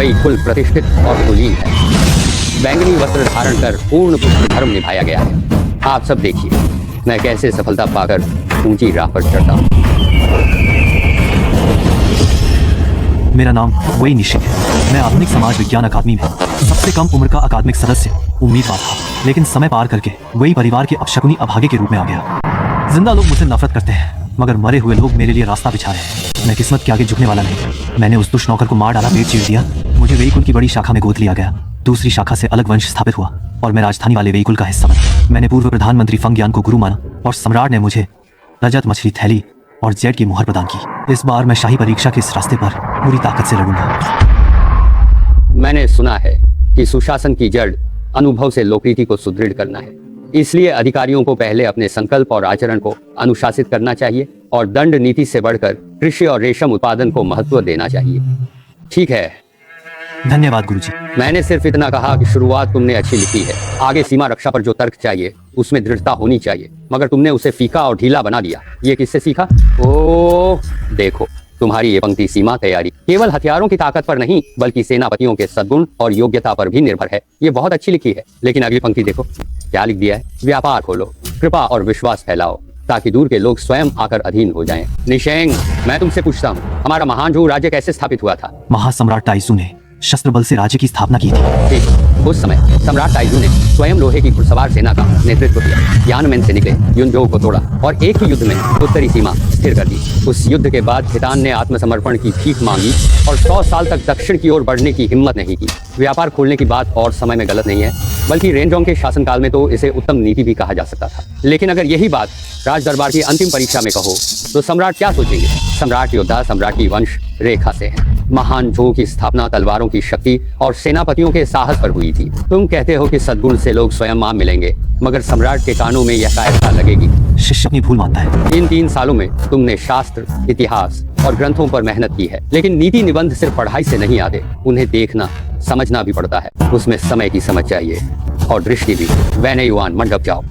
वही कुल प्रतिष्ठित और कुलीन है। बैंगनी वस्त्र धारण कर पूर्ण पुरुष धर्म निभाया गया है। आप सब देखिए मैं कैसे सफलता पाकर ऊंची राह पर चढ़ता हूँ। मेरा नाम वही निश्चित है। मैं आधुनिक समाज विज्ञान अकादमी में सबसे कम उम्र का अकादमिक सदस्य उम्मीदवार था, लेकिन समय पार करके वही परिवार के अपशकुनी अभागे के रूप में आ गया। जिंदा लोग मुझसे नफरत करते हैं, मगर मरे हुए लोग मेरे लिए रास्ता बिछा रहे हैं। मैं किस्मत के आगे झुकने वाला नहीं। मैंने उस दुष्ट नौकर को मार डाला, पेट चीर दिया। मुझे वेईकुल की बड़ी शाखा में गोद लिया गया। दूसरी शाखा से अलग वंश स्थापित हुआ और मैं राजधानी वाले वेईकुल का हिस्सा बना। मैंने पूर्व प्रधानमंत्री फंग ज्ञान को गुरु माना और सम्राट ने मुझे रजत मछली थैली और जेड की मुहर प्रदान की। इस बार मैं शाही परीक्षा के इस रास्ते पर पूरी ताकत से लड़ूंगा। मैंने सुना है कि सुशासन की जड़ अनुभव से लोकरीति को सुदृढ़ करना है। इसलिए अधिकारियों को पहले अपने संकल्प और आचरण को अनुशासित करना चाहिए और दंड नीति से बढ़कर कृषि और रेशम उत्पादन को महत्व देना चाहिए। ठीक है, धन्यवाद गुरुजी। मैंने सिर्फ इतना कहा कि शुरुआत तुमने अच्छी लिखी है। आगे सीमा रक्षा पर जो तर्क चाहिए उसमें दृढ़ता होनी चाहिए, मगर तुमने उसे फीका और ढीला बना दिया। ये किससे सीखा? ओह देखो, तुम्हारी ये पंक्ति सीमा तैयारी केवल हथियारों की ताकत पर नहीं बल्कि सेनापतियों के सद्गुण और योग्यता पर भी निर्भर है। ये बहुत अच्छी लिखी है। लेकिन अगली पंक्ति देखो क्या लिख दिया है। व्यापार खोलो, कृपा और विश्वास फैलाओ ताकि दूर के लोग स्वयं आकर अधीन हो जाएं। निशेंग, मैं तुमसे पूछता हूँ, हमारा महान जो राज्य कैसे स्थापित हुआ था? महासम्राट टाइजू ने शस्त्र बल से राज्य की स्थापना की थी। ठीक, उस समय सम्राट टाइजू ने स्वयं लोहे की घुड़सवार सेना का नेतृत्व किया। यानमेन से निकले युनझोउ को तोड़ा और एक ही युद्ध में उत्तरी सीमा स्थिर कर दी। उस युद्ध के बाद खितान ने आत्मसमर्पण की भीख मांगी और 100 साल तक दक्षिण की ओर बढ़ने की हिम्मत नहीं की। व्यापार खोलने की बात और समय में गलत नहीं है, बल्कि रेनजोंग के शासनकाल में तो इसे उत्तम नीति भी कहा जा सकता था। लेकिन अगर यही बात राज दरबार की अंतिम परीक्षा में कहो तो सम्राट क्या सोचेंगे? सम्राट योद्धा, सम्राट की वंश रेखा से है। महान झों की स्थापना तलवारों की शक्ति और सेनापतियों के साहस पर हुई थी। तुम कहते हो कि सद्गुण से लोग स्वयं आ मिलेंगे, मगर सम्राट के कानों में यह कायरता लगेगी। शिष्य अपनी भूल मानता है। इन 3 सालों में तुमने शास्त्र, इतिहास और ग्रंथों पर मेहनत की है, लेकिन नीति निबंध सिर्फ पढ़ाई से नहीं आते, उन्हें देखना समझना भी पड़ता है। उसमें समय की समझ चाहिए और दृष्टि भी। वैनयुआन मंडप जाओ।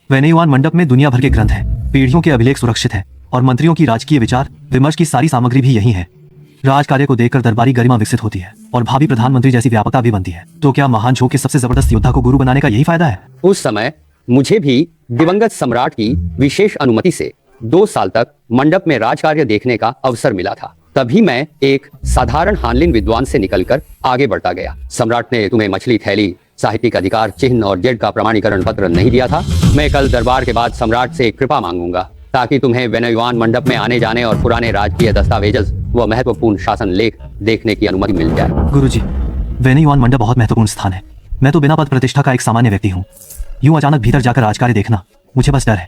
वैनयुआन मंडप में दुनिया भर के ग्रंथ हैं, पीढ़ियों के अभिलेख सुरक्षित हैं और मंत्रियों की राजकीय विचार विमर्श की सारी सामग्री भी यही है। राज कार्य को देखकर दरबारी गरिमा विकसित होती है और भावी प्रधानमंत्री जैसी व्यापकता भी बनती है। तो क्या महान झों के सबसे जबरदस्त योद्धा को गुरु बनाने का यही फायदा है? उस समय मुझे भी दिवंगत सम्राट की विशेष अनुमति से 2 साल तक मंडप में राजकार्य देखने का अवसर मिला था। तभी मैं एक साधारण हानलिन विद्वान से निकलकर आगे बढ़ता गया। सम्राट ने तुम्हें मछली थैली, साहित्यिक अधिकार चिन्ह और जेड का प्रमाणीकरण पत्र नहीं दिया था। मैं कल दरबार के बाद सम्राट से कृपा मांगूंगा ताकि तुम्हें वैनयुआन मंडप में आने जाने और पुराने राजकीय दस्तावेज व महत्वपूर्ण शासन लेख देखने की अनुमति मिल जाए। गुरुजी, वैनयुआन मंडप बहुत महत्वपूर्ण स्थान है। मैं तो बिना पद प्रतिष्ठा का एक सामान्य व्यक्ति हूँ। यूं अचानक भीतर जाकर राजकार्य देखना मुझे बस डर है।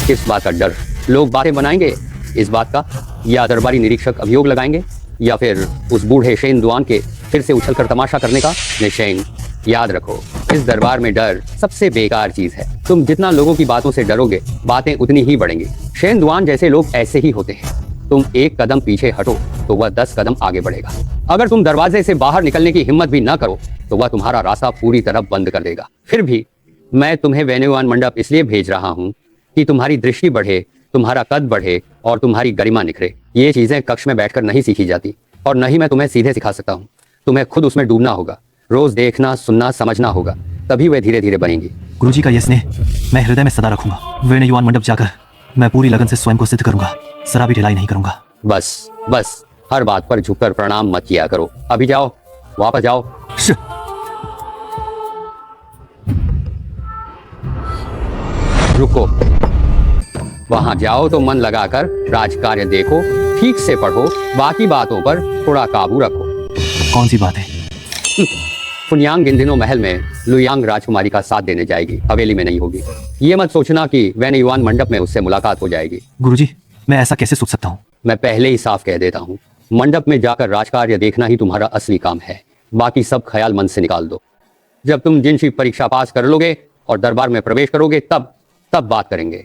किस बात का डर? लोग बातें बनाएंगे इस बात का, या दरबारी निरीक्षक अभियोग लगाएंगे, या फिर उस बूढ़े शेन दुआन के फिर से उछलकर तमाशा करने का? निशेंग, याद रखो, इस दरबार में डर सबसे बेकार चीज है। तुम जितना लोगों की बातों से डरोगे, बातें उतनी ही बढ़ेंगी। शेन दुआन जैसे लोग ऐसे ही होते हैं। तुम 1 कदम पीछे हटो तो वह 10 कदम आगे बढ़ेगा। अगर तुम दरवाजे से बाहर निकलने की हिम्मत भी न करो तो वह तुम्हारा रास्ता पूरी तरह बंद कर देगा। फिर भी मैं तुम्हें वैनयुआन मंडप इसलिए भेज रहा हूँ कि तुम्हारी दृष्टि बढ़े, तुम्हारा कद बढ़े और तुम्हारी गरिमा निखरे। ये चीजें कक्ष में बैठकर नहीं सीखी जाती और न ही मैं तुम्हें सीधे सिखा सकता हूँ। तुम्हें खुद उसमें डूबना होगा, रोज देखना, सुनना, समझना होगा, तभी वे धीरे धीरे बनेंगी। गुरुजी का यह स्नेह मैं हृदय में सदा रखूंगा। वैनयुआन मंडप जाकर मैं पूरी लगन से स्वयं को सिद्ध करूंगा, जरा भी ढिलाई नहीं करूंगा। बस हर बात पर झुककर प्रणाम मत किया करो। अभी जाओ, वापस जाओ। रुको, वहां जाओ तो मन लगाकर राजकार्य देखो, ठीक से पढ़ो, बाकी बातों पर थोड़ा काबू रखो। कौन सी बात है? फुनयांग इन दिनों महल में लुयांग राजकुमारी का साथ देने जाएगी, हवेली में नहीं होगी। ये मत सोचना कि वैनयुआन मंडप में उससे मुलाकात हो जाएगी। गुरुजी, मैं ऐसा कैसे सोच सकता हूँ? मैं पहले ही साफ कह देता हूँ, मंडप में जाकर राजकार्य देखना ही तुम्हारा असली काम है। बाकी सब ख्याल मन से निकाल दो। जब तुम जिनसी परीक्षा पास कर लोगे और दरबार में प्रवेश करोगे तब बात करेंगे।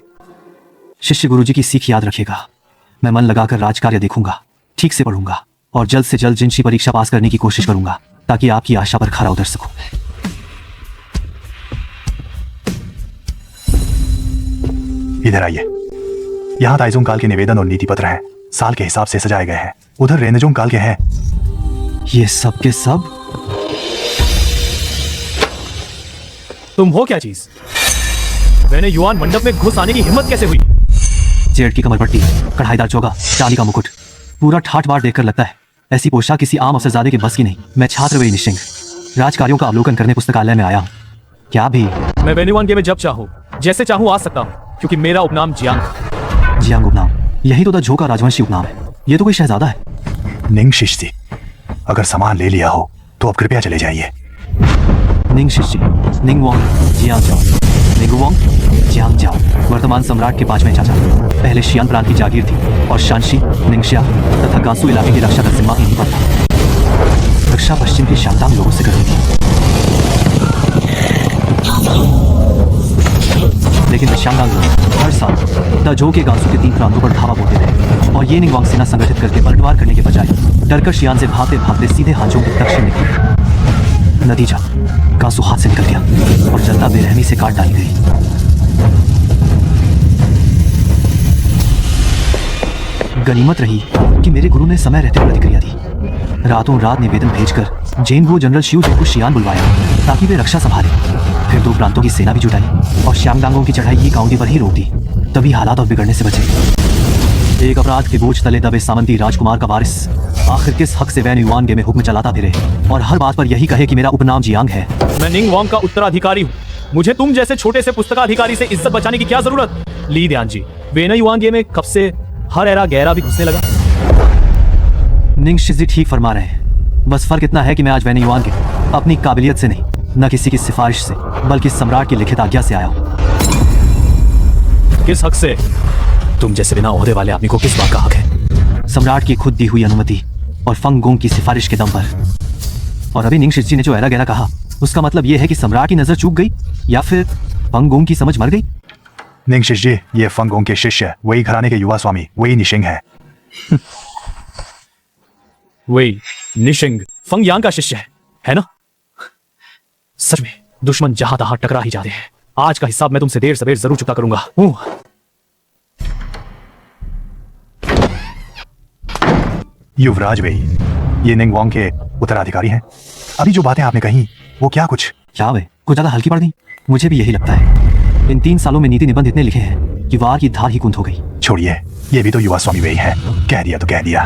शिष्य गुरुजी की सीख याद रखिएगा। मैं मन लगाकर राजकार्य देखूंगा, ठीक से पढ़ूंगा और जल्द से जल्द जिनसी परीक्षा पास करने की कोशिश करूंगा ताकि आपकी आशा पर खरा उतर सकूं। इधर आइए। यहाँ ताइजुंग काल के निवेदन और नीति पत्र हैं, साल के हिसाब से सजाए गए हैं। उधर रेनजोंग काल के हैं। ये सब के सब तुम हो क्या चीज? मैंने युआन मंडप में घुस आने की हिम्मत कैसे हुई? जेड की कमरपट्टी, कढ़ाईदार चोगा, चांदी का मुकुट, पूरा ठाठ बार देखकर लगता है ऐसी पोशाक किसी आम अफसरजादे के बस की नहीं। मैं छात्र वेई निशिंग राजकार्यों का अवलोकन करने पुस्तकालय में आया हूँ। क्या भी? मैं वेन्युआन में जब चाहूँ जैसे चाहूँ आ सकता हूँ, क्योंकि मेरा उपनाम जियांग। जियांग उपनाम? यही तो द झो का राजवंशी उपनाम है। ये तो कोई शहजादा है। निंग शिष्य, अगर सामान ले लिया हो तो अब कृपया चले जाइए। निंग शिष्य, निंग वोंग जियांग जाओ, निंग वोंग जियांग जाओ, वर्तमान सम्राट के 5वें चाचा। पहले शियान प्रांत की जागीर थी और शानशी, निंगशिया तथा गांसू इलाके की रक्षा का जिम्मा इन्हीं पर था। रक्षा पश्चिम के शांतांग लोगों से करनी थी, लेकिन शांतांग लोग हर साल द झो के गांसू के 3 प्रांतों पर धावा बोलते थे और ये निंगवांग सेना संगठित करके पलटवार करने के बजाय डरकर शियान से भागते भागते सीधे हांचों के दक्षिण निकले। नतीजा, गांसू हाथ से निकल गया और जनता बेरहमी से काट डाली गई। गनीमत रही कि मेरे गुरु ने समय रहते प्रतिक्रिया दी। रातों रात निवेदन भेजकर जेनगो जनरल शिवजे को शियान बुलवाया ताकि वे रक्षा संभाले। फिर 2 प्रांतों की सेना भी जुटाई और श्यांगदांगों की चढ़ाई ये काउंटी पर ही रोक दी। तभी हालात और बिगड़ने से बचे। एक अपराध के बोझ तले दबे सामंती राजकुमार का वारिस आखिर किस हक से वेन्युआन में हुक्म चलाता फिरे और हर बात पर यही कहे कि मेरा उपनाम जियांग है। मैं निंग वांग का उत्तराधिकारी हूँ। मुझे तुम जैसे छोटे से पुस्तकाधिकारी से इज्जत बचाने की क्या जरूरत? ली ध्यान जी, वेन्युआन में कब से हर एरा गहरा भी घुसने लगा। निंग शिजी ठीक फरमा रहे हैं। बस फर्क इतना है कि मैं आज वेन्युआन के अपनी काबिलियत से नहीं, न किसी की सिफारिश से, बल्कि सम्राट की लिखित आज्ञा से आया हूँ। किस हक से? तुम जैसे बिना ओहदे वाले आदमी को किस बात का हक है? सम्राट की खुद दी हुई अनुमति और फंग गोंग की सिफारिश के दम पर। और अभी निंग शिजी ने जो एरा गहरा कहा, उसका मतलब यह है कि सम्राट की नजर चूक गई या फिर फंग गोंग की समझ मर गई। निंग शिष्य, ये फंगोंग के शिष्य वही घराने के युवा स्वामी वेई निशिंग है। वेई निशिंग फंग यांग का शिष्य है ना? सच में दुश्मन जहां तहां टकरा ही जाते हैं। आज का हिसाब मैं तुमसे देर सवेर जरूर चुकता करूंगा। युवराज वेई, ये निंग वोंग के उत्तराधिकारी हैं। अभी जो बातें आपने कही वो क्या वे कुछ ज्यादा हल्की पड़ गई? मुझे भी यही लगता है। इन 3 सालों में नीति निबंध इतने लिखे हैं कि वार की धार ही कुंद हो गई। छोड़िए, ये भी तो युवा स्वामी वेई है। कह दिया तो कह दिया।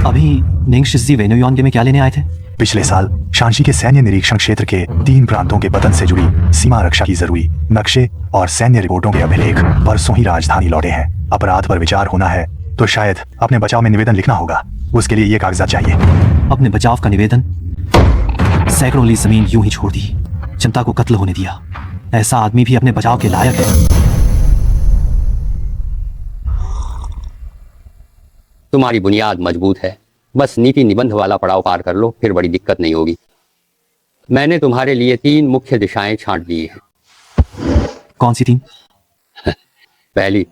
अभी निंग शिजी वेन्युआन में क्या लेने आए थे? पिछले साल शांशी के सैन्य निरीक्षण क्षेत्र के 3 प्रांतों के पतन से जुड़ी सीमा रक्षा की जरूरी नक्शे और सैन्य रिपोर्टों के अभिलेख परसों ही राजधानी लौटे हैं। अपराध पर विचार होना है तो शायद अपने बचाव में निवेदन लिखना होगा। उसके लिए ये कागजात चाहिए। अपने बचाव का निवेदन? सैकड़ों ली जमीन यूं ही छोड़ दी, जनता को कत्ल होने दिया। ऐसा आदमी भी अपने बचाव के लायक है? तुम्हारी बुनियाद मजबूत है, बस नीति निबंध वाला पड़ाव पार कर लो, फिर बड़ी दिक्कत नहीं होगी। मैंने तुम्हारे लिए 3 मुख्य दिशाएं छांट दी हैं। कौन सी 3? पहली,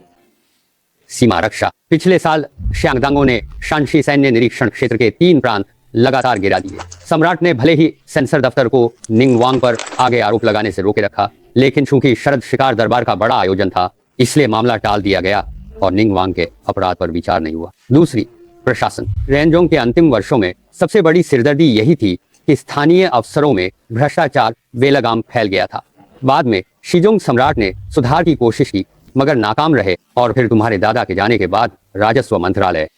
सीमा रक्षा। पिछले साल श्यांगदांगों ने शांशी सैन्य निरीक्षण क्षेत्र के 3 प्रांत लगातार गिरा दिए। सम्राट ने भले ही सेंसर दफ्तर को निंग वांग पर आगे आरोप लगाने से रोके रखा, लेकिन चूंकि शरद शिकार दरबार का बड़ा आयोजन था, इसलिए मामला टाल दिया गया और निंग वांग के अपराध पर विचार नहीं हुआ। दूसरी, प्रशासन। रेंजोंग के अंतिम वर्षों में सबसे बड़ी सिरदर्दी यही थी कि स्थानीय अफसरों में भ्रष्टाचार बेलगाम फैल गया था। बाद में शीजोंग सम्राट ने सुधार की कोशिश की, मगर नाकाम रहे और फिर तुम्हारे दादा के जाने के बाद राजस्व मंत्रालय।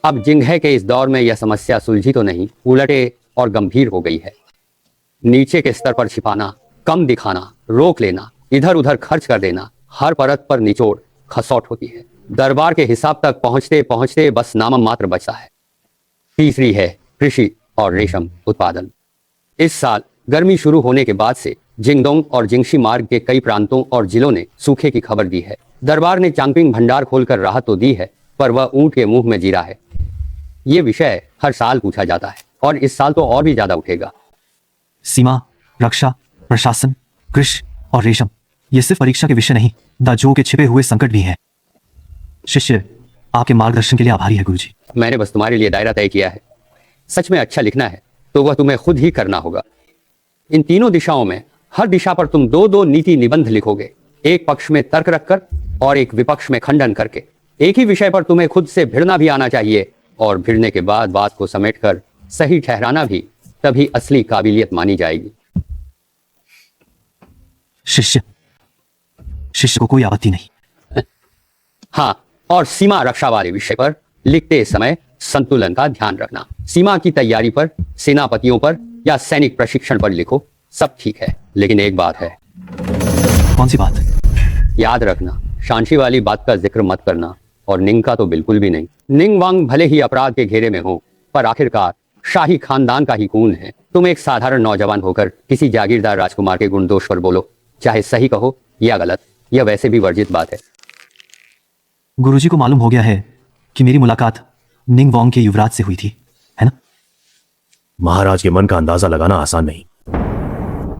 अब जिंगहे के इस दौर में यह समस्या सुलझी तो नहीं, उलटे और गंभीर हो गई है। नीचे के स्तर पर छिपाना, कम दिखाना, रोक लेना, इधर उधर खर्च कर देना, हर परत पर निचोड़ खसौट होती है। दरबार के हिसाब तक पहुंचते पहुंचते बस नाम मात्र बचता है। तीसरी है कृषि और रेशम उत्पादन। इस साल गर्मी शुरू होने के बाद से जिंगडोंग और जिंगशी मार्ग के कई प्रांतों और जिलों ने सूखे की खबर दी है। दरबार ने चांगपिंग भंडार खोलकर राहत तो दी है, पर वह ऊंट के मुंह में जीरा है। ये विषय हर साल पूछा जाता है और इस साल तो और भी ज्यादा उठेगा। सीमा रक्षा, प्रशासन, कृषि और रेशम, ये सिर्फ परीक्षा के विषय नहीं, दाजों के छिपे हुए संकट भी हैं। शिष्य आपके मार्गदर्शन के लिए आभारी है गुरुजी। मैंने बस तुम्हारे लिए दायरा तय किया है। सच में अच्छा लिखना है तो वह तुम्हें खुद ही करना होगा। इन तीनों दिशाओं में हर दिशा पर तुम 2-2 नीति निबंध लिखोगे, एक पक्ष में तर्क रखकर और एक विपक्ष में खंडन करके। एक ही विषय पर तुम्हें खुद से भिड़ना भी आना चाहिए और भिड़ने के बाद बात को समेटकर सही ठहराना भी तभी असली काबिलियत मानी जाएगी। शिष्य शिष्य को कोई आपत्ति नहीं। हाँ, और सीमा रक्षा वाले विषय पर लिखते समय संतुलन का ध्यान रखना। सीमा की तैयारी पर, सेनापतियों पर या सैनिक प्रशिक्षण पर लिखो, सब ठीक है, लेकिन एक बात है। कौन सी बात? याद रखना, शांशी वाली बात का जिक्र मत करना, और निंग का तो बिल्कुल भी नहीं। निंग वांग भले ही अपराध के घेरे में हो, पर आखिरकार शाही खानदान का ही खून है। तुम एक साधारण नौजवान होकर किसी जागीरदार राजकुमार के गुण दोष पर बोलो, चाहे सही कहो या गलत, यह वैसे भी वर्जित बात है। गुरुजी को मालूम हो गया है कि मेरी मुलाकात निंग वोंग के युवराज से हुई थी, है ना? महाराज के मन का अंदाजा लगाना आसान नहीं।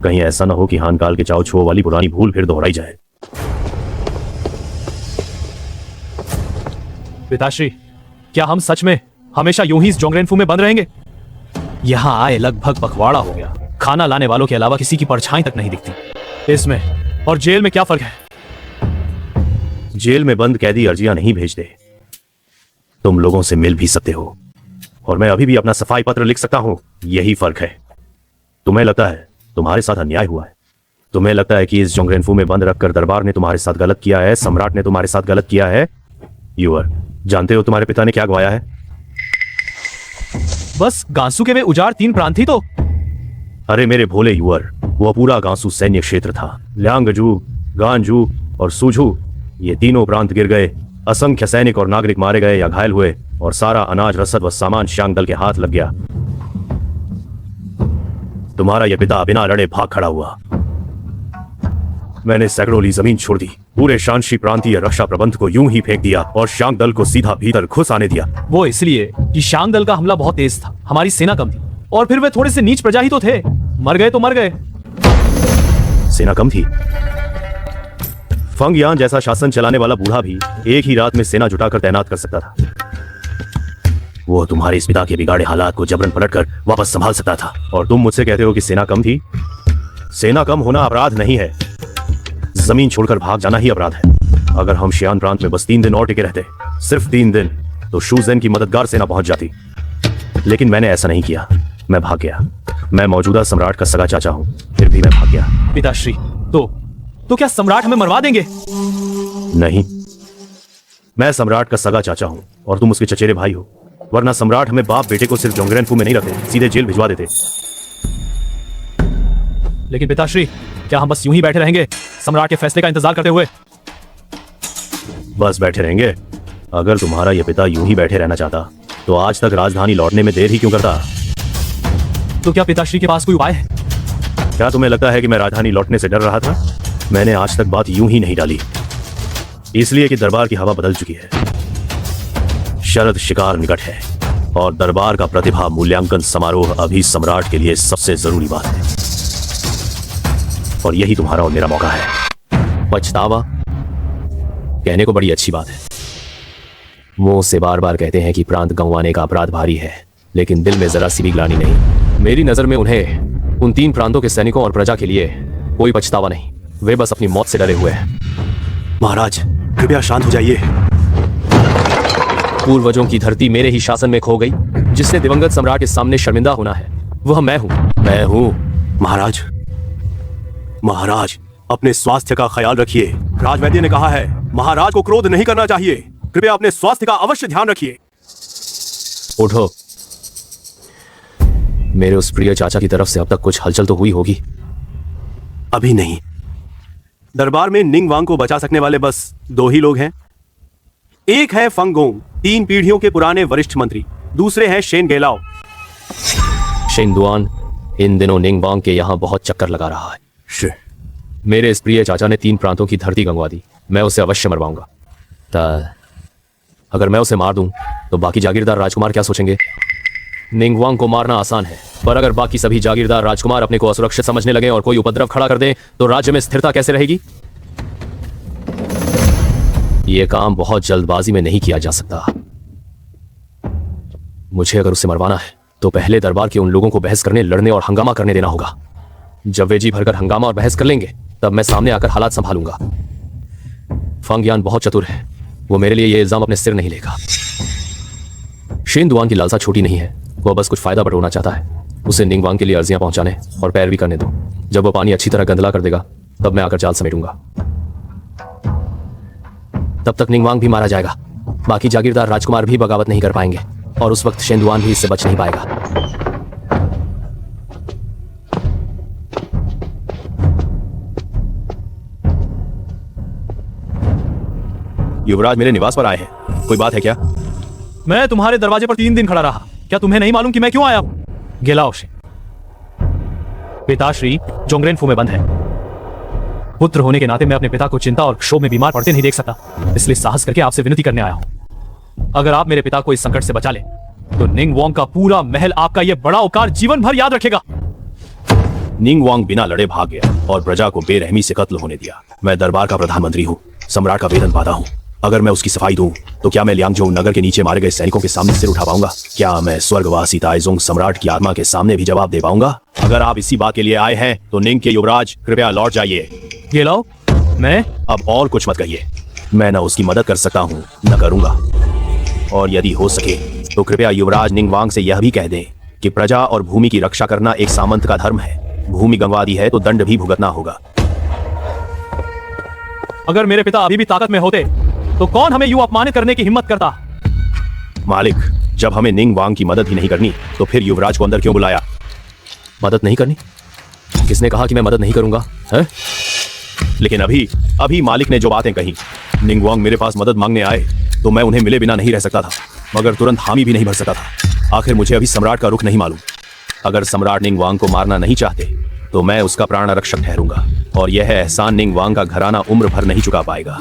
कहीं ऐसा ना हो कि हानकाल के चाव छुओ वाली पुरानी भूल फिर दोहराई जाए। पिताश्री, क्या हम सच में हमेशा यूं ही इस जोंगरेनफू में बंद रहेंगे? यहां आए लगभग पखवाड़ा हो गया, खाना लाने वालों के अलावा किसी की परछाई तक नहीं दिखती। इसमें और जेल में क्या फर्क है? जेल में बंद कैदी अर्जियां नहीं भेजते। तुम लोगों से मिल भी सकते हो, और मैं अभी भी अपना सफाई पत्र लिख सकता हूं। यही फर्क है। तुम्हें लगता है तुम्हारे साथ अन्याय हुआ है। तुम्हें लगता है कि इस जोंगरेनफू में बंद रखकर दरबार ने तुम्हारे साथ गलत किया है, सम्राट ने तुम्हारे साथ गलत किया है। यूअर, जानते हो तुम्हारे पिता ने क्या गवाया है? बस गांसू में उजाड़ 3 प्रांत ही तो। अरे मेरे भोले यूअर, वह पूरा गांसू सैन्य क्षेत्र था। ल्यांगजू, गांजू और सूझू, ये तीनों प्रांत गिर गए। असंख्य सैनिक और नागरिक मारे गए या घायल हुए, और सारा अनाज, रसद व सामान श्यांग दल के हाथ लग गया। तुम्हारा यह पिता बिना लड़े भाग खड़ा हुआ। मैंने सैकड़ों ली जमीन छोड़ दी, पूरे शांशी प्रांतीय रक्षा प्रबंध को यूं ही फेंक दिया और श्यांग दल को सीधा भीतर घुस आने दिया। वो इसलिए कि श्यांग दल का हमला बहुत तेज था, हमारी सेना कम थी, और फिर वे थोड़े से नीच प्रजा ही तो थे। मर गए तो मर गए। सेना कम थी? फंग यान जैसा शासन चलाने वाला बूढ़ा भी एक ही रात में सेना जुटाकर तैनात कर सकता था। वो तुम्हारे इस पिता के बिगाड़े हालात को जबरन पलटकर वापस संभाल सकता था, और तुम मुझसे कहते हो कि सेना कम थी? सेना कम होना अपराध नहीं है, जमीन छोड़कर भाग जाना ही अपराध है। अगर हम शियान प्रांत में बस 3 दिन और टिके रहते, सिर्फ 3 दिन, तो शूजेन की मददगार सेना पहुंच जाती। लेकिन मैंने ऐसा नहीं किया, मैं भाग गया। मैं मौजूदा सम्राट का सगा चाचा हूं, फिर भी मैं भाग गया। पिताश्री, तो क्या सम्राट हमें मरवा देंगे? नहीं, मैं सम्राट का सगा चाचा हूं और तुम उसके चचेरे भाई हो, वरना सम्राट हमें बाप बेटे को सिर्फ जोंगरेनफू में नहीं रखते, सीधे जेल भिजवा देते। लेकिन पिताश्री, क्या हम बस यूं ही बैठे रहेंगे सम्राट के फैसले का इंतजार करते हुए? बस बैठे रहेंगे? अगर तुम्हारा यह पिता यूं ही बैठे रहना चाहता तो आज तक राजधानी लौटने में देर ही क्यों करता? तो क्या पिताश्री के पास कोई उपाय है? क्या तुम्हें लगता है कि मैं राजधानी लौटने से डर रहा था? मैंने आज तक बात यूं ही नहीं डाली, इसलिए कि दरबार की हवा बदल चुकी है। शरद शिकार निकट है, और दरबार का प्रतिभा मूल्यांकन समारोह अभी सम्राट के लिए सबसे जरूरी बात है। और यही तुम्हारा और मेरा मौका है। पछतावा कहने को बड़ी अच्छी बात है। मुंह से बार बार कहते हैं कि प्रांत गंवाने का अपराध भारी है, लेकिन दिल में जरा सी भी ग्लानि नहीं। मेरी नजर में उन्हें, उन 3 प्रांतों के सैनिकों और प्रजा के लिए कोई पछतावा नहीं। वे बस अपनी मौत से डरे हुए हैं। महाराज, कृपया शांत हो जाइए। पूर्वजों की धरती मेरे ही शासन में खो गई। जिसने दिवंगत सम्राट के सामने शर्मिंदा होना है, वह मैं हूं। महाराज, महाराज, अपने स्वास्थ्य का ख्याल रखिए। राजवैद्य ने कहा है, महाराज को क्रोध नहीं करना चाहिए। कृपया अपने स्वास्थ्य का अवश्य ध्यान रखिए। उठो। मेरे उस प्रिय चाचा की तरफ से अब तक कुछ हलचल तो हुई होगी। अभी नहीं। दरबार में निंग वांग को बचा सकने वाले बस 2 ही लोग हैं। एक है फंग गोंग, 3 पीढ़ियों के पुराने वरिष्ठ मंत्री। दूसरे हैं शेन गेलाओ। शेन दुआन इन दिनों निंग वांग के यहाँ बहुत चक्कर लगा रहा है। मेरे इस प्रिय चाचा ने 3 प्रांतों की धरती गंवा दी। मैं उसे अवश्य मरवाऊंगा। अगर मैं उसे मार दूं तो बाकी जागीरदार राजकुमार क्या सोचेंगे? निंगवांग को मारना आसान है, पर अगर बाकी सभी जागीरदार राजकुमार अपने को असुरक्षित समझने लगे और कोई उपद्रव खड़ा कर दे तो राज्य में स्थिरता कैसे रहेगी? यह काम बहुत जल्दबाजी में नहीं किया जा सकता। मुझे अगर उसे मरवाना है तो पहले दरबार के उन लोगों को बहस करने, लड़ने और हंगामा करने देना होगा। जब वे जी भरकर हंगामा और बहस कर लेंगे तब मैं सामने आकर हालात संभालूंगा। फंग यान बहुत चतुर है, वो मेरे लिए यह इल्जाम अपने सिर नहीं लेगा। शेन दुआन की लालसा छोटी नहीं है, वो बस कुछ फायदा बटोरना चाहता है। उसे निंगवांग के लिए अर्जियां पहुंचाने और पैरवी करने दो। जब वो पानी अच्छी तरह गंदला कर देगा तब मैं आकर जाल समेटूंगा। तब तक निंगवांग भी मारा जाएगा। बाकी जागीरदार राजकुमार भी बगावत नहीं कर पाएंगे और उस वक्त शेंदुआन भी इससे बच नहीं पाएगा। युवराज मेरे निवास पर आए हैं, कोई बात है क्या? मैं तुम्हारे दरवाजे पर 3 दिन खड़ा रहा, क्या तुम्हें नहीं मालूम कि मैं क्यों आया हूं? गेलाओ शे, पिताश्री जोंगरेनफू में बंद है। पुत्र होने के नाते मैं अपने पिता को चिंता और क्षोभ में बीमार पड़ते नहीं देख सकता, इसलिए साहस करके आपसे विनती करने आया हूं। अगर आप मेरे पिता को इस संकट से बचा ले तो निंगवांग का पूरा महल आपका यह बड़ा उपकार जीवन भर याद रखेगा। निंगवांग बिना लड़े भाग गया और प्रजा को बेरहमी से कत्ल होने दिया। मैं दरबार का प्रधानमंत्री हूँ, सम्राट का वेतन पाता हूँ। अगर मैं उसकी सफाई दूं तो क्या मैं लियांगजोंग नगर के नीचे मारे गए सैनिकों के सामने सिर उठा पाऊंगा? क्या मैं स्वर्गवासी ताइजोंग सम्राट की आत्मा के सामने भी जवाब दे पाऊंगा? अगर आप इसी बात के लिए आए हैं तो निंग के युवराज कृपया लौट जाइए। गेलाओ, मैं अब और कुछ मत कहिए। मैं न उसकी मदद कर सकता हूँ न करूंगा। और यदि हो सके तो कृपया युवराज निंगवांग से यह भी कह दें कि प्रजा और भूमि की रक्षा करना एक सामंत का धर्म है। भूमि गंवा दी है तो दंड भी भुगतना होगा। अगर मेरे पिता अभी भी ताकत में होते तो कौन हमें यूं अपमानित करने की हिम्मत करता? मालिक, जब हमें निंगवांग की मदद ही नहीं करनी तो फिर युवराज को अंदर क्यों बुलाया? मदद नहीं करनी? किसने कहा कि मैं मदद नहीं करूंगा है? लेकिन अभी मालिक ने जो बातें कही, निंगवांग मेरे पास मदद मांगने आए तो मैं उन्हें मिले बिना नहीं रह सकता था, मगर तुरंत हामी भी नहीं भर सका था। आखिर मुझे अभी सम्राट का रुख नहीं मालूम। अगर सम्राट निंगवांग को मारना नहीं चाहते तो मैं उसका प्राण रक्षक ठहरूंगा और यह एहसान निंगवांग का घराना उम्र भर नहीं चुका पाएगा।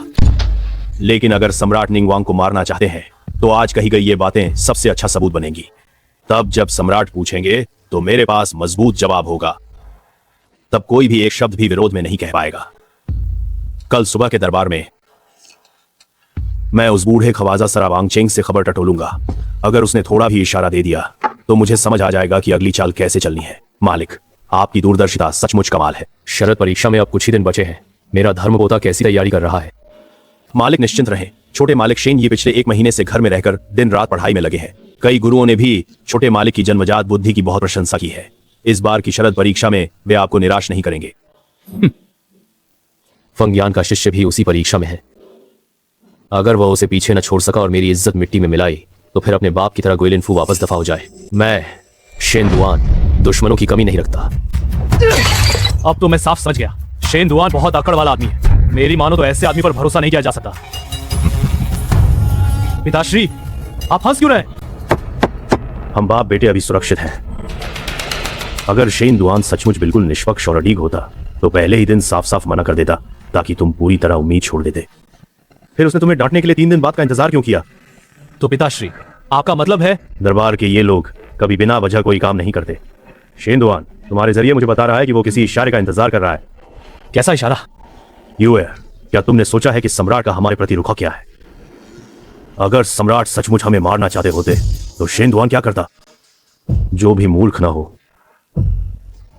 लेकिन अगर सम्राट निंगवांग को मारना चाहते हैं तो आज कही गई ये बातें सबसे अच्छा सबूत बनेंगी। तब जब सम्राट पूछेंगे तो मेरे पास मजबूत जवाब होगा। तब कोई भी एक शब्द भी विरोध में नहीं कह पाएगा। कल सुबह के दरबार में मैं उस बूढ़े खवाजा सरावांगचेंग से खबर टटोलूंगा। अगर उसने थोड़ा भी इशारा दे दिया तो मुझे समझ आ जाएगा कि अगली चाल कैसे चलनी है। मालिक, आपकी दूरदर्शिता सचमुच कमाल है। शरद परीक्षा में अब कुछ ही दिन बचे हैं। मेरा धर्मपोता कैसी तैयारी कर रहा है? मालिक निश्चिंत रहें। छोटे मालिक शेन ये पिछले 1 महीने से घर में रहकर दिन रात पढ़ाई में लगे हैं। कई गुरुओं ने भी छोटे मालिक की जन्मजात बुद्धि की बहुत प्रशंसा की है। इस बार की शरद परीक्षा में वे आपको निराश नहीं करेंगे। फंगयान का शिष्य भी उसी परीक्षा में है। अगर वह उसे पीछे न छोड़ सका और मेरी इज्जत मिट्टी में मिलाई तो फिर अपने बाप की तरह गुइलिनफू वापस दफा हो जाए। मैं शेंदुआन दुश्मनों की कमी नहीं रखता। अब तो मैं साफ समझ गया, शेंदुआन बहुत अकड़ वाला आदमी है। मेरी मानो तो ऐसे आदमी पर भरोसा नहीं किया जा सकता। पिताश्री, आप हंस क्यों रहे? हम बाप बेटे अभी सुरक्षित हैं। अगर शेंदुआन सचमुच बिल्कुल निष्पक्ष और अडीग होता तो पहले ही दिन साफ साफ मना कर देता ताकि तुम पूरी तरह उम्मीद छोड़ देते। फिर उसने तुम्हें डांटने के लिए 3 दिन बाद का इंतजार क्यों किया? तो पिताश्री, आपका मतलब है? दरबार के ये लोग कभी बिना वजह कोई काम नहीं करते। शेंदुआन तुम्हारे जरिए मुझे बता रहा है कि वो किसी इशारे का इंतजार कर रहा है। कैसा इशारा? यूं है, क्या तुमने सोचा है कि सम्राट का हमारे प्रति रुख क्या है? अगर सम्राट सचमुच हमें मारना चाहते होते तो शेंदुआन क्या करता? जो भी मूर्ख ना हो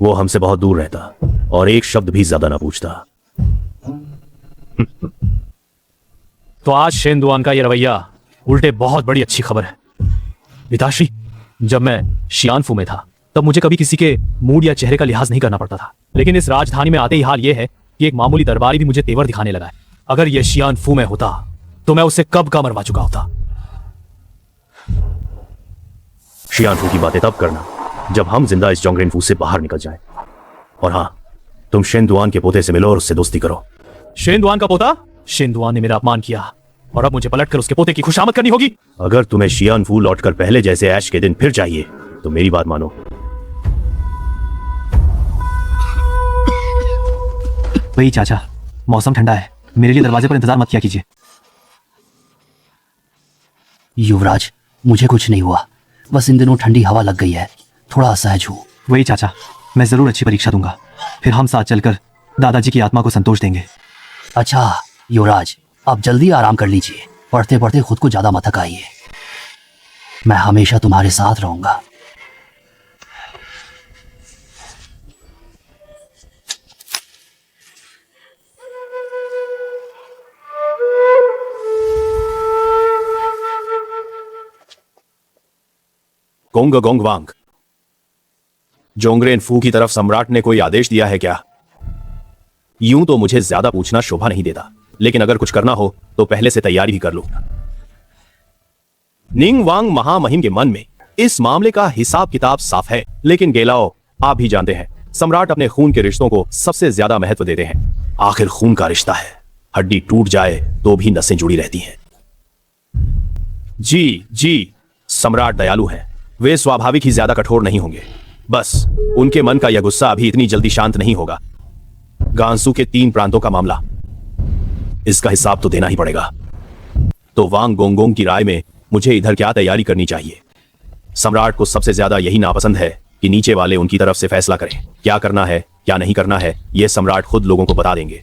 वो हमसे बहुत दूर रहता और एक शब्द भी ज्यादा ना पूछता। तो आज शेंदुआन का ये रवैया उल्टे बहुत बड़ी अच्छी खबर है। पिताश्री, जब मैं शियानफू में था तब मुझे कभी किसी के मूड या चेहरे का लिहाज नहीं करना पड़ता था, लेकिन इस राजधानी में आते ही हाल यह है कि एक मामूली दरबारी भी मुझे तेवर दिखाने लगा है। अगर यह शियानफू में होता तो मैं उसे कब का मरवा चुका होता। शियानफू की बातें तब करना जब हम जिंदा इस जोंगरेनफू से बाहर निकल जाएं। और हाँ, तुम शेंदुआन के पोते से मिलो और उससे दोस्ती करो। शेंदुआन का पोता? शेंदुआन ने मेरा अपमान किया और अब मुझे पलटकर उसके पोते की खुशामद करनी होगी। अगर तुम्हें शियानफू लौटकर पहले जैसे ऐश के दिन फिर चाहिए तो मेरी बात मानो। वही चाचा, मौसम ठंडा है, मेरे लिए दरवाजे पर इंतजार मत किया कीजिए। युवराज, मुझे कुछ नहीं हुआ, बस इन दिनों ठंडी हवा लग गई है, थोड़ा असहज हूँ। वही चाचा, मैं जरूर अच्छी परीक्षा दूंगा, फिर हम साथ चलकर दादाजी की आत्मा को संतोष देंगे। अच्छा युवराज, आप जल्दी आराम कर लीजिए, पढ़ते पढ़ते खुद को ज्यादा मत थकाइए। मैं हमेशा तुम्हारे साथ रहूंगा। गोंग गोंग वांग, जोंगरेन फू की तरफ सम्राट ने कोई आदेश दिया है क्या? यूं तो मुझे ज्यादा पूछना शोभा नहीं देता, लेकिन अगर कुछ करना हो तो पहले से तैयारी भी कर लूं। निंग वांग महामहिम के मन में इस मामले का हिसाब किताब साफ है, लेकिन गेलाओ, आप भी जानते हैं सम्राट अपने खून के रिश्तों को सबसे ज्यादा महत्व देते हैं। आखिर खून का रिश्ता है, हड्डी टूट जाए तो भी नसें जुड़ी रहती हैं। जी, सम्राट दयालु हैं, वे स्वाभाविक ही ज्यादा कठोर नहीं होंगे, बस उनके मन का यह गुस्सा अभी इतनी जल्दी शांत नहीं होगा। गांसू के 3 प्रांतों का मामला, इसका हिसाब तो देना ही पड़ेगा। तो वांग गोंगोंग की राय में मुझे इधर क्या तैयारी करनी चाहिए? सम्राट को सबसे ज्यादा यही नापसंद है कि नीचे वाले उनकी तरफ से फैसला करें। क्या करना है क्या नहीं करना है यह सम्राट खुद लोगों को बता देंगे।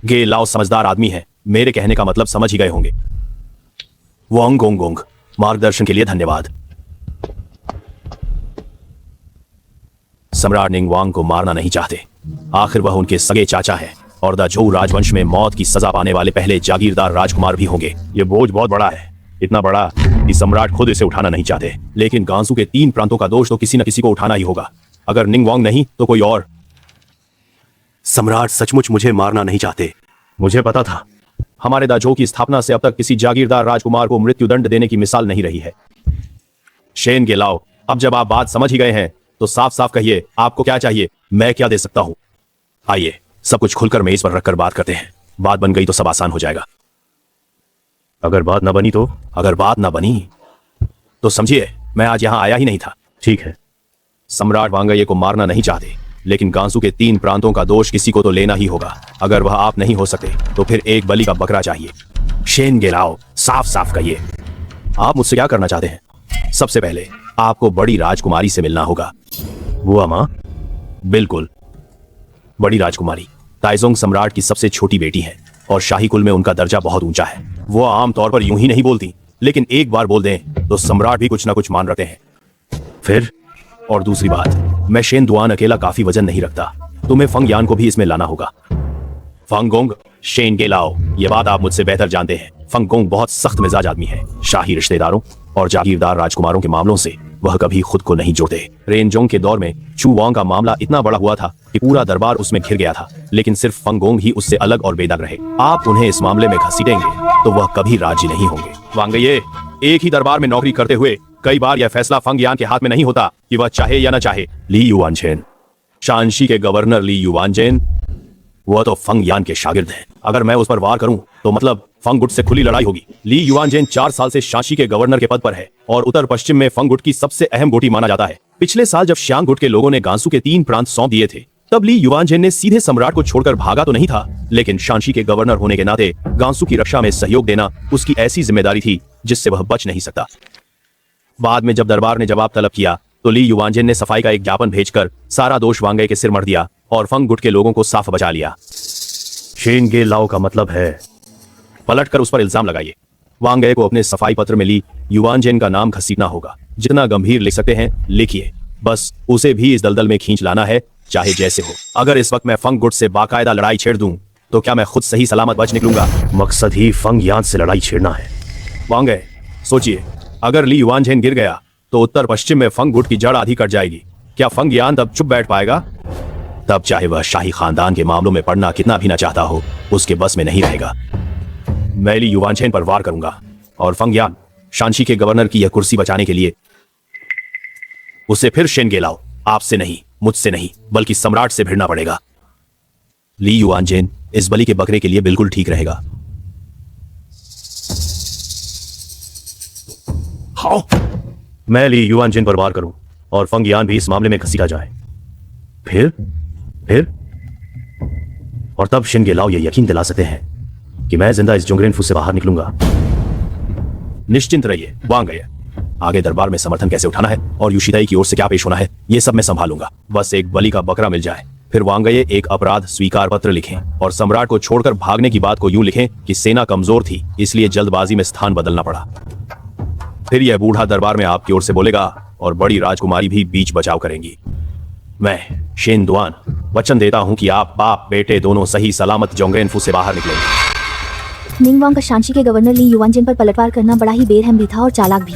गे लाओ समझदार आदमी है, मेरे कहने का मतलब समझ ही गए होंगे। वांग गोंगोंग, मार्गदर्शन के लिए धन्यवाद। सम्राट निंग वांग को मारना नहीं चाहते, आखिर वह उनके सगे चाचा है और द झोउ राजवंश में मौत की सजा पाने वाले पहले जागीरदार राजकुमार भी होंगे। यह बोझ बहुत बड़ा है, इतना बड़ा कि सम्राट खुद इसे उठाना नहीं चाहते, लेकिन गांसू के 3 प्रांतों का दोष तो किसी न किसी को उठाना ही होगा। अगर निंग वांग नहीं तो कोई और। सम्राट सचमुच मुझे मारना नहीं चाहते, मुझे पता था। हमारे द झोउ की स्थापना से अब तक किसी जागीरदार राजकुमार को मृत्युदंड देने की मिसाल नहीं रही है। शेन गेलाओ, अब जब आप बात समझ ही गए हैं तो साफ साफ कहिए, आपको क्या चाहिए, मैं क्या दे सकता हूं? आइए सब कुछ खुलकर मेज पर रखकर बात करते हैं, बात बन गई तो सब आसान हो जाएगा। अगर बात ना बनी तो? अगर बात ना बनी तो समझिए मैं आज यहां आया ही नहीं था। ठीक है, सम्राट वांगये को मारना नहीं चाहते, लेकिन गांसू के 3 प्रांतों का दोष किसी को तो लेना ही होगा। अगर वह आप नहीं हो सकते तो फिर एक बलि का बकरा चाहिए। शेन गेलाओ, साफ साफ कहिए, आप मुझसे क्या करना चाहते हैं? सबसे पहले आपको बड़ी राजकुमारी से मिलना होगा। वो अमा? बिल्कुल, बड़ी राजकुमारी ताइजोंग सम्राट की सबसे छोटी बेटी है और शाही कुल में उनका दर्जा बहुत ऊंचा है। वो आमतौर पर यूं ही नहीं बोलती, लेकिन एक बार बोल दें तो सम्राट भी कुछ ना कुछ मान रखते हैं। फिर और दूसरी बात, मैं शेन दुआन अकेला काफी वजन नहीं रखता, तुम्हें फंग यान को भी इसमें लाना होगा। फंग गोंग, शेन गेलाओ, ये बात आप मुझसे बेहतर जानते हैं। फंग गोंग बहुत सख्त मिजाज आदमी है। शाही रिश्तेदारों और जागीरदार राजकुमारों के मामलों से वह कभी खुद को नहीं जोड़ते। रेनजोंग के दौर में चू वांग का मामला इतना बड़ा हुआ था कि पूरा दरबार उसमें घिर गया था, लेकिन सिर्फ फंग गोंग ही उससे अलग और बेदाग रहे। आप उन्हें इस मामले में घसीटेंगे तो वह कभी राजी नहीं होंगे। वांगये, एक ही दरबार में नौकरी करते हुए कई बार यह फैसला फंग यान के हाथ में नहीं होता कि वह चाहे या न चाहे। ली युआनचेन, शानशी के गवर्नर ली युआनचेन, वह तो फंग यान के शागिर्द हैं। अगर मैं उस पर वार करूं तो मतलब फंगगुट से खुली लड़ाई होगी। ली युआनचेन 4 साल से शांशी के गवर्नर के पद पर है और उत्तर पश्चिम में फंगगुट की सबसे अहम गोटी माना जाता है। पिछले साल जब श्यांगगुट के लोगों ने गांसू के 3 प्रांत सौंप दिए थे, तब ली युआनचेन ने सीधे सम्राट को छोड़कर भागा तो नहीं था, लेकिन शांशी के गवर्नर होने के नाते गांसू की रक्षा में सहयोग देना उसकी ऐसी जिम्मेदारी थी जिससे वह बच नहीं सकता। बाद में जब दरबार ने जवाब तलब किया तो ली युआनचेन ने सफाई का एक ज्ञापन भेजकर सारा दोष वांगये के सिर मढ़ दिया और फंगगुट के लोगों को साफ बचा लिया। शेन गे लाओ का मतलब है पलटकर उस पर इल्जाम लगाइए। वांगये को अपने सफाई पत्र में ली युआनचेन का नाम घसीटना होगा। जितना गंभीर लिख सकते हैं लिखिए, बस उसे भी इस दलदल में खींच लाना है, चाहे जैसे हो। अगर इस वक्त मैं फंगगुट से बाकायदा लड़ाई छेड़ दूं तो क्या मैं खुद सही सलामत बच निकलूंगा? मकसद ही फंग यान से लड़ाई छेड़ना है। वांगये, सोचिए, अगर ली युआनचेन गिर गया तो उत्तर पश्चिम में फंगगुट की जड़ आधी कट जाएगी। क्या फंग यान तब चुप बैठ पाएगा? तब चाहे वह शाही खानदान के मामलों में पड़ना कितना भी ना चाहता हो, उसके बस में नहीं रहेगा। मैं ली युआनचेन पर वार करूंगा और फंग यान, शांशी के गवर्नर की यह कुर्सी बचाने के लिए उसे फिर शेन गेलाओ, आपसे नहीं, मुझसे नहीं, बल्कि सम्राट से भिड़ना पड़ेगा। ली युआनचेन इस बलि के बकरे के लिए बिल्कुल ठीक रहेगा। हाँ, मैं ली युआनचेन पर वार करूं और फंग यान भी इस मामले में घसीटा जाए। फिर और तब शेन गेलाओ ये यकीन दिला सकते हैं कि मैं जिंदा इस जोंगरेन फू से बाहर निकलूंगा। निश्चिंत रहिए वांगये, आगे दरबार में समर्थन कैसे उठाना है और यूशिदाई की ओर से क्या पेश होना है, ये सब मैं संभालूंगा। बस एक बलि का बकरा मिल जाए। फिर वांगये एक अपराध स्वीकार पत्र लिखें और सम्राट को छोड़कर भागने की बात को यूं लिखें कि सेना कमजोर थी, इसलिए जल्दबाजी में स्थान बदलना पड़ा। फिर यह बूढ़ा दरबार में आपकी ओर से बोलेगा और बड़ी राजकुमारी भी बीच बचाव करेंगी। मैं शेन दुआन वचन देता हूं कि आप बाप बेटे दोनों सही सलामत जोंगरेन फू से बाहर निकलेंगे। निंग वांग का शांशी के गवर्नर ली युआनचेन पर पलटवार करना बड़ा ही बेरहम भी था और चालाक भी।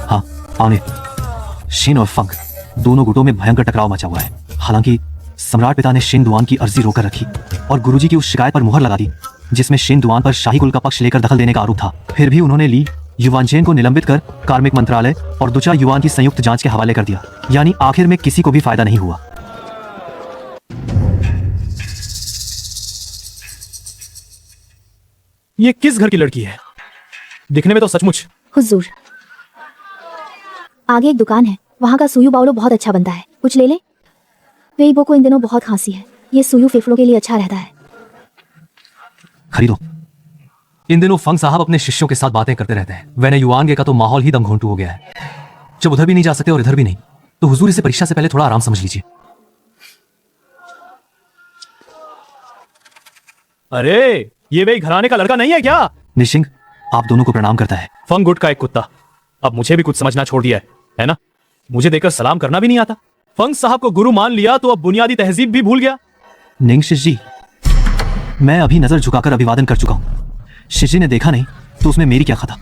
हाँ, आने शिन और फंग दोनों गुटों में भयंकर टकराव मचा हुआ है। हालांकि सम्राट पिता ने शिन दुआन की अर्जी रोकर रखी और गुरुजी की उस शिकायत पर मुहर लगा दी जिसमें शिन दुआन पर शाही कुल का पक्ष लेकर दखल देने का आरोप था। फिर भी उन्होंने ली युवानचेन को निलंबित कर कार्मिक मंत्रालय और दुचा युवान की संयुक्त जांच के हवाले कर दिया। यानी आखिर में किसी को भी फायदा नहीं हुआ। ये किस घर की लड़की है? दिखने में तो सचमुच। हुजूर, आगे एक दुकान है, वहाँ का सुयू बाउलो बहुत अच्छा बनता है, कुछ ले ले। वेईबो को इन दिनों बहुत खांसी है, ये सुयू फेफड़ों के लिए अच्छा रहता है। खरीदो। इन दिनों फंग साहब अपने शिष्यों के साथ बातें करते रहते हैं। वैने युआंगे का तो माहौल ही दम घोंटू हो गया है। जब उधर भी नहीं जा सकते और इधर भी नहीं, तो हुजूर इसे परीक्षा से पहले थोड़ा आराम समझ लीजिए। अरे ये वही घराने का लड़का नहीं है क्या? निशिंग आप दोनों को प्रणाम करता है। फंग गुट का एक कुत्ता। अब मुझे भी कुछ समझना छोड़ दिया है ना? मुझे देखकर सलाम करना भी नहीं आता। फंग साहब को गुरु मान लिया तो अब बुनियादी तहजीब भी भूल गया। निंग शिशजी, मैं अभी नजर झुकाकर अभिवादन कर चुका हूं। शिशजी ने देखा नहीं तो उसमें मेरी क्या खता।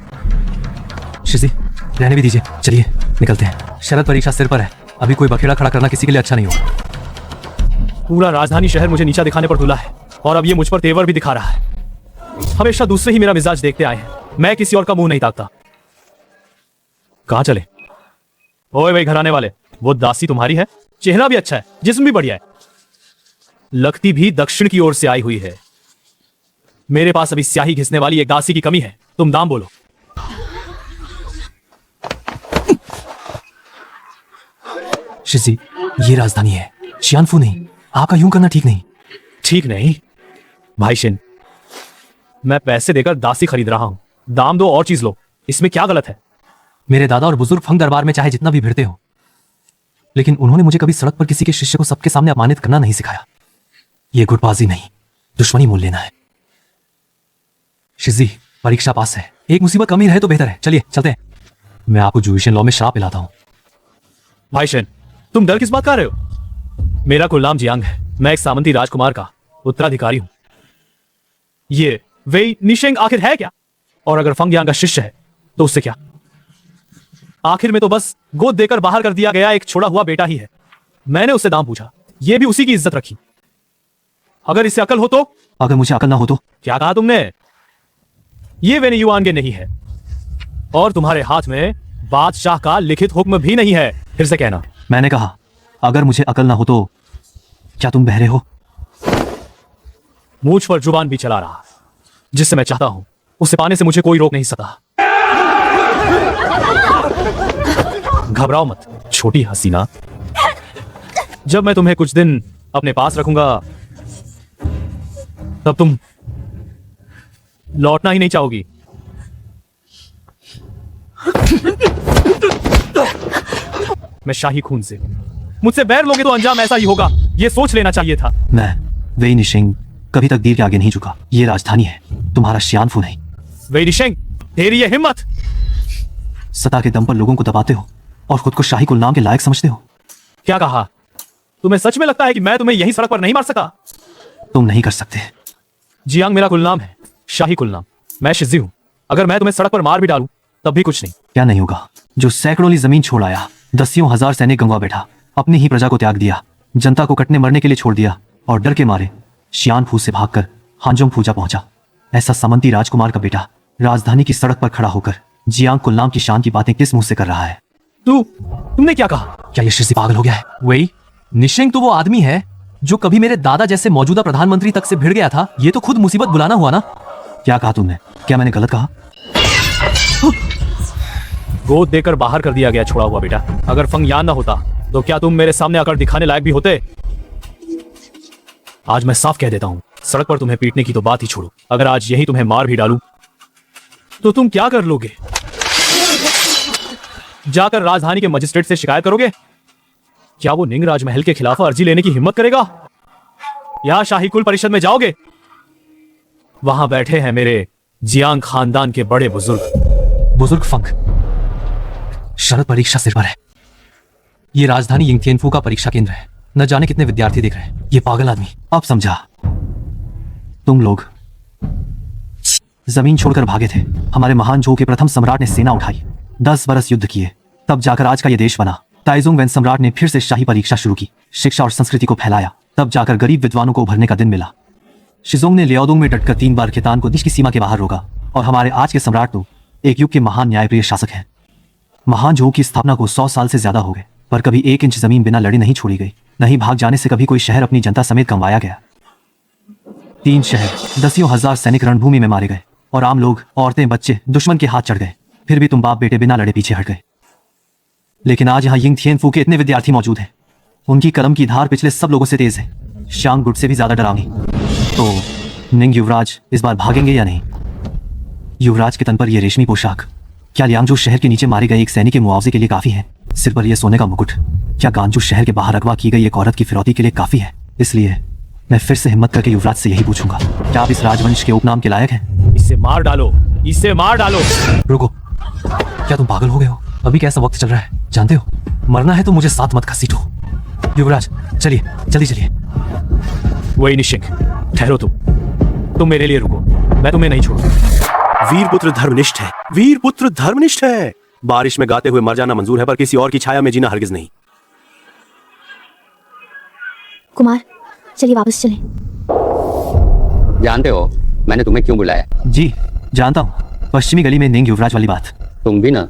शिशजी रहने भी दीजिए, चलिए निकलते हैं। शरद परीक्षा सिर पर है, अभी कोई बखेड़ा खड़ा करना किसी के लिए अच्छा नहीं होगा। पूरा राजधानी शहर मुझे नीचा दिखाने पर तुला है और अब ये मुझ पर तेवर भी दिखा रहा है। हमेशा दूसरे ही मेरा मिजाज देखते आए हैं, मैं किसी और का मुंह नहीं ताकता। कहां चले? ओए भाई घराने वाले, वो दासी तुम्हारी है? चेहरा भी अच्छा है, जिस्म भी बढ़िया है, लगती भी दक्षिण की ओर से आई हुई है। मेरे पास अभी स्याही घिसने वाली एक दासी की कमी है, तुम दाम बोलो। शिशजी ये राजधानी है, शियानफू नहीं। आपका यूं करना ठीक नहीं। ठीक नहीं? भाई शिन, मैं पैसे देकर दासी खरीद रहा हूं, दाम दो और चीज लो, इसमें क्या गलत है? मेरे दादा और बुजुर्ग फंग दरबार में चाहे जितना भी भिड़ते हो, लेकिन उन्होंने मुझे कभी सड़क पर किसी के शिष्य को सबके सामने अपमानित करना नहीं सिखाया। यह गुटबाजी नहीं, दुश्मनी मोल लेना है। शिजी परीक्षा पास है, एक मुसीबत कम ही रहे तो बेहतर है। चलिए चलते हैं, मैं आपको जुविशियन लॉ में शराब पिलाता हूं। भाई शिन, तुम डर किस बात का रहे हो? मेरा कुल नाम जियांग है, मैं एक सामंती राजकुमार का उत्तराधिकारी हूं। ये वेई निशेंग आखिर है क्या? और अगर फंग यांग का शिष्य है तो उससे क्या? आखिर में तो बस गोद देकर बाहर कर दिया गया एक छोड़ा हुआ बेटा ही है। मैंने उससे दाम पूछा, ये भी उसी की इज्जत रखी। अगर इससे अकल हो तो? अगर मुझे अकल ना हो तो? क्या कहा तुमने? ये वेनी युआनगे नहीं है और तुम्हारे हाथ में बादशाह का लिखित हुक्म भी नहीं है। फिर से कहना। मैंने कहा अगर मुझे अकल ना हो तो। क्या तुम बहरे हो? मुझ पर जुबान भी चला रहा, जिससे मैं चाहता हूं उसे पाने से मुझे कोई रोक नहीं सका। घबराओ मत छोटी हसीना, जब मैं तुम्हें कुछ दिन अपने पास रखूंगा तब तुम लौटना ही नहीं चाहोगी। मैं शाही खून से हूं, मुझसे बैर लोगे तो अंजाम ऐसा ही होगा, यह सोच लेना चाहिए था। मैं वेई निशिंग कभी तकदीर के आगे नहीं झुका। ये राजधानी है, तुम्हारा शियानफू नहीं। वेई निशिंग, तेरी ये हिम्मत! सत्ता के दम पर लोगों को दबाते हो और खुद को शाही कुल नाम के लायक समझते हो। क्या कहा? तुम्हें सच में लगता है कि मैं तुम्हें यही सड़क पर नहीं मार सका? तुम नहीं कर सकते। जियांग मेरा कुलनाम है, शाही कुलनाम। मैं शिजी हूं, अगर मैं तुम्हें सड़क पर मार भी डालूं तब भी कुछ नहीं। क्या नहीं होगा? जो सैकड़ों ली जमीन छोड़ आया, दसियों हजार सैनिक गंवा बैठा, अपनी ही प्रजा को त्याग दिया, जनता को कटने मरने के लिए छोड़ दिया और डर के मारे शियानफू से भागकर हांजोंग फूजा पहुंचा। ऐसा सामंती राजकुमार का बेटा राजधानी की सड़क पर खड़ा होकर जियांग कुलनाम की शान की बातें किस मुंह से कर रहा है? तुमने क्या कहा? क्या ये शिजी पागल हो गया है? वही निशिंग तो वो आदमी है जो कभी मेरे दादा जैसे मौजूदा प्रधानमंत्री तक से भिड़ गया था। ये तो खुद मुसीबत बुलाना हुआ ना। क्या कहा तुमने? क्या मैंने गलत कहा? गोद देकर बाहर कर दिया गया छोड़ा हुआ बेटा। अगर फंग यान ना होता तो क्या तुम मेरे सामने आकर दिखाने लायक भी होते? आज मैं साफ कह देता हूं, सड़क पर तुम्हें पीटने की तो बात ही छोड़ो, अगर आज यही तुम्हें मार भी डालूं तो तुम क्या कर लोगे? जाकर राजधानी के मजिस्ट्रेट से शिकायत करोगे? क्या वो निंग राजमहल के खिलाफ अर्जी लेने की हिम्मत करेगा? या शाही कुल परिषद में जाओगे? वहां बैठे हैं मेरे जियांग खानदान के बड़े बुजुर्ग फंग, शरद परीक्षा सिर पर है। ये राजधानी यिंगथियनफू का परीक्षा केंद्र है। न जाने कितने विद्यार्थी देख रहे हैं। ये पागल आदमी। अब समझा। तुम लोग जमीन छोड़कर भागे थे। हमारे महान झो के प्रथम सम्राट ने सेना उठाई, 10 बरस युद्ध किए, तब जाकर आज का ये देश बना। ताइजुंग वैन सम्राट ने फिर से शाही परीक्षा शुरू की, शिक्षा और संस्कृति को फैलाया। तब जाकर गरीब विद्वानों को उभरने का दिन मिला। शिजोंग ने लियाओदुंग में डटकर 3 बार खितान को देश की सीमा के बाहर रोका। और हमारे आज के सम्राट तो एक युग के महान न्यायप्रिय शासक हैं। महान झोंग की स्थापना को 100 साल से ज्यादा हो गए, पर कभी 1 इंच जमीन बिना लड़े नहीं छोड़ी गई। नहीं भाग जाने से कभी कोई शहर अपनी जनता समेत कमवाया गया। 3 शहर, दसियों हजार सैनिक रणभूमि में मारे गए और आम लोग, औरतें, बच्चे दुश्मन के हाथ चढ़ गए। फिर भी तुम बाप बेटे बिना लड़े पीछे हट गए। लेकिन आज यहाँ यिंग थिएनफू के इतने विद्यार्थी मौजूद हैं। उनकी कलम की धार पिछले सब लोगों से तेज है, शांग गुट से भी ज्यादा डरावनी। तो निंग युवराज इस बार भागेंगे या नहीं? युवराज के तन पर यह रेशमी पोशाक क्या लियांगजू शहर के नीचे मारे गए एक सैनिक के मुआवजे के लिए काफी है? सिर पर यह सोने का मुकुट क्या गांजू शहर के बाहर अगवा की गई एक औरत की फिरौती के लिए काफी है? इसलिए मैं फिर से हिम्मत करके युवराज से यही पूछूंगा, क्या आप इस राजवंश के उपनाम के लायक हैं? इसे मार डालो, इसे मार डालो। रुको, क्या तुम पागल हो गए हो? अभी कैसा वक्त चल रहा है जानते हो? मरना है तो मुझे साथ मत घसीटो। युवराज चलिए, जल्दी चलिए। वही निशिंग, ठहरो तुम मेरे लिए रुको, मैं तुम्हें नहीं छोड़ूंगा। वीरपुत्र धर्मनिष्ठ है, वीरपुत्र धर्मनिष्ठ है। बारिश में गाते हुए मर जाना मंजूर है, पर किसी और की छाया में जीना हरगिज नहीं। कुमार चलिए वापस चलें। जानते हो मैंने तुम्हें क्यों बुलाया? जी जानता हूँ, पश्चिमी गली में निंग युवराज वाली बात। तुम भी ना।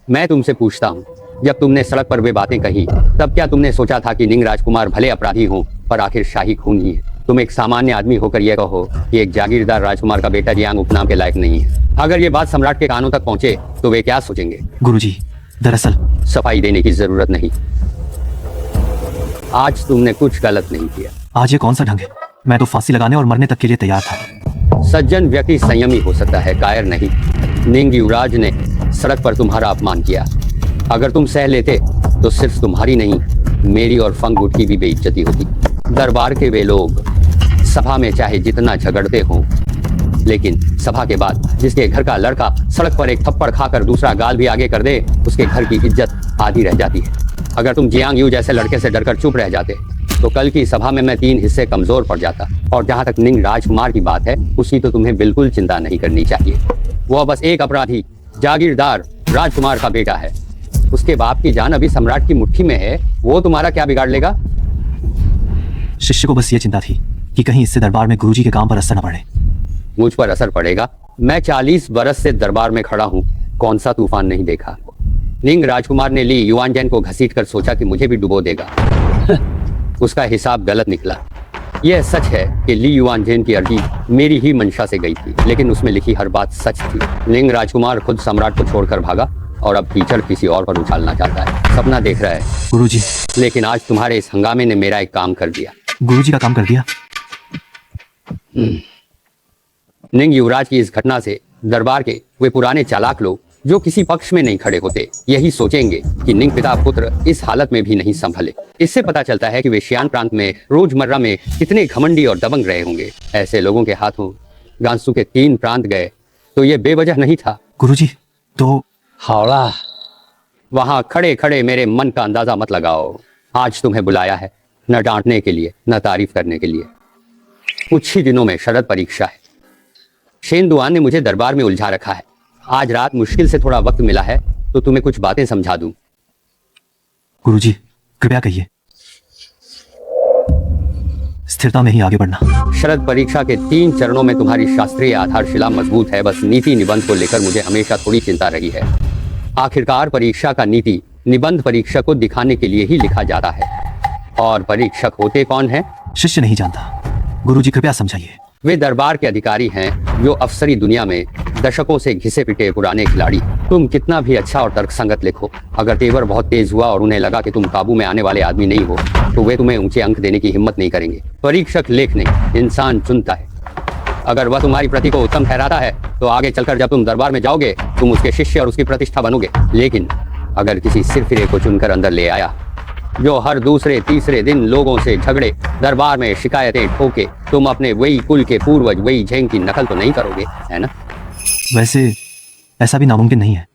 मैं तुमसे पूछता हूँ, जब तुमने सड़क पर वे बातें कही तब क्या तुमने सोचा था कि निंग राजकुमार भले अपराधी हों पर आखिर शाही खून ही है? तुम एक सामान्य आदमी होकर यह कहो कि एक जागीरदार राजकुमार का बेटा जियांग उपनाम के लायक नहीं है। अगर ये बात सम्राट के कानों तक पहुंचे तो वे क्या सोचेंगे? गुरुजी, दरअसल सफाई देने की जरूरत नहीं, आज तुमने कुछ गलत नहीं किया। आज ये कौन सा ढंग है? मैं तो फांसी लगाने और मरने तक के लिए तैयार था। सज्जन व्यक्ति संयमी हो सकता है, कायर नहीं। निंग युवराज ने सड़क पर तुम्हारा अपमान किया। अगर तुम सह लेते तो सिर्फ तुम्हारी नहीं, मेरी और फंगुट की भी बेइज्जती होती। दरबार के वे लोग सभा में चाहे जितना झगड़ते हों, लेकिन सभा के बाद जिसके घर का लड़का सड़क पर एक थप्पड़ खाकर दूसरा गाल भी आगे कर दे, उसके घर की इज्जत आधी रह जाती है। अगर तुम जियांग यू जैसे लड़के से डरकर चुप रह जाते तो कल की सभा में मैं 3 हिस्से कमजोर पड़ जाता। और जहां तक निंग राजकुमार की बात है, उसकी तो तुम्हें बिल्कुल चिंता नहीं करनी चाहिए। वह बस एक अपराधी जागीरदार राजकुमार का बेटा है। उसके बाप की जान अभी सम्राट की मुट्ठी में है, वो तुम्हारा क्या बिगाड़ लेगा? शिष्य को बस ये चिंता थी कि कहीं इससे दरबार में गुरुजी के काम पर असर न पड़े। मुझ पर असर पड़ेगा? मैं 40 बरस से दरबार में खड़ा हूँ, कौन सा तूफान नहीं देखा। निंग राजकुमार ने ली युआनजैन को घसीटकर सोचा कि मुझे भी डुबो देगा। उसका हिसाब गलत निकला। यह सच है कि ली युआनजैन की अर्जी मेरी ही मंशा से गई थी, लेकिन उसमें लिखी हर बात सच थी। निंग राजकुमार खुद सम्राट को छोड़कर भागा और अब कीचड़ किसी और पर उछालना चाहता है, सपना देख रहा है। गुरुजी, लेकिन आज तुम्हारे इस हंगामे ने मेरा एक काम कर दिया। गुरुजी का काम कर दिया? निंग युवराज की इस घटना से दरबार के वे पुराने चालाक लोग जो किसी पक्ष में नहीं खड़े होते, यही सोचेंगे कि निंग पिता पुत्र इस हालत में भी नहीं संभले। इससे पता चलता है कि वे शियान प्रांत में रोजमर्रा में कितने घमंडी और दबंग रहे होंगे। ऐसे लोगों के हाथों गांसू के 3 प्रांत गए तो ये बेवजह नहीं था। गुरुजी, तो हावड़ा, वहां खड़े खड़े मेरे मन का अंदाजा मत लगाओ। आज तुम्हें बुलाया है न डांटने के लिए न तारीफ करने के लिए। कुछ ही दिनों में शरद परीक्षा है। शेन दुआन ने मुझे दरबार में उलझा रखा है। आज रात मुश्किल से थोड़ा वक्त मिला है तो तुम्हें कुछ बातें समझा दूं। गुरुजी, कृपया कहिए। स्थिरता में ही आगे बढ़ना। शरद परीक्षा के 3 चरणों में तुम्हारी शास्त्रीय आधारशिला मजबूत है, बस नीति निबंध को लेकर मुझे हमेशा थोड़ी चिंता रही है। आखिरकार परीक्षा का नीति निबंध परीक्षक को दिखाने के लिए ही लिखा जाता है। और परीक्षक होते कौन है? शिष्य नहीं जानता। गुरुजी कृपया समझाइए। वे दरबार के अधिकारी हैं जो अफसरी दुनिया में दशकों से घिसे पिटे पुराने खिलाड़ी। तुम कितना भी अच्छा और तर्कसंगत लिखो, अगर तेवर बहुत तेज हुआ और उन्हें लगा कि तुम काबू में आने वाले आदमी नहीं हो तो वे तुम्हें ऊंचे अंक देने की हिम्मत नहीं करेंगे। परीक्षक लेख नहीं, इंसान चुनता है। अगर वह तुम्हारी प्रति को उत्तम ठहराता है तो आगे चलकर जब तुम दरबार में जाओगे तुम उसके शिष्य और उसकी प्रतिष्ठा बनोगे। लेकिन अगर किसी सिरफिरे को चुनकर अंदर ले आया जो हर दूसरे तीसरे दिन लोगों से झगड़े, दरबार में शिकायतें ठोके, तुम अपने वही कुल के पूर्वज वही झेंग की नकल तो नहीं करोगे, है ना? वैसे ऐसा भी नामुमकिन नहीं है।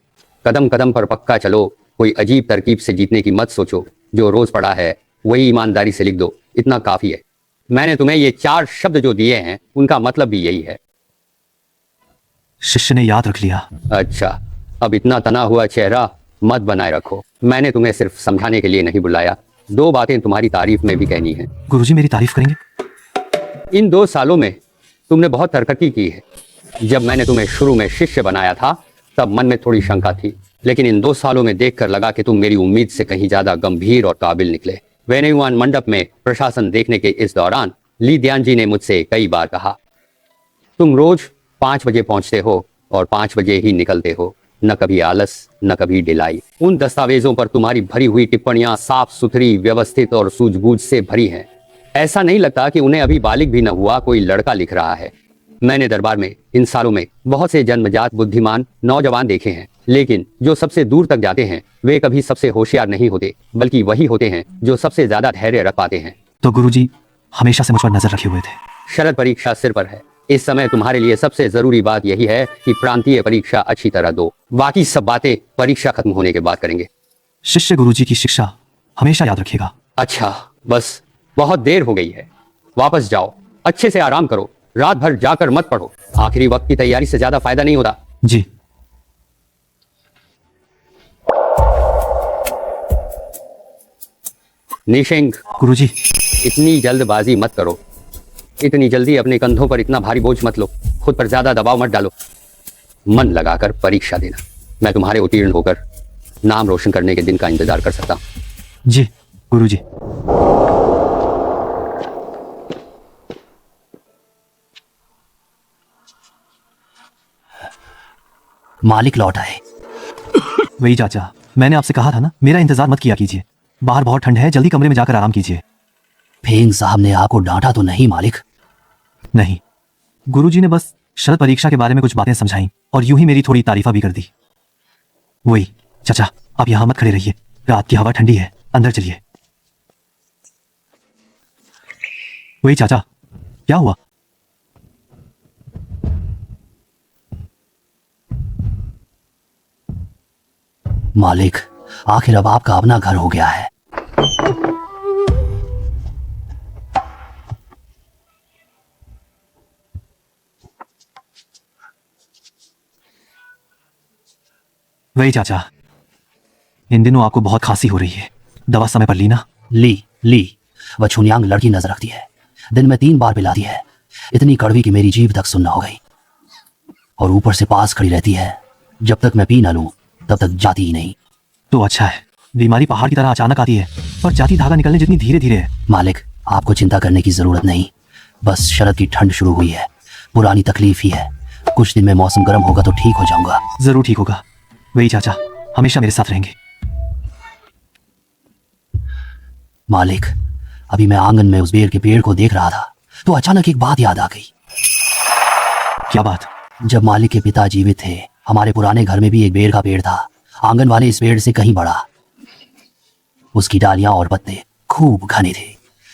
कदम कदम पर पक्का चलो, कोई अजीब तरकीब से जीतने की मत सोचो। जो रोज पड़ा है वही ईमानदारी से लिख दो, इतना काफी है। मैंने तुम्हें ये 4 शब्द जो दिए हैं उनका मतलब भी यही है। शिष्य ने याद रख लिया। अच्छा, अब इतना तना हुआ चेहरा मत बनाए रखो। मैंने तुम्हें सिर्फ समझाने के लिए नहीं बुलाया, 2 बातें तुम्हारी तारीफ में भी कहनी है। गुरुजी मेरी तारीफ करेंगे? इन 2 सालों में तुमने बहुत तरक्की की है। जब मैंने तुम्हें शुरू में शिष्य बनाया था तब मन में थोड़ी शंका थी, लेकिन इन 2 सालों में देखकर लगा कि तुम मेरी उम्मीद से कहीं ज्यादा गंभीर और काबिल निकले। वेन्युवान मंडप में प्रशासन देखने के इस दौरान ली दियान जी ने मुझसे कई बार कहा, तुम रोज 5 बजे पहुंचते हो और 5 बजे ही निकलते हो, न कभी आलस न कभी ढिलाई। उन दस्तावेजों पर तुम्हारी भरी हुई टिप्पणियां साफ सुथरी, व्यवस्थित और सूझबूझ से भरी हैं। ऐसा नहीं लगता कि उन्हें अभी बालिग भी न हुआ कोई लड़का लिख रहा है। मैंने दरबार में इन सालों में बहुत से जन्मजात बुद्धिमान नौजवान देखे हैं, लेकिन जो सबसे दूर तक जाते हैं वे कभी सबसे होशियार नहीं होते, बल्कि वही होते हैं जो सबसे ज्यादा धैर्य रख पाते हैं। तो गुरुजी हमेशा से मुझ पर नजर रखे हुए थे। शरद परीक्षा सिर पर है। इस समय तुम्हारे लिए सबसे जरूरी बात यही है कि प्रांतीय परीक्षा अच्छी तरह दो। बाकी सब बातें परीक्षा खत्म होने के बाद करेंगे। शिष्य गुरुजी की शिक्षा हमेशा याद रखिएगा। अच्छा, बस बहुत देर हो गई है, वापस जाओ, अच्छे से आराम करो, रात भर जाकर मत पढ़ो। आखिरी वक्त की तैयारी से ज्यादा फायदा नहीं होता। जी। निशेंग, गुरुजी इतनी जल्दबाजी मत करो। इतनी जल्दी अपने कंधों पर इतना भारी बोझ मत लो। खुद पर ज्यादा दबाव मत डालो। मन लगाकर परीक्षा देना। मैं तुम्हारे उत्तीर्ण होकर नाम रोशन करने के दिन का इंतजार कर सकता हूं। जी गुरुजी। मालिक लौट आए। वही चाचा, मैंने आपसे कहा था ना, मेरा इंतजार मत किया कीजिए। बाहर बहुत ठंड है, जल्दी कमरे में जाकर आराम कीजिए। फेंग साहब ने आपको डांटा तो नहीं मालिक? नहीं, गुरुजी ने बस शरद परीक्षा के बारे में कुछ बातें समझाई और यूं ही मेरी थोड़ी तारीफा भी कर दी। वही चाचा, आप यहां मत खड़े रहिए, रात की हवा ठंडी है, अंदर चलिए। वही चाचा, क्या हुआ? मालिक, आखिर अब आपका अपना घर हो गया है। वही चाचा, इन दिनों आपको बहुत खांसी हो रही है, दवा समय पर ली ना? ली वह छुनियांग लड़की नजर रखती है, दिन में 3 बार पिलाती है, इतनी कड़वी कि मेरी जीभ तक सुनना हो गई। और ऊपर से पास खड़ी रहती है, जब तक मैं पी ना लूं तब तक जाती ही नहीं। तो अच्छा है, बीमारी पहाड़ की तरह अचानक आती है, पर जाती धागा निकलने जितनी धीरे धीरे है। मालिक, आपको चिंता करने की जरूरत नहीं, बस शरद की ठंड शुरू हुई है, पुरानी तकलीफ ही है। कुछ दिन में मौसम गर्म होगा तो ठीक हो जाऊंगा। जरूर ठीक होगा। वही चाचा हमेशा मेरे साथ रहेंगे। मालिक, अभी मैं आंगन में उस बेर के पेड़ को देख रहा था तो अचानक एक बात याद आ गई। क्या बात? जब मालिक के पिता जीवित थे, हमारे पुराने घर में भी एक बेर का पेड़ था, आंगन वाले इस पेड़ से कहीं बड़ा। उसकी डालियां और पत्ते खूब घने थे।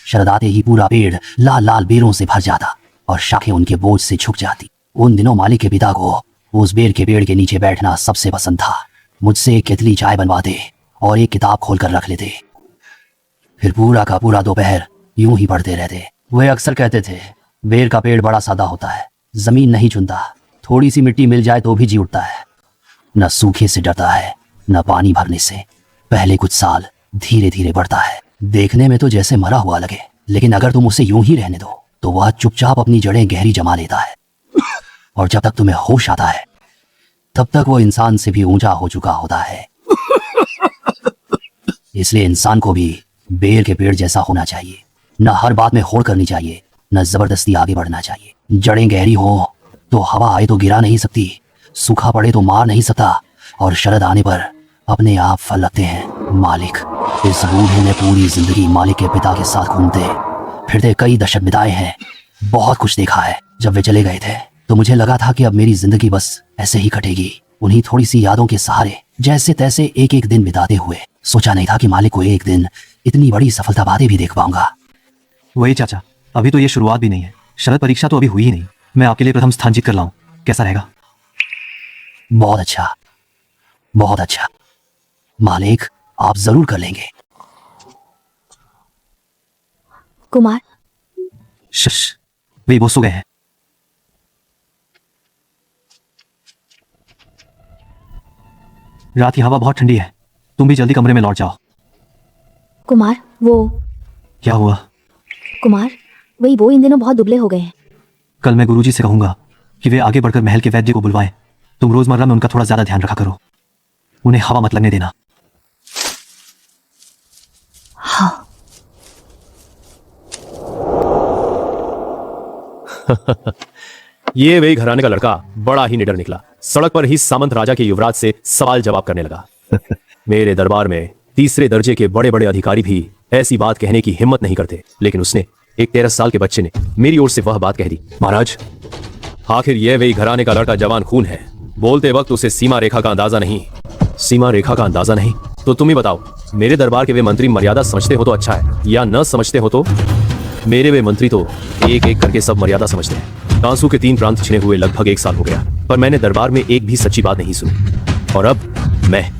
शरद आते ही पूरा पेड़ लाल लाल बेरों से भर जाता और शाखें उनके बोझ से झुक जाती। उन दिनों मालिक के पिता को उस बेर के पेड़ के नीचे बैठना सबसे पसंद था। मुझसे एक केतली चाय बनवाते और एक किताब खोलकर रख लेते, फिर पूरा का पूरा दोपहर यूं ही पढ़ते रहते। वे अक्सर कहते थे, बेर का पेड़ बड़ा सादा होता है, जमीन नहीं चुनता, थोड़ी सी मिट्टी मिल जाए तो भी जी उठता है, न सूखे से डरता है न पानी भरने से। पहले कुछ साल धीरे धीरे बढ़ता है, देखने में तो जैसे मरा हुआ लगे, लेकिन अगर तुम उसे यूं ही रहने दो तो वह चुपचाप अपनी जड़ें गहरी जमा लेता है, और जब तक तुम्हें होश आता है तब तक वो इंसान से भी ऊंचा हो चुका होता है। इसलिए इंसान को भी बेर के पेड़ जैसा होना चाहिए, न हर बात में होड़ करनी चाहिए, न जबरदस्ती आगे बढ़ना चाहिए। जड़ें गहरी हो तो हवा आए तो गिरा नहीं सकती, सूखा पड़े तो मार नहीं सकता, और शरद आने पर अपने आप फल लगते हैं। मालिक, इस बूढ़े ने पूरी जिंदगी मालिक के पिता के साथ घूमते फिरते कई दशक बिताए हैं, बहुत कुछ देखा है। जब वे चले गए थे तो मुझे लगा था कि अब मेरी जिंदगी बस ऐसे ही कटेगी, उन्हीं थोड़ी सी यादों के सहारे जैसे तैसे एक एक दिन बिताते हुए। सोचा नहीं था कि मालिक को एक दिन इतनी बड़ी सफलता बातें भी देख पाऊंगा। वही चाचा, अभी तो ये शुरुआत भी नहीं है, शरद परीक्षा तो अभी हुई ही नहीं। मैं आपके लिए प्रथम स्थान जीत कर लाऊं, कैसा रहेगा? बहुत अच्छा, बहुत अच्छा मालिक, आप जरूर कर लेंगे। कुमार, शश, वे वो सो गए हैं। रात की हवा बहुत ठंडी है, तुम भी जल्दी कमरे में लौट जाओ। कुमार वो क्या हुआ? कुमार वही वो इन दिनों बहुत दुबले हो गए हैं। कल मैं गुरुजी से कहूंगा कि वे आगे बढ़कर महल के वैद्य को बुलवाएं। तुम रोजमर्रा में उनका थोड़ा ज्यादा ध्यान रखा करो, उन्हें हवा मत लगने देना। हाँ। ये वही घराने का लड़का बड़ा ही निडर निकला। सड़क पर ही सामंत राजा के युवराज से सवाल जवाब करने लगा। मेरे दरबार में तीसरे दर्जे के बड़े बड़े अधिकारी भी ऐसी बात कहने की हिम्मत नहीं करते, लेकिन उसने, एक 13 साल के बच्चे ने मेरी ओर से वह बात कह दी। महाराज, आखिर यह वही घराने का लड़का जवान खून है। बोलते वक्त उसे सीमा रेखा का अंदाजा नहीं। सीमा रेखा का अंदाजा नहीं तो तुम ही बताओ, मेरे दरबार के वे मंत्री मर्यादा समझते हो तो अच्छा है, या न समझते हो तो? मेरे वे मंत्री तो एक एक करके सब मर्यादा समझते हैं। कांसू के 3 प्रांत छिने हुए लगभग 1 साल हो गया, पर मैंने दरबार में एक भी सच्ची बात नहीं सुनी। और अब मैं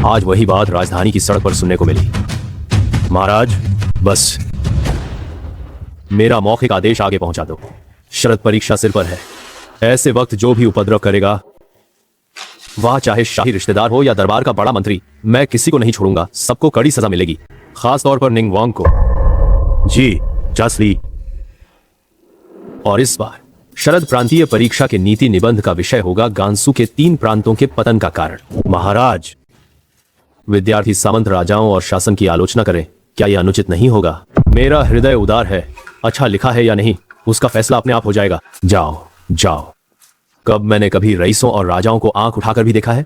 आज वही बात राजधानी की सड़क पर सुनने को मिली। महाराज, बस मेरा मौखिक आदेश आगे पहुंचा दो। शरद परीक्षा सिर पर है। ऐसे वक्त जो भी उपद्रव करेगा, वह चाहे शाही रिश्तेदार हो या दरबार का बड़ा मंत्री, मैं किसी को नहीं छोड़ूंगा। सबको कड़ी सजा मिलेगी, खास तौर पर निंग वांग को। जी जासली। और इस बार शरद प्रांतीय परीक्षा के नीति निबंध का विषय होगा गांसू के 3 प्रांतों के पतन का कारण। महाराज, विद्यार्थी सामंत राजाओं और शासन की आलोचना करें, क्या यह अनुचित नहीं होगा? मेरा हृदय उदार है, अच्छा लिखा है या नहीं उसका फैसला अपने आप हो जाएगा। जाओ जाओ। कब मैंने कभी रईसों और राजाओं को आंख उठाकर भी देखा है?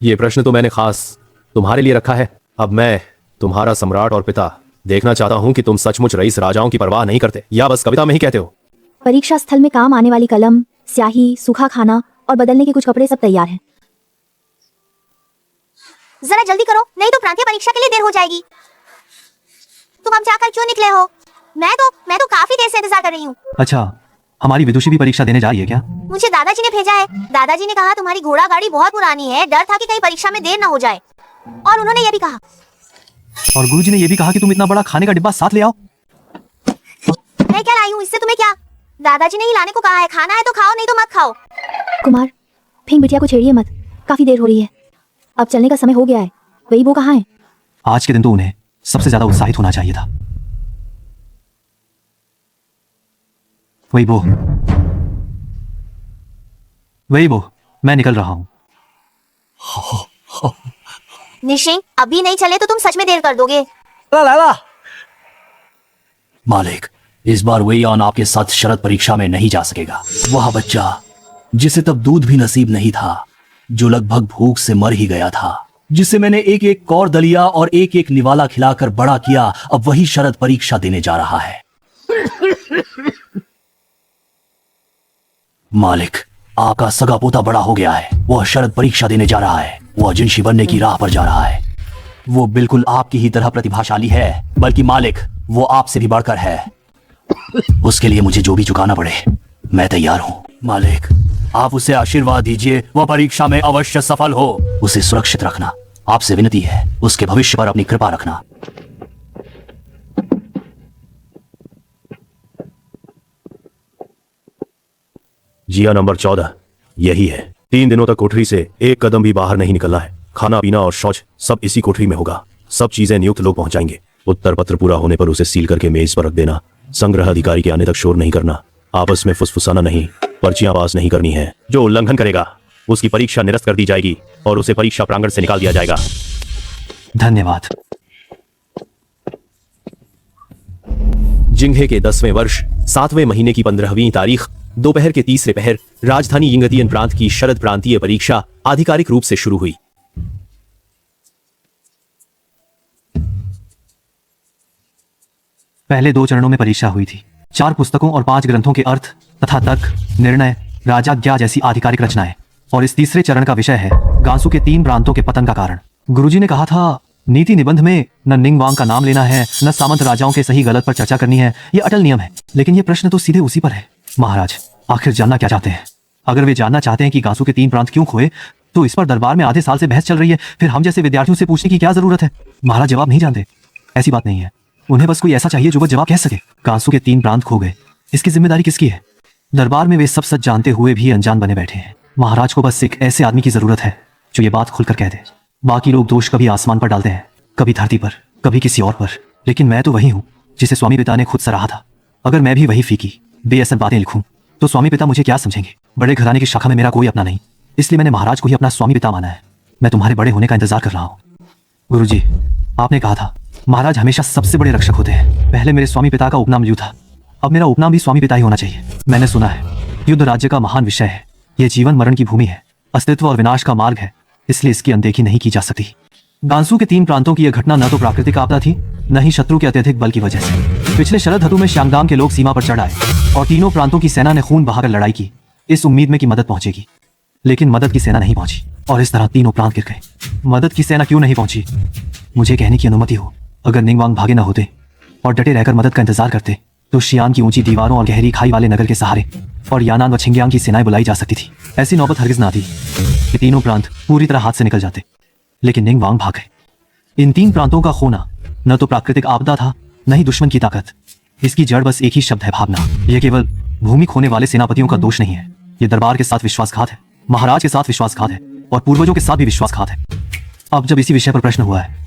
यह प्रश्न तो मैंने खास तुम्हारे लिए रखा है। अब मैं, तुम्हारा सम्राट और पिता, देखना चाहता हूं कि तुम सचमुच रईस राजाओं की परवाह नहीं करते या बस कविता में ही कहते हो। परीक्षा स्थल में काम आने वाली कलम, स्याही, सूखा खाना और बदलने के कुछ कपड़े सब तैयार हैं। जरा जल्दी करो, नहीं तो प्रांतीय परीक्षा के लिए देर हो जाएगी। तुम अब जाकर क्यों निकले हो? मैं तो काफी देर से इंतजार कर रही हूँ। अच्छा, हमारी विदुषी भी परीक्षा देने जा रही है क्या? मुझे दादाजी ने भेजा है। दादाजी ने कहा तुम्हारी घोड़ा गाड़ी बहुत पुरानी है, डर था कि कहीं परीक्षा में देर न हो जाए। और उन्होंने ये भी कहा, और गुरुजी ने यह भी कहा कि तुम इतना बड़ा खाने का डिब्बा साथ ले आओ। मैं क्या लाई हूँ, इससे तुम्हें क्या? दादाजी ने ही लाने को कहा है। खाना है तो खाओ, नहीं तो मत खाओ। कुमार फिंग बिटिया को छेड़िए मत, काफी देर हो रही है। अब चलने का समय हो गया है। वही वो कहाँ है? आज के दिन तो उन्हें सबसे ज्यादा उत्साहित होना चाहिए था। वही वो, मैं निकल रहा हूं। निशिंग, अभी नहीं चले तो तुम सच में देर कर दोगे। मालिक, इस बार वही आन आपके साथ शरद परीक्षा में नहीं जा सकेगा। वह बच्चा जिसे तब दूध भी नसीब नहीं था, जो लगभग भूख से मर ही गया था, जिसे मैंने एक एक कौर दलिया और एक एक निवाला खिलाकर बड़ा किया, अब वही शरद परीक्षा देने जा रहा है। मालिक, आपका सगा पोता बड़ा हो गया है। वह शरद परीक्षा देने जा रहा है। वह जिनशी बनने की राह पर जा रहा है। वो बिल्कुल आपकी ही तरह प्रतिभाशाली है, बल्कि मालिक वो आपसे भी बढ़कर है। उसके लिए मुझे जो भी चुकाना पड़े मैं तैयार हूँ। मालिक, आप उसे आशीर्वाद दीजिए, वह परीक्षा में अवश्य सफल हो। उसे सुरक्षित रखना, आपसे विनती है। उसके भविष्य पर अपनी कृपा रखना। जिया नंबर 14 यही है। 3 दिनों तक कोठरी से एक कदम भी बाहर नहीं निकलना है। खाना पीना और शौच सब इसी कोठरी में होगा। सब चीजें नियुक्त लोग पहुंचाएंगे। उत्तर पत्र पूरा होने पर उसे सील करके मेज पर रख देना। संग्रह अधिकारी के आने तक शोर नहीं करना। आपस में फुसफुसाना नहीं। पर्चियां पास नहीं करनी है। जो उल्लंघन करेगा उसकी परीक्षा निरस्त कर दी जाएगी और उसे परीक्षा प्रांगण से निकाल दिया जाएगा। धन्यवाद। जिंघे के 10वें वर्ष 7वें महीने की 15वीं तारीख दोपहर के तीसरे पहर राजधानी यिंगतियन प्रांत की शरद प्रांतीय परीक्षा आधिकारिक रूप से शुरू हुई। पहले 2 चरणों में परीक्षा हुई थी। 4 पुस्तकों और 5 ग्रंथों के अर्थ तथा तर्क, निर्णय, राजाज्ञा जैसी आधिकारिक रचनाएं। और इस तीसरे चरण का विषय है गांसू के 3 प्रांतों के पतन का कारण। गुरुजी ने कहा था, नीति निबंध में न निंग वांग का नाम लेना है, न सामंत राजाओं के सही गलत पर चर्चा करनी है। यह अटल नियम है। लेकिन यह प्रश्न तो सीधे उसी पर है। महाराज, आखिर जानना क्या चाहते हैं? अगर वे जानना चाहते हैं कि गांसू के 3 प्रांत क्यों खोए, तो इस पर दरबार में आधे साल से बहस चल रही है। फिर हम जैसे विद्यार्थियों से पूछने की क्या जरूरत है? महाराज जवाब नहीं जानते, ऐसी बात नहीं है। उन्हें बस कोई ऐसा चाहिए जो वह जवाब कह सके। गांसू के 3 प्रांत खो गए, इसकी जिम्मेदारी किसकी है? दरबार में वे सब सच जानते हुए भी अनजान बने बैठे हैं। महाराज को बस एक ऐसे आदमी की जरूरत है जो ये बात खुलकर कह दे। बाकी लोग दोष कभी आसमान पर डालते हैं, कभी धरती पर, कभी किसी और पर, लेकिन मैं तो वही हूँ जिसे स्वामी पिता ने खुद सराहा था। अगर मैं भी वही फीकी बेअसर बातें लिखूं तो स्वामी पिता मुझे क्या समझेंगे। बड़े घराने की शाखा में मेरा कोई अपना नहीं, इसलिए मैंने महाराज को ही अपना स्वामी पिता माना है। मैं तुम्हारे बड़े होने का इंतजार कर रहा हूँ। गुरुजी, आपने कहा था महाराज हमेशा सबसे बड़े रक्षक होते हैं। पहले मेरे स्वामी पिता का उपनाम ल्यू था, अब मेरा उपनाम भी स्वामी पिता ही होना चाहिए। मैंने सुना है युद्ध राज्य का महान विषय है, यह जीवन मरण की भूमि है, अस्तित्व और विनाश का मार्ग है, इसलिए इसकी अनदेखी नहीं की जा सकती। गांसू के 3 प्रांतों की यह घटना न तो प्राकृतिक आपदा थी, न ही शत्रु के अत्यधिक बल की वजह से। पिछले शरद ऋतु में श्यांगदाम के लोग सीमा पर चढ़ आए और तीनों प्रांतों की सेना ने खून बहाकर लड़ाई की, इस उम्मीद में कि मदद पहुंचेगी, लेकिन मदद की सेना नहीं पहुंची और इस तरह तीनों प्रांत गिर गए। मदद की सेना क्यों नहीं पहुंची? मुझे कहने की अनुमति हो। अगर निंगवांग भागे न होते और डटे रहकर मदद का इंतजार करते तो शियान की ऊंची दीवारों और गहरी खाई वाले नगर के सहारे और यानान व छिंगयांग की सेनाएं बुलाई जा सकती थी। ऐसी नौबत हरगिज ना थी कि तीनों प्रांत पूरी तरह हाथ से निकल जाते, लेकिन निंगवांग भाग गए। इन 3 प्रांतों का खोना न तो प्राकृतिक आपदा था, न ही दुश्मन की ताकत। इसकी जड़ बस एक ही शब्द है, भावना। यह केवल भूमि खोने वाले सेनापतियों का दोष नहीं है, यह दरबार के साथ विश्वासघात है, महाराज के साथ विश्वासघात है और पूर्वजों के साथ भी विश्वासघात है। अब जब इसी विषय पर प्रश्न हुआ है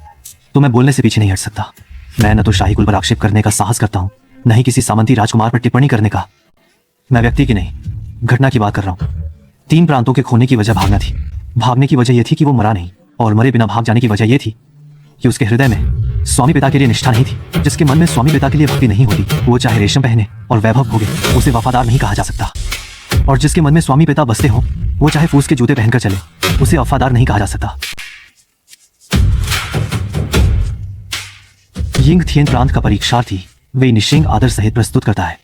तो मैं बोलने से पीछे नहीं हट सकता। मैं न तो शाही कुल पर आक्षेप करने का साहस करता हूँ, न ही किसी सामंती राजकुमार पर टिप्पणी करने का। मैं व्यक्ति की नहीं, घटना की बात कर रहा हूँ। 3 प्रांतों के खोने की वजह भागना थी। भागने की वजह यह थी कि वो मरा नहीं, और मरे बिना भाग जाने की वजह यह थी कि उसके हृदय में स्वामी पिता के लिए निष्ठा नहीं थी। जिसके मन में स्वामी पिता के लिए भक्ति नहीं होती, वो चाहे रेशम पहने और वैभव भोगे, उसे वफादार नहीं कहा जा सकता। और जिसके मन में स्वामी पिता बसते हो, वो चाहे फूस के जूते पहनकर चले, उसे वफादार नहीं कहा जा सकता। यिंग थियन प्रांत का परीक्षार्थी वे निशिंग आदर सहित प्रस्तुत करता है।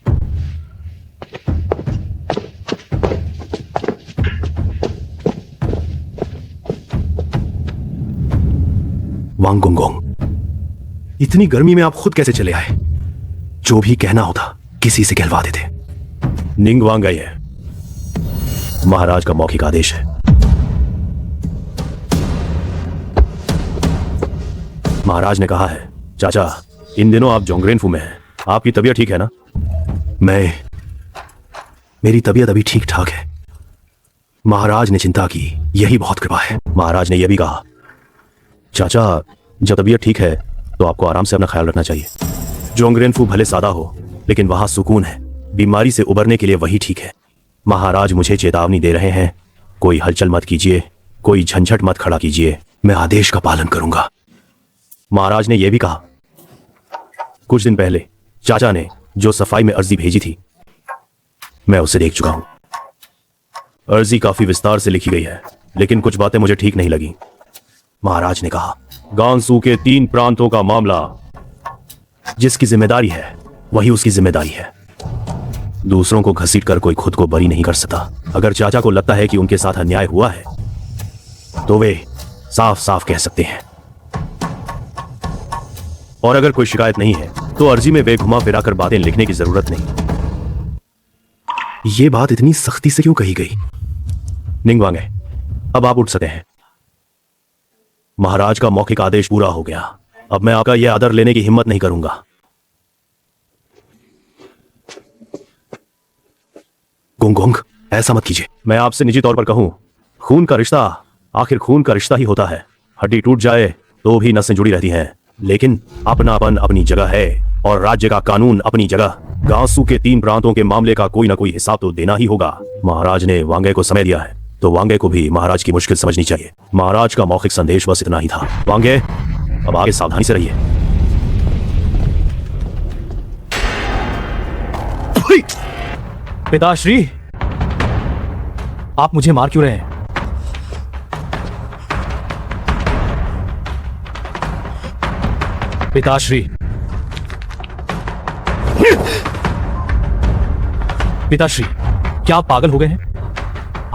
वांग गुंगोंग, इतनी गर्मी में आप खुद कैसे चले आए? जो भी कहना होता किसी से कहलवा देते। निंग वांग गई है, महाराज का मौखिक आदेश है। महाराज ने कहा है, चाचा इन दिनों आप जोंगरेनफू में हैं, आपकी तबीयत ठीक है ना? मेरी तबीयत अभी ठीक ठाक है। महाराज ने चिंता की, यही बहुत कृपा है। महाराज ने यह भी कहा, चाचा जब तबीयत ठीक है तो आपको आराम से अपना ख्याल रखना चाहिए। जोंगरेनफू भले सादा हो, लेकिन वहां सुकून है। बीमारी से उबरने के लिए वही ठीक है। महाराज मुझे चेतावनी दे रहे हैं, कोई हलचल मत कीजिए, कोई झंझट मत खड़ा कीजिए, मैं आदेश का पालन करूंगा। महाराज ने यह भी कहा, कुछ दिन पहले चाचा ने जो सफाई में अर्जी भेजी थी, मैं उसे देख चुका हूं। अर्जी काफी विस्तार से लिखी गई है, लेकिन कुछ बातें मुझे ठीक नहीं लगी। महाराज ने कहा, गांसू के 3 प्रांतों का मामला जिसकी जिम्मेदारी है वही उसकी जिम्मेदारी है। दूसरों को घसीटकर कोई खुद को बरी नहीं कर सकता। अगर चाचा को लगता है कि उनके साथ अन्याय हुआ है तो वे साफ साफ कह सकते हैं, और अगर कोई शिकायत नहीं है तो अर्जी में वे घुमा फिरा कर बातें लिखने की जरूरत नहीं। यह बात इतनी सख्ती से क्यों कही गई? निंगवांग, अब आप उठ सकते हैं। महाराज का मौखिक आदेश पूरा हो गया, अब मैं आपका यह आदर लेने की हिम्मत नहीं करूंगा। गुंगोंग, ऐसा मत कीजिए। मैं आपसे निजी तौर पर कहूं, खून का रिश्ता आखिर खून का रिश्ता ही होता है। हड्डी टूट जाए तो भी नसें जुड़ी रहती हैं, लेकिन अपनापन अपनी जगह है और राज्य का कानून अपनी जगह। गांसू के 3 प्रांतों के मामले का कोई ना कोई हिसाब तो देना ही होगा। महाराज ने वांगे को समय दिया है, तो वांगे को भी महाराज की मुश्किल समझनी चाहिए। महाराज का मौखिक संदेश बस इतना ही था। वांगे, अब आगे सावधानी से रहिए। पिताश्री, आप मुझे मार क्यों रहे हैं? पिताश्री, पिताश्री, क्या आप पागल हो गए हैं?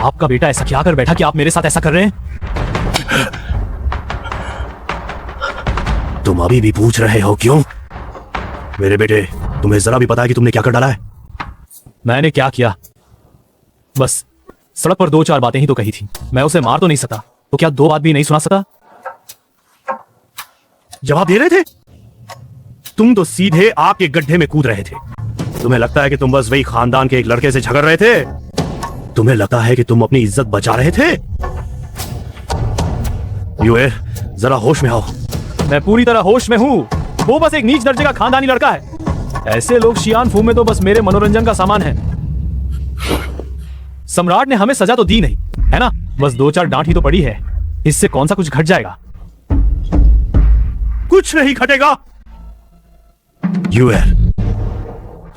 आपका बेटा ऐसा क्या कर बैठा कि आप मेरे साथ ऐसा कर रहे हैं? तुम अभी भी पूछ रहे हो क्यों? मेरे बेटे, तुम्हें जरा भी पता है कि तुमने क्या कर डाला है? मैंने क्या किया? बस सड़क पर 2-4 बातें ही तो कही थी। मैं उसे मार तो नहीं सका, तो क्या 2 बात भी नहीं सुना सका? जवाब दे रहे थे? तुम तो सीधे आग के गड्ढे में कूद रहे थे। तुम्हें लगता है कि तुम बस वही खानदान के एक लड़के से झगड़ रहे थे? तुम्हें लगता है कि तुम अपनी इज्जत बचा रहे थे? युए, जरा होश में आओ। मैं पूरी तरह होश में हूँ। वो बस एक नीच दर्जे का खानदानी लड़का है। ऐसे लोग शियान फू में तो बस मेरे मनोरंजन का सामान है। सम्राट ने हमें सजा तो दी नहीं, है ना? बस 2-4 डांट ही तो पड़ी है। इससे कौन सा कुछ घट जाएगा? कुछ नहीं घटेगा। युए,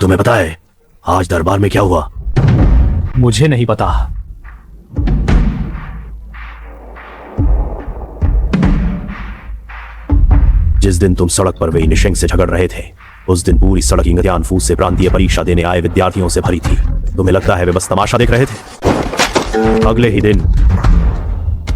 तुम्हें पता है आज दरबार में क्या हुआ? मुझे नहीं पता। जिस दिन तुम सड़क पर वेई निशंक से झगड़ रहे थे, उस दिन पूरी सड़क इंगतियान फूस से प्रांतीय परीक्षा देने आए विद्यार्थियों से भरी थी। तुम्हें लगता है वे बस तमाशा देख रहे थे? अगले ही दिन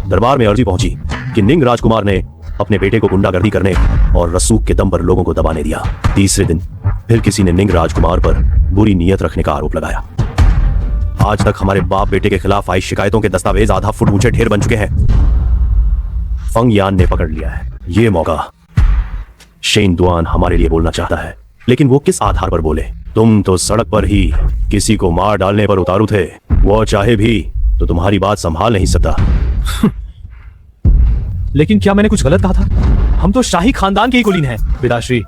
दरबार में अर्जी पहुंची कि निंग राजकुमार ने अपने बेटे को गुंडागर्दी करने और रसूख के दम पर लोगों को दबाने दिया। तीसरे दिन फिर किसी ने निंग राजकुमार पर बुरी नीयत रखने का आरोप लगाया। आज तक हमारे बाप बेटे के खिलाफ आई शिकायतों के दस्तावेज आधा फुट ऊंचे ढेर बन चुके हैं। फंग यान ने पकड़ लिया है ये मौका। शेन दुआन हमारे लिए बोलना चाहता है, लेकिन वो किस आधार पर बोले? तुम तो सड़क पर ही किसी को मार डालने पर उतारू थे। वो चाहे भी तो तुम्हारी बात संभाल नहीं सकता। लेकिन क्या मैंने कुछ गलत कहा था? हम तो शाही खानदान के ही कुलीन हैं। पिताश्री,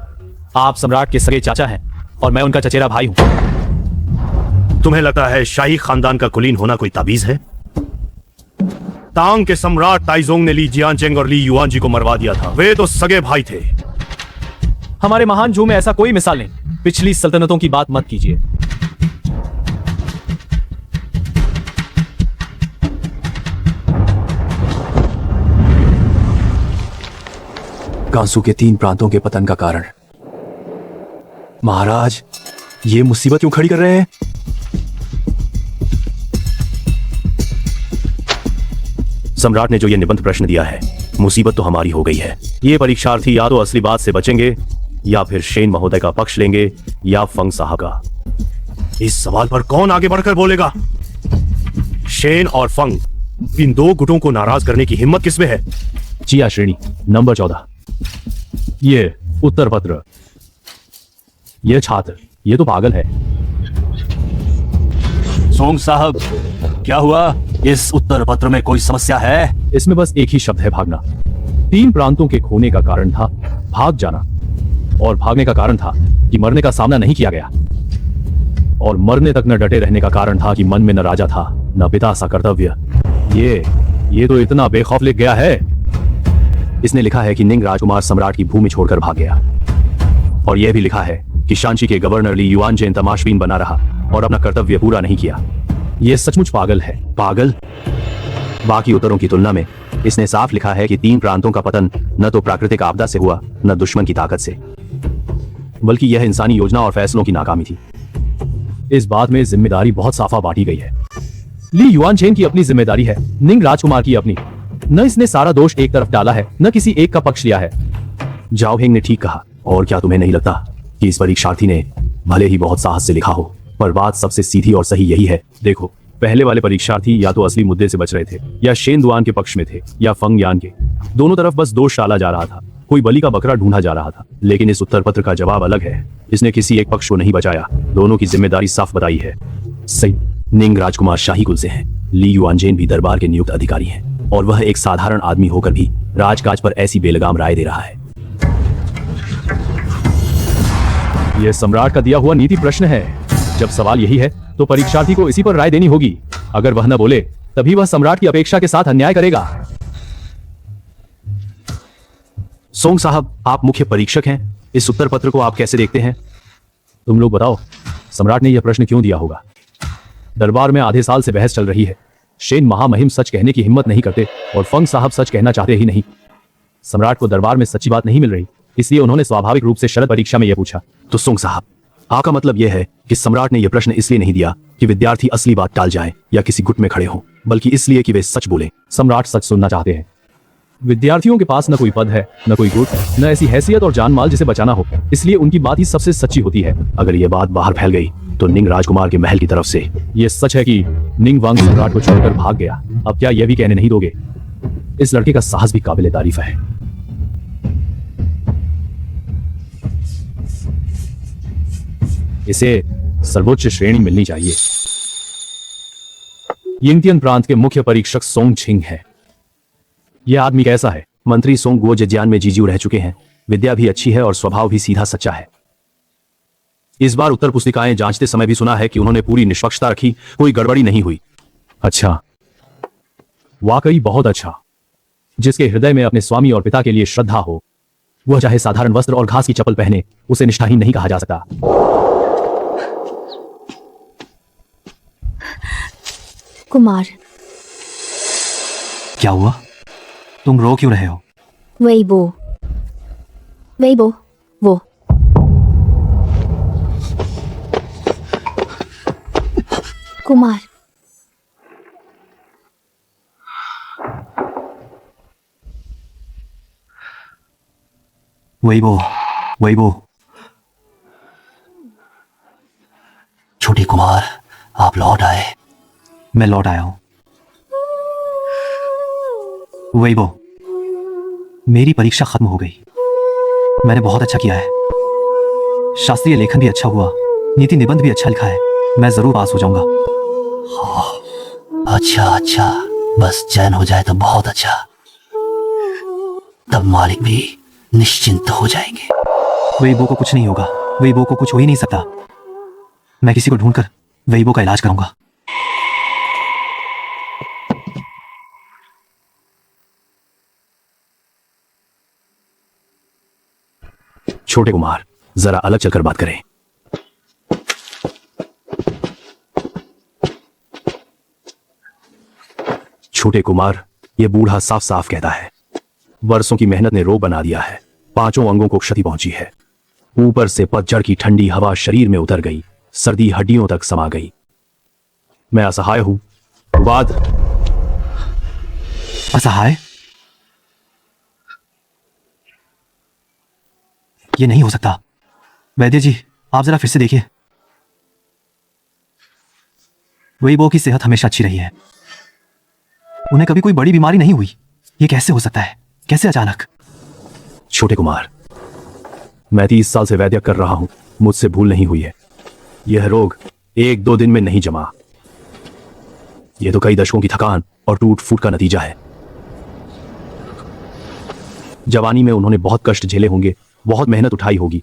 आप सम्राट के सगे चाचा हैं और मैं उनका चचेरा भाई हूं। तुम्हें लगता है शाही खानदान का कुलीन होना कोई ताबीज है? तांग के सम्राट ताइजोंग ने ली जियांचेंग और ली युआन जी को मरवा दिया था। वे तो सगे भाई थे। हमारे महान जू में ऐसा कोई मिसाल नहीं। पिछली सल्तनतों की बात मत कीजिए। गांसू के 3 प्रांतों के पतन का कारण। महाराज, ये मुसीबत क्यों खड़ी कर रहे हैं? सम्राट ने जो ये निबंध प्रश्न दिया है, मुसीबत तो हमारी हो गई है। ये परीक्षार्थी या तो असली बात से बचेंगे या फिर शेन महोदय का पक्ष लेंगे या फंग साहब का। इस सवाल पर कौन आगे बढ़कर बोलेगा? शेन और फंग, इन 2 गुटों को नाराज करने की हिम्मत किसमें है? चिया श्रेणी नंबर 14। ये उत्तर पत्र। ये छात्र, ये तो पागल है। सोंग साहब, क्या हुआ? इस उत्तर पत्र में कोई समस्या है? इसमें बस एक ही शब्द है, भागना। 3 प्रांतों के खोने का कारण था भाग जाना, और भागने का कारण था कि मरने का सामना नहीं किया गया, और मरने तक न डटे रहने का कारण था कि मन में न राजा था न पिता सा कर्तव्य। ये तो इतना बेखौफ लिख गया है। इसने लिखा है कि निंग राजकुमार सम्राट की भूमि छोड़कर भाग गया, और यह भी लिखा है कि शांची के गवर्नर ली युआनचेन तमाशबीन बना रहा और अपना कर्तव्य पूरा नहीं किया। यह सचमुच पागल है। पागल? बाकी उत्तरों की तुलना में इसने साफ लिखा है कि 3 प्रांतों का पतन न तो प्राकृतिक आपदा से हुआ न दुश्मन की ताकत से, बल्कि यह इंसानी योजना और फैसलों की नाकामी थी। इस बात में जिम्मेदारी बहुत साफा बांटी गई है। ली युआनचेन की अपनी जिम्मेदारी है, निंग राजकुमार की अपनी। न इसने सारा दोष एक तरफ डाला है, न किसी एक का पक्ष लिया है। जाओ हेंग ने ठीक कहा। और क्या तुम्हें नहीं लगता कि इस परीक्षार्थी ने भले ही बहुत साहस से लिखा हो, पर बात सबसे सीधी और सही यही है? देखो, पहले वाले परीक्षार्थी या तो असली मुद्दे से बच रहे थे, या शेन दुआन के पक्ष में थे, या फंग यान के। दोनों तरफ बस दोष डाला जा रहा था, कोई बलि का बकरा ढूंढा जा रहा था। लेकिन इस उत्तर पत्र का जवाब अलग है। इसने किसी एक पक्ष को नहीं बचाया, दोनों की जिम्मेदारी साफ बताई है। सही। निंग राजकुमार शाही कुल से हैं। ली युआनचेन भी दरबार के नियुक्त अधिकारी हैं, और वह एक साधारण आदमी होकर भी राजकाज पर ऐसी बेलगाम राय दे रहा है। यह सम्राट का दिया हुआ नीति प्रश्न है। जब सवाल यही है तो परीक्षार्थी को इसी पर राय देनी होगी। अगर वह न बोले तभी वह सम्राट की अपेक्षा के साथ अन्याय करेगा। सोंग साहब, आप मुख्य परीक्षक हैं, इस उत्तर पत्र को आप कैसे देखते हैं? तुम लोग बताओ, सम्राट ने यह प्रश्न क्यों दिया होगा? दरबार में आधे साल से बहस चल रही है। शेन महामहिम सच कहने की हिम्मत नहीं करते और फंग साहब सच कहना चाहते ही नहीं। सम्राट को दरबार में सच्ची बात नहीं मिल रही, इसलिए उन्होंने स्वाभाविक रूप से शरद परीक्षा में यह पूछा। तो सोंग साहब, आपका मतलब यह है कि सम्राट ने यह प्रश्न इसलिए नहीं दिया कि विद्यार्थी असली बात टाल जाएं या किसी गुट में खड़े हों, बल्कि इसलिए कि वे सच बोलें। सम्राट सच सुनना चाहते हैं। विद्यार्थियों के पास न कोई पद है, न कोई गुट, न ऐसी हैसियत और जान माल जिसे बचाना हो, इसलिए उनकी बात ही सबसे सच्ची होती है। अगर यह बात बाहर फैल गई तो निंग राजकुमार के महल की तरफ से यह सच है कि निंग वांग सम्राट को छोड़कर भाग गया। अब क्या यह भी कहने नहीं दोगे? इस लड़के का साहस भी काबिल तारीफ है। इसे सर्वोच्च श्रेणी मिलनी चाहिए। यिंगतियन प्रांत के मुख्य परीक्षक सोंग छिंग है। यह आदमी कैसा है? मंत्री सोंग गुओ जिज्यान में जीजू रह चुके हैं। विद्या भी अच्छी है और स्वभाव भी सीधा सच्चा है। इस बार उत्तर पुस्तिकाएं जांचते समय भी सुना है कि उन्होंने पूरी निष्पक्षता रखी, कोई गड़बड़ी नहीं हुई। अच्छा, वाकई बहुत अच्छा। जिसके हृदय में अपने स्वामी और पिता के लिए श्रद्धा हो, वह चाहे साधारण वस्त्र और घास की चप्पल पहने, उसे निष्ठाहीन नहीं कहा जा सकता। कुमार, क्या हुआ? तुम रो क्यों रहे हो? वेइबो वो कुमार, वही छोटे कुमार, आप लौट आए। मैं लौट आया हूं। वही मेरी परीक्षा खत्म हो गई। मैंने बहुत अच्छा किया है। शास्त्रीय लेखन भी अच्छा हुआ, नीति निबंध भी अच्छा लिखा है। मैं जरूर पास हो जाऊंगा। अच्छा, बस चयन हो जाए तो बहुत अच्छा। तब मालिक भी निश्चिंत हो जाएंगे। वेइबो को कुछ नहीं होगा। वेइबो को कुछ हो ही नहीं सकता। मैं किसी को ढूंढकर वेइबो का इलाज करूंगा। छोटे कुमार, जरा अलग चलकर बात करें। छोटे कुमार, यह बूढ़ा साफ साफ कहता है, वर्षों की मेहनत ने रोग बना दिया है। 5 अंगों को क्षति पहुंची है। ऊपर से पतझड़ की ठंडी हवा शरीर में उतर गई, सर्दी हड्डियों तक समा गई। मैं असहाय हूं। बाद असहाय? ये नहीं हो सकता। वैद्य जी, आप जरा फिर से देखिए। वेइबो की सेहत हमेशा अच्छी रही है। उन्हें कभी कोई बड़ी बीमारी नहीं हुई। ये कैसे हो सकता है? कैसे अचानक? छोटे कुमार, मैं 30 साल से वैद्य कर रहा हूं, मुझसे भूल नहीं हुई है। यह रोग 1-2 दिन में नहीं जमा। यह तो कई दशकों की थकान और टूट फूट का नतीजा है। जवानी में उन्होंने बहुत कष्ट झेले होंगे, बहुत मेहनत उठाई होगी।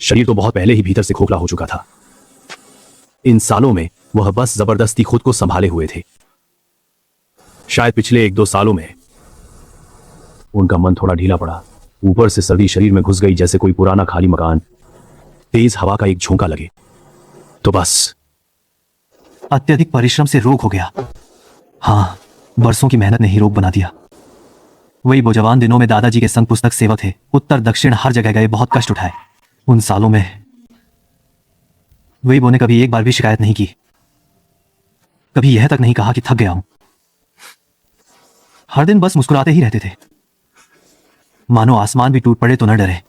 शरीर तो बहुत पहले ही भीतर से खोखला हो चुका था। इन सालों में वह बस जबरदस्ती खुद को संभाले हुए थे। शायद पिछले 1-2 सालों में उनका मन थोड़ा ढीला पड़ा। ऊपर से सर्दी शरीर में घुस गई, जैसे कोई पुराना खाली मकान तेज हवा का एक झोंका लगे तो बस। अत्यधिक परिश्रम से रोग हो गया। हाँ, बरसों की मेहनत ने ही रोग बना दिया। वही वो जवान दिनों में दादाजी के संग पुस्तक सेवक थे। उत्तर दक्षिण हर जगह गए, बहुत कष्ट उठाए। उन सालों में वही वो ने कभी एक बार भी शिकायत नहीं की। कभी यह तक नहीं कहा कि थक गया हूं। हर दिन बस मुस्कुराते ही रहते थे, मानो आसमान भी टूट पड़े तो न डरे।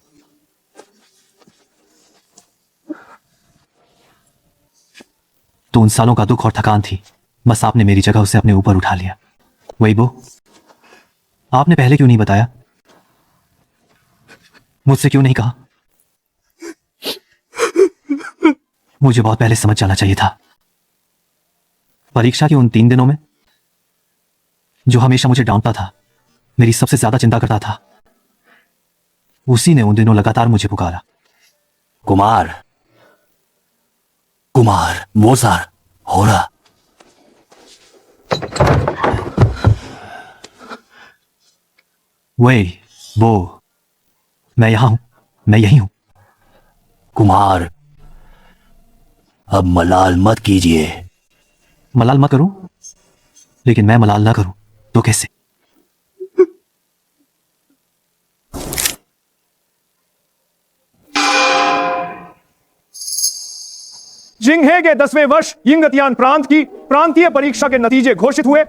तो उन सालों का दुख और थकान थी। बस आपने मेरी जगह उसे अपने ऊपर उठा लिया। वही वो, आपने पहले क्यों नहीं बताया? मुझसे क्यों नहीं कहा? मुझे बहुत पहले समझ जाना चाहिए था। परीक्षा के उन 3 दिनों में जो हमेशा मुझे डांटता था, मेरी सबसे ज्यादा चिंता करता था, उसी ने उन दिनों लगातार मुझे पुकारा। कुमार, कुमार, मोसार, हो रहा। वही वो, मैं यहां हूं, मैं यही हूं। कुमार, अब मलाल मत कीजिए। मलाल मत करूं? लेकिन मैं मलाल ना करूं तो कैसे? जिंगहे के 10वें वर्ष यिंगतियान प्रांत की प्रांतीय परीक्षा के नतीजे घोषित हुए।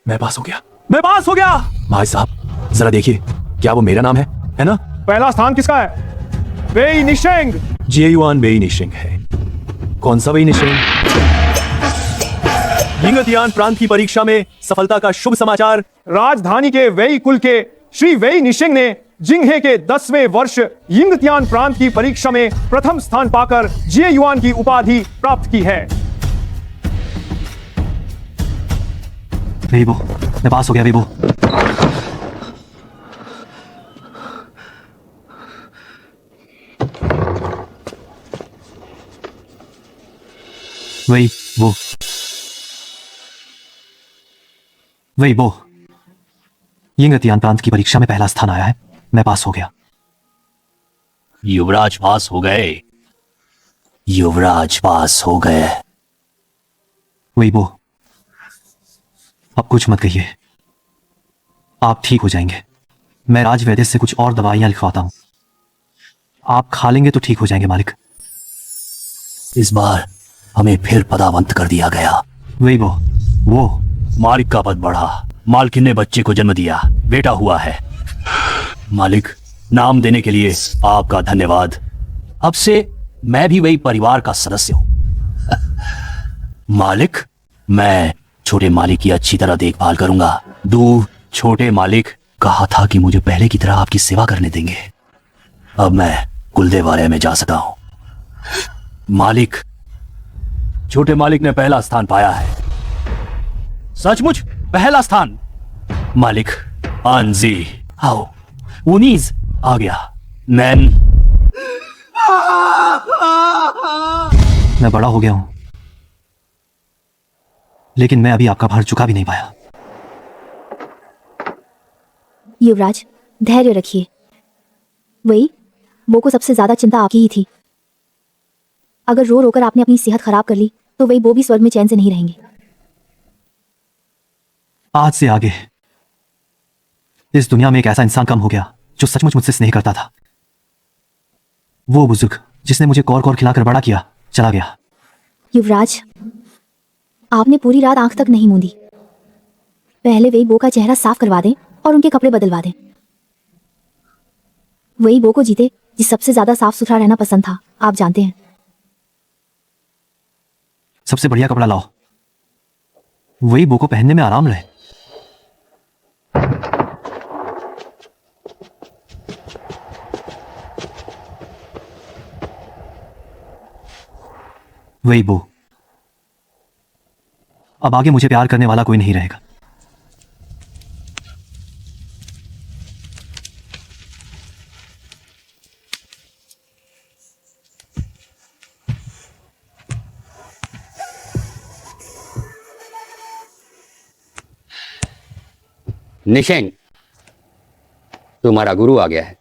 मैं पास हो गया। मैं पास हो गया। भाई साहब, जरा देखिए, क्या वो मेरा नाम है ना? पहला स्थान किसका है? वेई निशेंग। जिएयुआन वेई निशिंग है। कौन सा वेई निशिंग? यिंगतियान प्रांत की परीक्षा में सफलता का शुभ समाचार। राजधानी के वेई कुल के श्री वेई निशिंग ने जिंगहे के 10वें वर्ष यिंगतियान प्रांत की परीक्षा में प्रथम स्थान पाकर जिए युआन की उपाधि प्राप्त की है। वेइबो, मैं पास हो गया वेइबो। वेइबो, यिंगतियान प्रांत की परीक्षा में पहला स्थान आया है, मैं पास हो गया। युवराज पास हो गए। युवराज पास हो गए। वेइबो, अब कुछ मत कहिए, आप ठीक हो जाएंगे। मैं राजवैद्य से कुछ और दवाइयां लिखवाता हूं, आप खा लेंगे तो ठीक हो जाएंगे मालिक। इस बार हमें फिर पदावंत कर दिया गया। वेइबो, वो मालिक का पद बढ़ा, मालकिन ने बच्चे को जन्म दिया, बेटा हुआ है। मालिक, नाम देने के लिए आपका धन्यवाद। अब से मैं भी वही परिवार का सदस्य हूं। मालिक, मैं छोटे मालिक की अच्छी तरह देखभाल करूंगा। छोटे मालिक कहा था कि मुझे पहले की तरह आपकी सेवा करने देंगे। अब मैं कुलदेवालय में जा सकता हूं। मालिक, छोटे मालिक ने पहला स्थान पाया है। सचमुच पहला स्थान। मालिक, आंजी, आओ। उनीस आ गया। मैं बड़ा हो गया हूं, लेकिन मैं अभी आपका भार चुका भी नहीं पाया। युवराज, धैर्य रखिए। वही वो को सबसे ज्यादा चिंता आपकी ही थी। अगर रो रोकर आपने अपनी सेहत खराब कर ली तो वही वो भी स्वर्ग में चैन से नहीं रहेंगे। आज से आगे इस दुनिया में एक ऐसा इंसान कम हो गया जो सचमुच मुझसे स्नेह करता था। वो बुजुर्ग जिसने मुझे कौर कौर खिलाकर बड़ा किया चला गया। युवराज, आपने पूरी रात आंख तक नहीं मूंदी। पहले वही बो का चेहरा साफ करवा दें और उनके कपड़े बदलवा दें। वही बो को जीते जिस सबसे ज्यादा साफ सुथरा रहना पसंद था, आप जानते हैं। सबसे बढ़िया कपड़ा लाओ, वही बो को पहनने में आराम रहे। वही बो, अब आगे मुझे प्यार करने वाला कोई नहीं रहेगा। निशेंग, तुम्हारा गुरु आ गया है।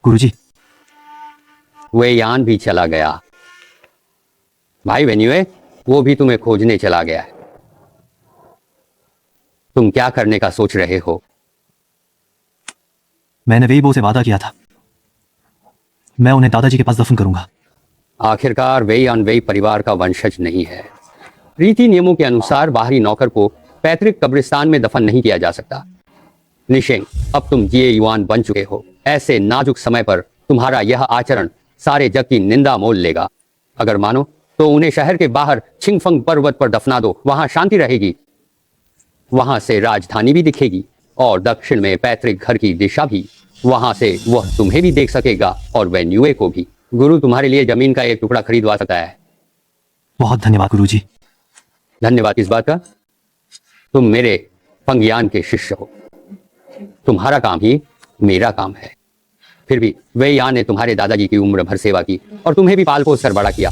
गुरुजी, वे यान भी चला गया। भाई वेन्युए, वो भी तुम्हें खोजने चला गया है। तुम क्या करने का सोच रहे हो? मैंने वेइबो से वादा किया था, मैं उन्हें दादाजी के पास दफन करूंगा। आखिरकार वेई यान वेई परिवार का वंशज नहीं है। रीति नियमों के अनुसार बाहरी नौकर को पैतृक कब्रिस्तान में दफन नहीं किया जा सकता। निशेंग, अब तुम जिए युआन बन चुके हो। ऐसे नाजुक समय पर तुम्हारा यह आचरण सारे जग की निंदा मोल लेगा। अगर मानो तो उन्हें शहर के बाहर छिंगफंग पर्वत पर दफना दो, वहां शांति रहेगी। वहां से राजधानी भी दिखेगी और दक्षिण में पैतृक घर की दिशा भी। वहां से वह तुम्हें भी देख सकेगा और वेन्युए को भी। गुरु तुम्हारे लिए जमीन का एक टुकड़ा खरीदवा सकता है। बहुत धन्यवाद गुरुजी। धन्यवाद इस बात का, तुम मेरे फंगयान के शिष्य हो। तुम्हारा काम ही मेरा काम है। फिर भी वेयान ने तुम्हारे दादाजी की उम्र भर सेवा की और तुम्हें भी पाल पोस कर बड़ा किया।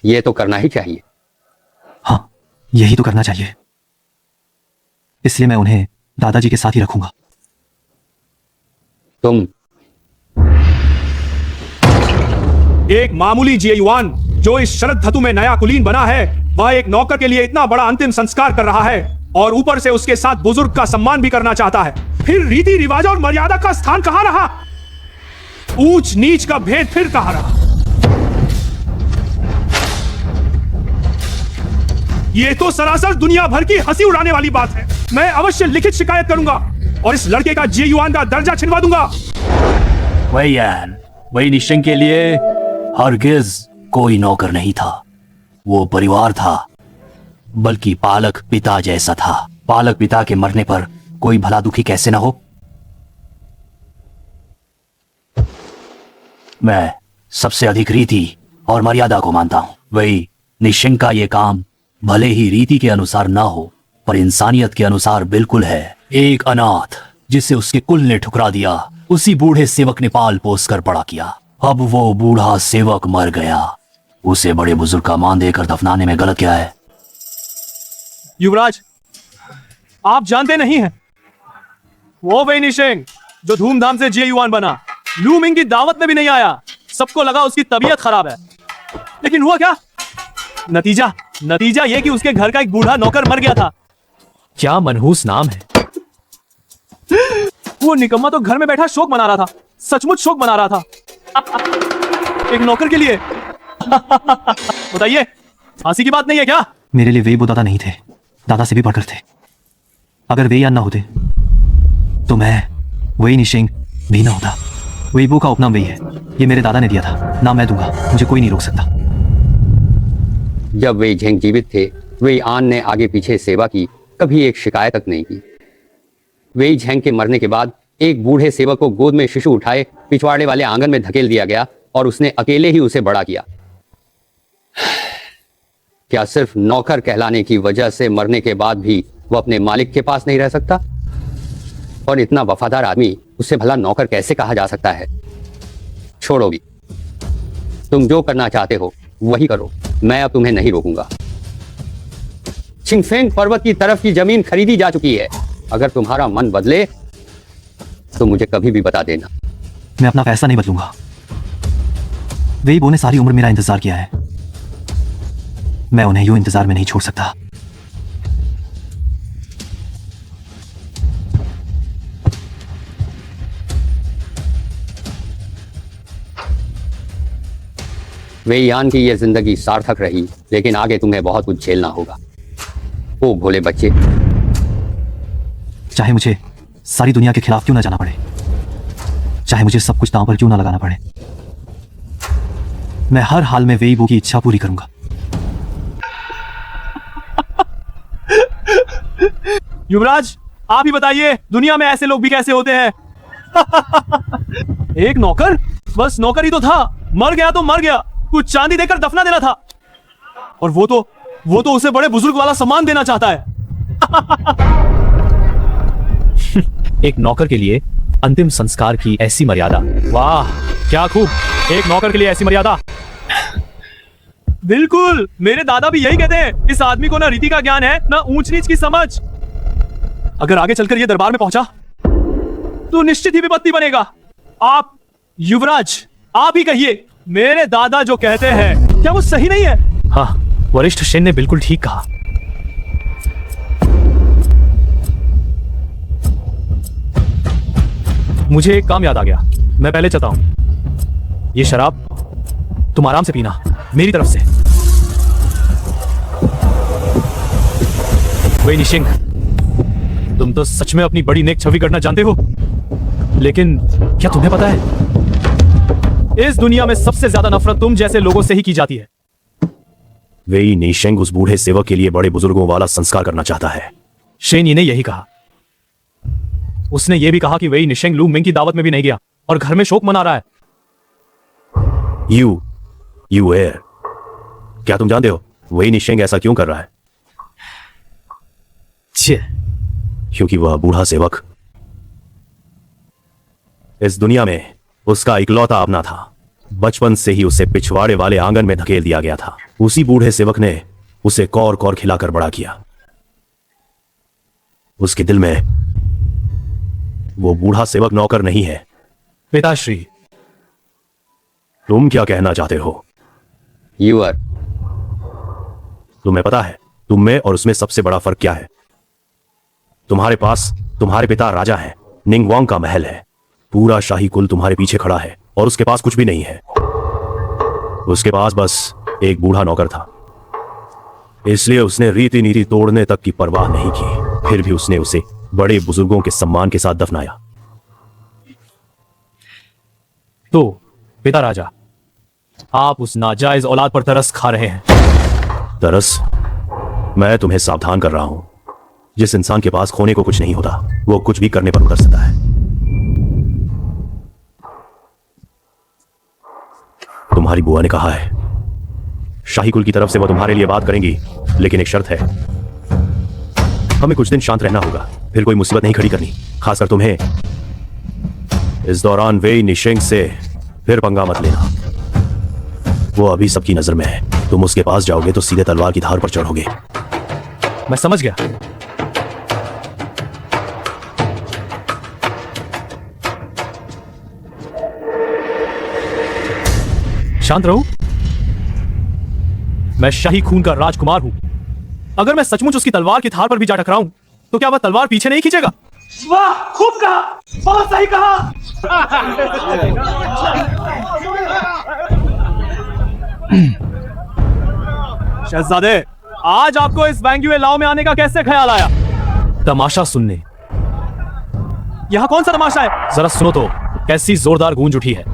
यह तो करना ही चाहिए। हाँ, यही तो करना चाहिए। इसलिए मैं उन्हें दादाजी के साथ ही रखूंगा। तुम एक मामूली जिए युआन जो इस शरद धतु में नया कुलीन बना है, वह एक नौकर के लिए इतना बड़ा अंतिम संस्कार कर रहा है और ऊपर से उसके साथ बुजुर्ग का सम्मान भी करना चाहता है। फिर रीति रिवाज और मर्यादा का स्थान कहां रहा? ऊंच नीच का भेद फिर कहां रहा? यह तो सरासर दुनिया भर की हंसी उड़ाने वाली बात है। मैं अवश्य लिखित शिकायत करूंगा और इस लड़के का जिए युआन का दर्जा छिनवा दूंगा। वही निशंक के लिए हरगिज कोई नौकर नहीं था। वो परिवार था, बल्कि पालक पिता जैसा था। पालक पिता के मरने पर कोई भला दुखी कैसे ना हो। मैं सबसे अधिक रीति और मर्यादा को मानता हूं। वही निशिंग का ये काम भले ही रीति के अनुसार ना हो, पर इंसानियत के अनुसार बिल्कुल है। एक अनाथ जिसे उसके कुल ने ठुकरा दिया, उसी बूढ़े सेवक ने पाल पोस कर बड़ा किया। अब वो बूढ़ा सेवक मर गया, उसे बड़े बुजुर्ग का मान देकर दफनाने में गलत क्या है? युवराज, आप जानते नहीं हैं, वो वही निशिंग जो धूमधाम से जे युआन बना, लू मिंग की दावत में भी नहीं आया। सबको लगा उसकी तबीयत खराब है, लेकिन हुआ क्या? नतीजा ये कि उसके घर का एक बूढ़ा नौकर मर गया था। क्या मनहूस नाम है। वो निकम्मा तो घर में बैठा शोक मना रहा था, सचमुच शोक मना रहा था, एक नौकर के लिए। बताइए, हंसी की बात नहीं है क्या? मेरे लिए वे वो दादा नहीं थे, दादा से भी बढ़कर थे। अगर वे या ना होते तो मैं वही निशिंग भी ना होता। वेईबो का उपनाम वही है, ये मेरे दादा ने दिया था, नाम मैं दूंगा, मुझे कोई नहीं रोक सकता। जब वेई झेंग जीवित थे, वेई आन ने आगे पीछे सेवा की, कभी एक शिकायत तक नहीं की। वेई झेंग के मरने के बाद एक बूढ़े सेवक को गोद में शिशु उठाए पिछवाड़े वाले आंगन में धकेल दिया गया और उसने अकेले ही उसे बड़ा किया। क्या सिर्फ नौकर कहलाने की वजह से मरने के बाद भी वो अपने मालिक के पास नहीं रह सकता? और इतना वफादार आदमी, उसे भला नौकर कैसे कहा जा सकता है? छोड़ो भी, तुम जो करना चाहते हो वही करो, मैं अब तुम्हें नहीं रोकूंगा। छिंगफेंग पर्वत की तरफ की जमीन खरीदी जा चुकी है। अगर तुम्हारा मन बदले तो मुझे कभी भी बता देना। मैं अपना फैसला नहीं बदलूंगा। वेईबो ने सारी उम्र मेरा इंतजार किया है, मैं उन्हें यूं इंतजार में नहीं छोड़ सकता। वेईयान की यह जिंदगी सार्थक रही, लेकिन आगे तुम्हें बहुत कुछ झेलना होगा। ओ भोले बच्चे, चाहे मुझे सारी दुनिया के खिलाफ क्यों ना जाना पड़े, चाहे मुझे सब कुछ दांव पर क्यों ना लगाना पड़े, मैं हर हाल में वेईबो की इच्छा पूरी करूंगा। युवराज, आप ही बताइए, दुनिया में ऐसे लोग भी कैसे होते हैं? एक नौकर, बस नौकर ही तो था, मर गया तो मर गया, कुछ चांदी देकर दफना देना था, और वो तो उसे बड़े बुजुर्ग वाला सम्मान देना चाहता है। एक नौकर के लिए अंतिम संस्कार की ऐसी मर्यादा, वाह क्या खूब, एक नौकर के लिए ऐसी मर्यादा। बिल्कुल, मेरे दादा भी यही कहते हैं, इस आदमी को ना रीति का ज्ञान है, ना ऊंच नीच की समझ। अगर आगे चलकर यह दरबार में पहुंचा तो निश्चित ही विपत्ति बनेगा। आप युवराज, आप ही कहिए, मेरे दादा जो कहते हैं क्या वो सही नहीं है? हाँ, वरिष्ठ शेन ने बिल्कुल ठीक कहा। मुझे एक काम याद आ गया, मैं पहले चलता हूं। ये शराब तुम आराम से पीना, मेरी तरफ से। वेई निशिंग, तुम तो सच में अपनी बड़ी नेक छवि करना जानते हो, लेकिन क्या तुम्हें पता है, इस दुनिया में सबसे ज्यादा नफरत तुम जैसे लोगों से ही की जाती है। वेई निशिंग उस बूढ़े सेवक के लिए बड़े बुजुर्गों वाला संस्कार करना चाहता है। शेन यी ने यही कहा। उसने यह भी कहा कि वेई निशिंग लू मिंग की दावत में भी नहीं गया और घर में शोक मना रहा है। यू एयर, क्या तुम जानते हो वेई निशिंग ऐसा क्यों कर रहा है? क्योंकि वह बूढ़ा सेवक इस दुनिया में उसका इकलौता अपना था। बचपन से ही उसे पिछवाड़े वाले आंगन में धकेल दिया गया था। उसी बूढ़े सेवक ने उसे कौर कौर खिलाकर बड़ा किया। उसके दिल में वो बूढ़ा सेवक नौकर नहीं है। पिताश्री, तुम क्या कहना चाहते हो? यूअर, तुम्हें पता है तुम में और उसमें सबसे बड़ा फर्क क्या है? तुम्हारे पास तुम्हारे पिता राजा हैं, निंगवांग का महल है, पूरा शाही कुल तुम्हारे पीछे खड़ा है, और उसके पास कुछ भी नहीं है। उसके पास बस एक बूढ़ा नौकर था, इसलिए उसने रीति नीति तोड़ने तक की परवाह नहीं की। फिर भी उसने उसे बड़े बुजुर्गों के सम्मान के साथ दफनाया। तो पिता राजा, आप उस नाजायज औलाद पर तरस खा रहे हैं। तरस? मैं तुम्हें सावधान कर रहा हूं, जिस इंसान के पास खोने को कुछ नहीं होता वो कुछ भी करने पर उतर सकता है। तुम्हारी बुआ ने कहा है शाही कुल की तरफ से वो तुम्हारे लिए बात करेंगी, लेकिन एक शर्त है, हमें कुछ दिन शांत रहना होगा, फिर कोई मुसीबत नहीं खड़ी करनी, खासकर तुम्हें। इस दौरान वेई निशेंग से फिर पंगा मत लेना। वो अभी सबकी नजर में है, तुम उसके पास जाओगे तो सीधे तलवार की धार पर चढ़ोगे। मैं समझ गया। शांत रहो, मैं शाही खून का राजकुमार हूं। अगर मैं सचमुच उसकी तलवार की धार पर भी जा टकराऊं तो क्या वह तलवार पीछे नहीं खींचेगा? वाह, खूब कहा, बहुत सही कहा। शहजादे, आज आपको इस बैंग्युए लाओ में आने का कैसे ख्याल आया? तमाशा सुनने। यहां कौन सा तमाशा है? जरा सुनो तो, कैसी जोरदार गूंज उठी है।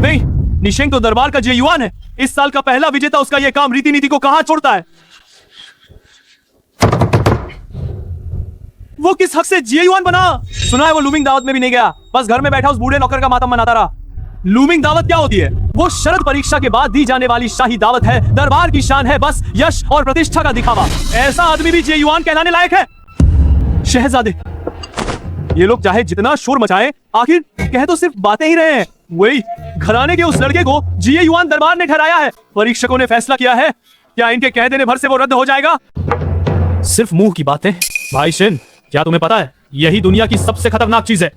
नहीं, निशेंग तो दरबार का जेयुआन है। इस साल का पहला विजेता उसका यह काम रीति नीति को कहां छोड़ता है? वो किस हक से जेयुआन बना? सुना है वो लूमिंग दावत में भी नहीं गया, बस घर में बैठा उस बूढ़े नौकर का मातम मनाता रहा। लूमिंग दावत क्या होती है? वो शरद परीक्षा के बाद दी जाने वाली शाही दावत है। दरबार की शान है बस यश और प्रतिष्ठा का दिखावा। ऐसा आदमी भी जेयुआन कहलाने लायक है? शहजादे, ये लोग चाहे जितना शोर मचाएं, आखिर कह तो सिर्फ बातें ही रहे हैं। वही घराने के उस लड़के को जेयुआन दरबार ने ठहराया है। परीक्षकों ने फैसला किया है, क्या इनके कह देने भर से वो रद्द हो जाएगा? सिर्फ मुंह की बातें। भाई शेन, क्या तुम्हें पता है यही दुनिया की सबसे खतरनाक चीज है?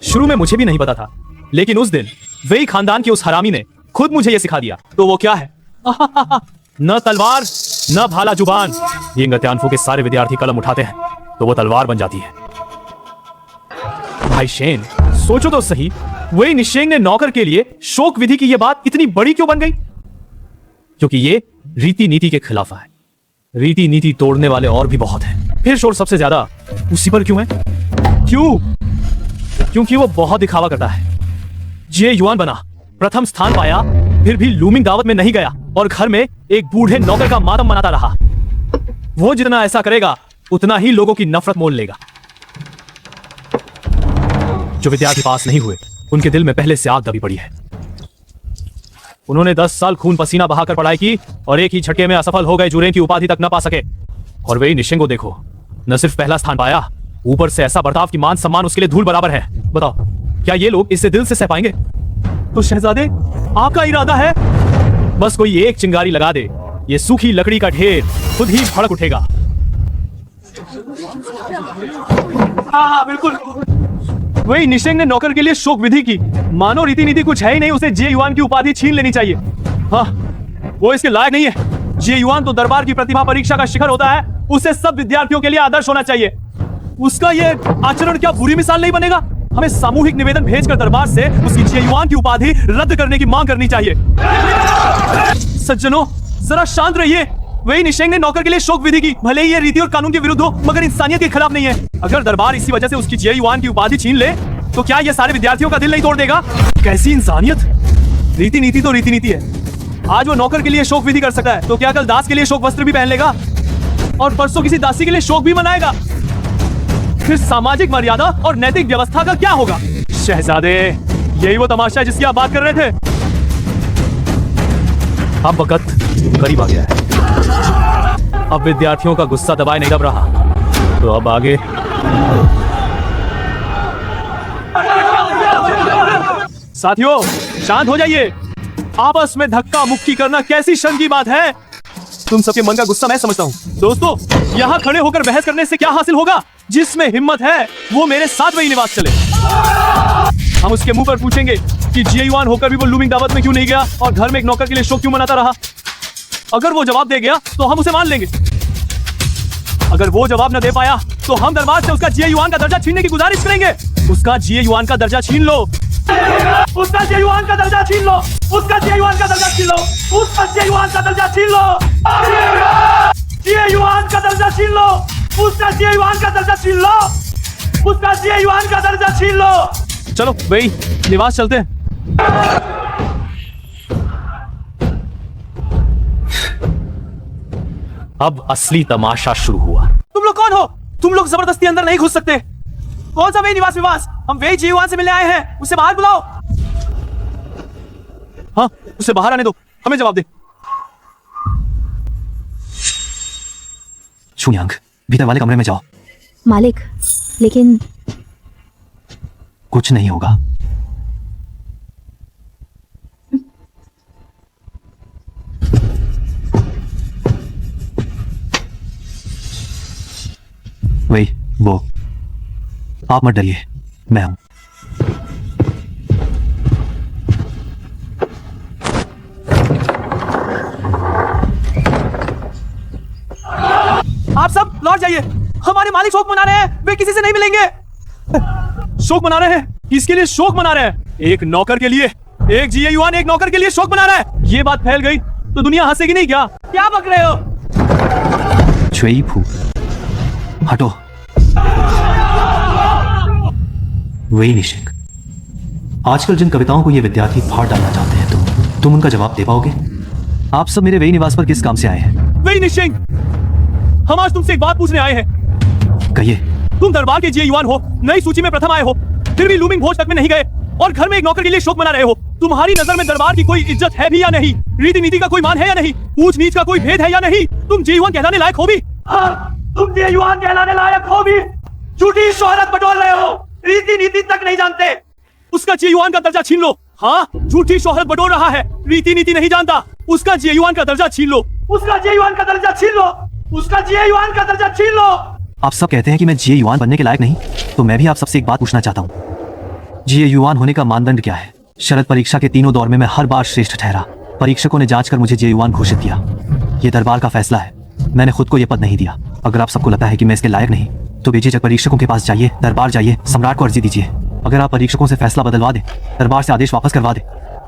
शुरू में मुझे भी नहीं पता था, लेकिन उस दिन वेई खानदान के उस हरामी ने खुद मुझे यह सिखा दिया। तो वो क्या है? न तलवार न भाला जुबान। ये गत्यानफू के सारे विद्यार्थी कलम उठाते हैं तो वो तलवार बन जाती है। भाई शेन, सोचो तो सही, वेई निशेंग ने नौकर के लिए शोक विधि की यह बात इतनी बड़ी क्यों बन गई? क्योंकि ये रीति नीति के खिलाफ है। रीति नीति तोड़ने वाले और भी बहुत हैं। फिर शोर सबसे ज्यादा उसी पर क्यों है? क्यों? क्योंकि वो बहुत दिखावा करता है। जेयुआन बना, प्रथम स्थान पाया, फिर भी लूमिंग दावत में नहीं गया और घर में एक बूढ़े नौकर का मातम मनाता रहा। वो जितना ऐसा करेगा उतना ही लोगों की नफरत मोल लेगा। जो विद्यार्थी पास नहीं हुए उनके दिल में पहले से आग दबी पड़ी है। उन्होंने 10 साल खून पसीना बहाकर पढ़ाई की और एक ही झटके में असफल हो गए, जुरेन की उपाधि तक न पा सके। और वेई निशेंग को देखो, न सिर्फ पहला स्थान पाया, ऊपर से ऐसा बर्ताव कि मान सम्मान उसके लिए धूल बराबर है। बताओ, क्या ये लोग इससे दिल से सह पाएंगे? तो शहजादे, आपका इरादा है बस कोई एक चिंगारी लगा दे, ये सूखी लकड़ी का ढेर खुद ही भड़क उठेगा। हाँ, बिल्कुल। वही निशेंग ने नौकर के लिए शोक विधि की। मानो रीति नीति कुछ है ही नहीं, उसे जेयुआन की उपाधि छीन लेनी चाहिए। हाँ, वो इसके लायक नहीं है। जेयुआन तो दरबार की प्रतिभा परीक्षा का शिखर होता है, उसे सब विद्यार्थियों के लिए आदर्श होना चाहिए। उसका ये आचरण क्या बुरी मिसाल नहीं बनेगा? हमें सामूहिक निवेदन भेजकर दरबार से उसकी जेयुआन की उपाधि रद्द करने की मांग करनी चाहिए। सज्जनों, जरा शांत रहिए। वही निशेंग ने नौकर के लिए शोक विधि की, भले ही ये रीति और कानून के विरुद्ध हो, मगर इंसानियत के खिलाफ नहीं है। अगर दरबार इसी वजह से उसकी जेयुआन की उपाधि छीन ले तो क्या ये सारे विद्यार्थियों का दिल नहीं तोड़ देगा? कैसी इंसानियत! रीति नीति तो रीति नीति है। आज वो नौकर के लिए शोक विधि कर सकता है, तो क्या कल दास के लिए शोक वस्त्र भी पहन लेगा और परसों किसी दासी के लिए शोक भी मनाएगा? फिर सामाजिक मर्यादा और नैतिक व्यवस्था का क्या होगा? शहजादे, यही वो तमाशा है जिसकी आप बात कर रहे थे। अब वक्त करीब आ गया है। अब विद्यार्थियों का गुस्सा दबाए नहीं दब रहा, तो अब आगे साथियों, शांत हो जाइए। आपस में धक्का मुक्की करना कैसी शर्म की बात है? तुम सबके मन का गुस्सा मैं समझता हूँ। दोस्तों, यहाँ खड़े होकर बहस करने से क्या हासिल होगा? जिसमें हिम्मत है वो मेरे साथ वही निवास चले। हम उसके मुंह पर पूछेंगे कि जेयुआन होकर भी वो लूमिंग दावत में क्यों नहीं गया और घर में एक नौकर के लिए शोक क्यों मनाता रहा। अगर वो जवाब दे गया तो हम उसे मान लेंगे। अगर वो जवाब न दे पाया तो हम दरबार से उसका जेयुआन का दर्जा छीनने की गुजारिश करेंगे। उसका जेयुआन का दर्जा छीन लो। उसका जेयुआन का दर्जा छीन लो। उसका जेयुआन का दर्जा छीन लो। उसका जेयुआन का दर्जा छीन लो। जेयुआन का दर्जा छीन लो। उसका जेयुआन का दर्जा छीन लो। उसका जेयुआन का दर्जा छीन लो। चलो भाई, निवास चलते हैं। अब असली तमाशा शुरू हुआ। तुम लोग कौन हो? तुम लोग जबरदस्ती अंदर नहीं घुस सकते। कौन सा वे निवास विवास? हम वे जीवान से मिलने आए हैं, उसे बाहर बुलाओ। हाँ, उसे बाहर आने दो, हमें जवाब दे। छुयांग, भीतर वाले कमरे में जाओ। मालिक, लेकिन कुछ नहीं होगा। वही वो, आप मत डरिए, मैं हूं। आप सब लौट जाइए, हमारे मालिक शोक मना रहे हैं, वे किसी से नहीं मिलेंगे। शोक मना रहे हैं? किसके लिए शोक मना रहे हैं? एक नौकर के लिए, एक जिये युआन एक नौकर के लिए शोक मना रहा है। ये बात फैल गई तो दुनिया हंसेगी नहीं क्या? क्या बक रहे हो? छुई फू, हटो। वही निशिंग, आजकल जिन कविताओं को ये विद्यार्थी फाड़ डालना चाहते हैं, तुम उनका जवाब दे पाओगे? आप सब मेरे वही निवास पर किस काम से आए हैं? वही निशिंग, हम आज तुमसे एक बात पूछने आए हैं। कहिए। तुम दरबार के जिये युआन हो, नई सूची में प्रथम आए हो, फिर भी लूमिंग भोज तक में नहीं गए और घर में एक नौकर के लिए शोक मना रहे हो। तुम्हारी नजर में दरबार की कोई इज्जत है भी या नहीं? रीति नीति का कोई मान है या नहीं? ऊंच नीच का कोई भेद है या नहीं? तुम जिये युआन कहलाने लायक हो भी? हाँ, तुम जिये युआन कहलाने लायक हो भी। झूठी शोहरत बटोर रहे हो, रीति नीति तक नहीं जानते। उसका जिये युआन का दर्जा छीन लो। हाँ, झूठी शोहरत बटोर रहा है, रीति नीति नहीं जानता। उसका जिये युआन का दर्जा छीन लो, उसका जिये युआन का दर्जा छीन लो, उसका जिये युआन का दर्जा छीन लो। आप सब कहते हैं कि मैं जिये युआन बनने के लायक नहीं, तो मैं भी आप सबसे एक बात पूछना चाहता हूँ। जिये युआन होने का मानदंड क्या है? शरद परीक्षा के तीनों दौर में मैं हर बार श्रेष्ठ ठहरा। परीक्षकों ने जांच कर मुझे जिये युआन घोषित किया। ये दरबार का फैसला है, मैंने खुद को यह पद नहीं दिया। अगर आप सबको लगता है कि मैं इसके लायक नहीं, तो बेझिझक परीक्षकों के पास जाइए, दरबार जाइए, सम्राट को अर्जी दीजिए। अगर आप परीक्षकों से फैसला बदलवा दे, दरबार से आदेश वापस करवा दे,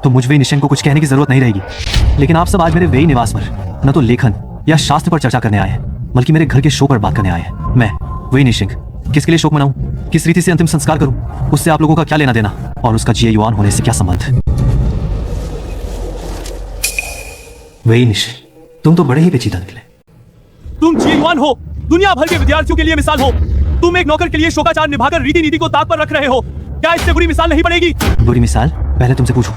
तो मुझ वे निशिंग को कुछ कहने की जरूरत नहीं रहेगी। लेकिन आप सब आज मेरे वे निवास पर न तो लेखन या शास्त्र पर चर्चा करने आए हैं, बल्कि मेरे घर के शोक पर बात करने आए हैं। मैं वे निशिंग किसके लिए शोक मनाऊं? किस रीति से अंतिम संस्कार करूं? उससे आप लोगों का क्या लेना देना? और उसका जिये युआन होने से क्या संबंध? वे निशिंग, तुम तो बड़े ही पेचीदा निकले। तुम जिये युआन हो, दुनिया भर के विद्यार्थियों के लिए मिसाल हो। तुम एक नौकर के लिए शोकाचार निभाकर रीति नीति को ताक पर रख रहे हो। क्या इससे बुरी मिसाल नहीं पड़ेगी? बुरी मिसाल? पहले तुमसे पूछो,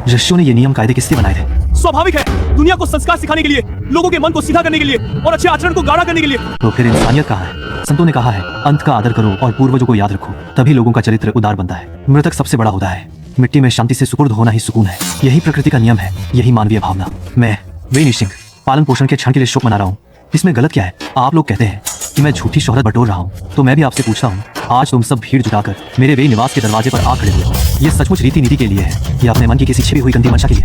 ऋषियों ने ये नियम कायदे किससे बनाए थे? स्वाभाविक है, दुनिया को संस्कार सिखाने के लिए, लोगों के मन को सीधा करने के लिए और अच्छे आचरण को गाढ़ा करने के लिए। तो फिर इंसानियत कहाँ है? संतों ने कहा है, अंत का आदर करो और पूर्वजों को याद रखो, तभी लोगों का चरित्र उदार बनता है। मृतक सबसे बड़ा होता है। मिट्टी में शांति से सुपुर्द होना ही सुकून है। यही प्रकृति का नियम है, यही मानवीय भावना। मैं वे निशिंग पालन पोषण के क्षण के लिए शोक मना रहा हूँ। इसमें गलत क्या है? आप लोग कहते हैं कि मैं झूठी शोहरत बटोर रहा हूँ, तो मैं भी आपसे पूछता हूँ, आज तुम सब भीड़ जुटाकर मेरे वे निवास के दरवाजे पर आ खड़े हुए हो। ये सचमुच रीति नीति के लिए है या अपने मन की किसी छिपी हुई गंदी मंशा के लिए?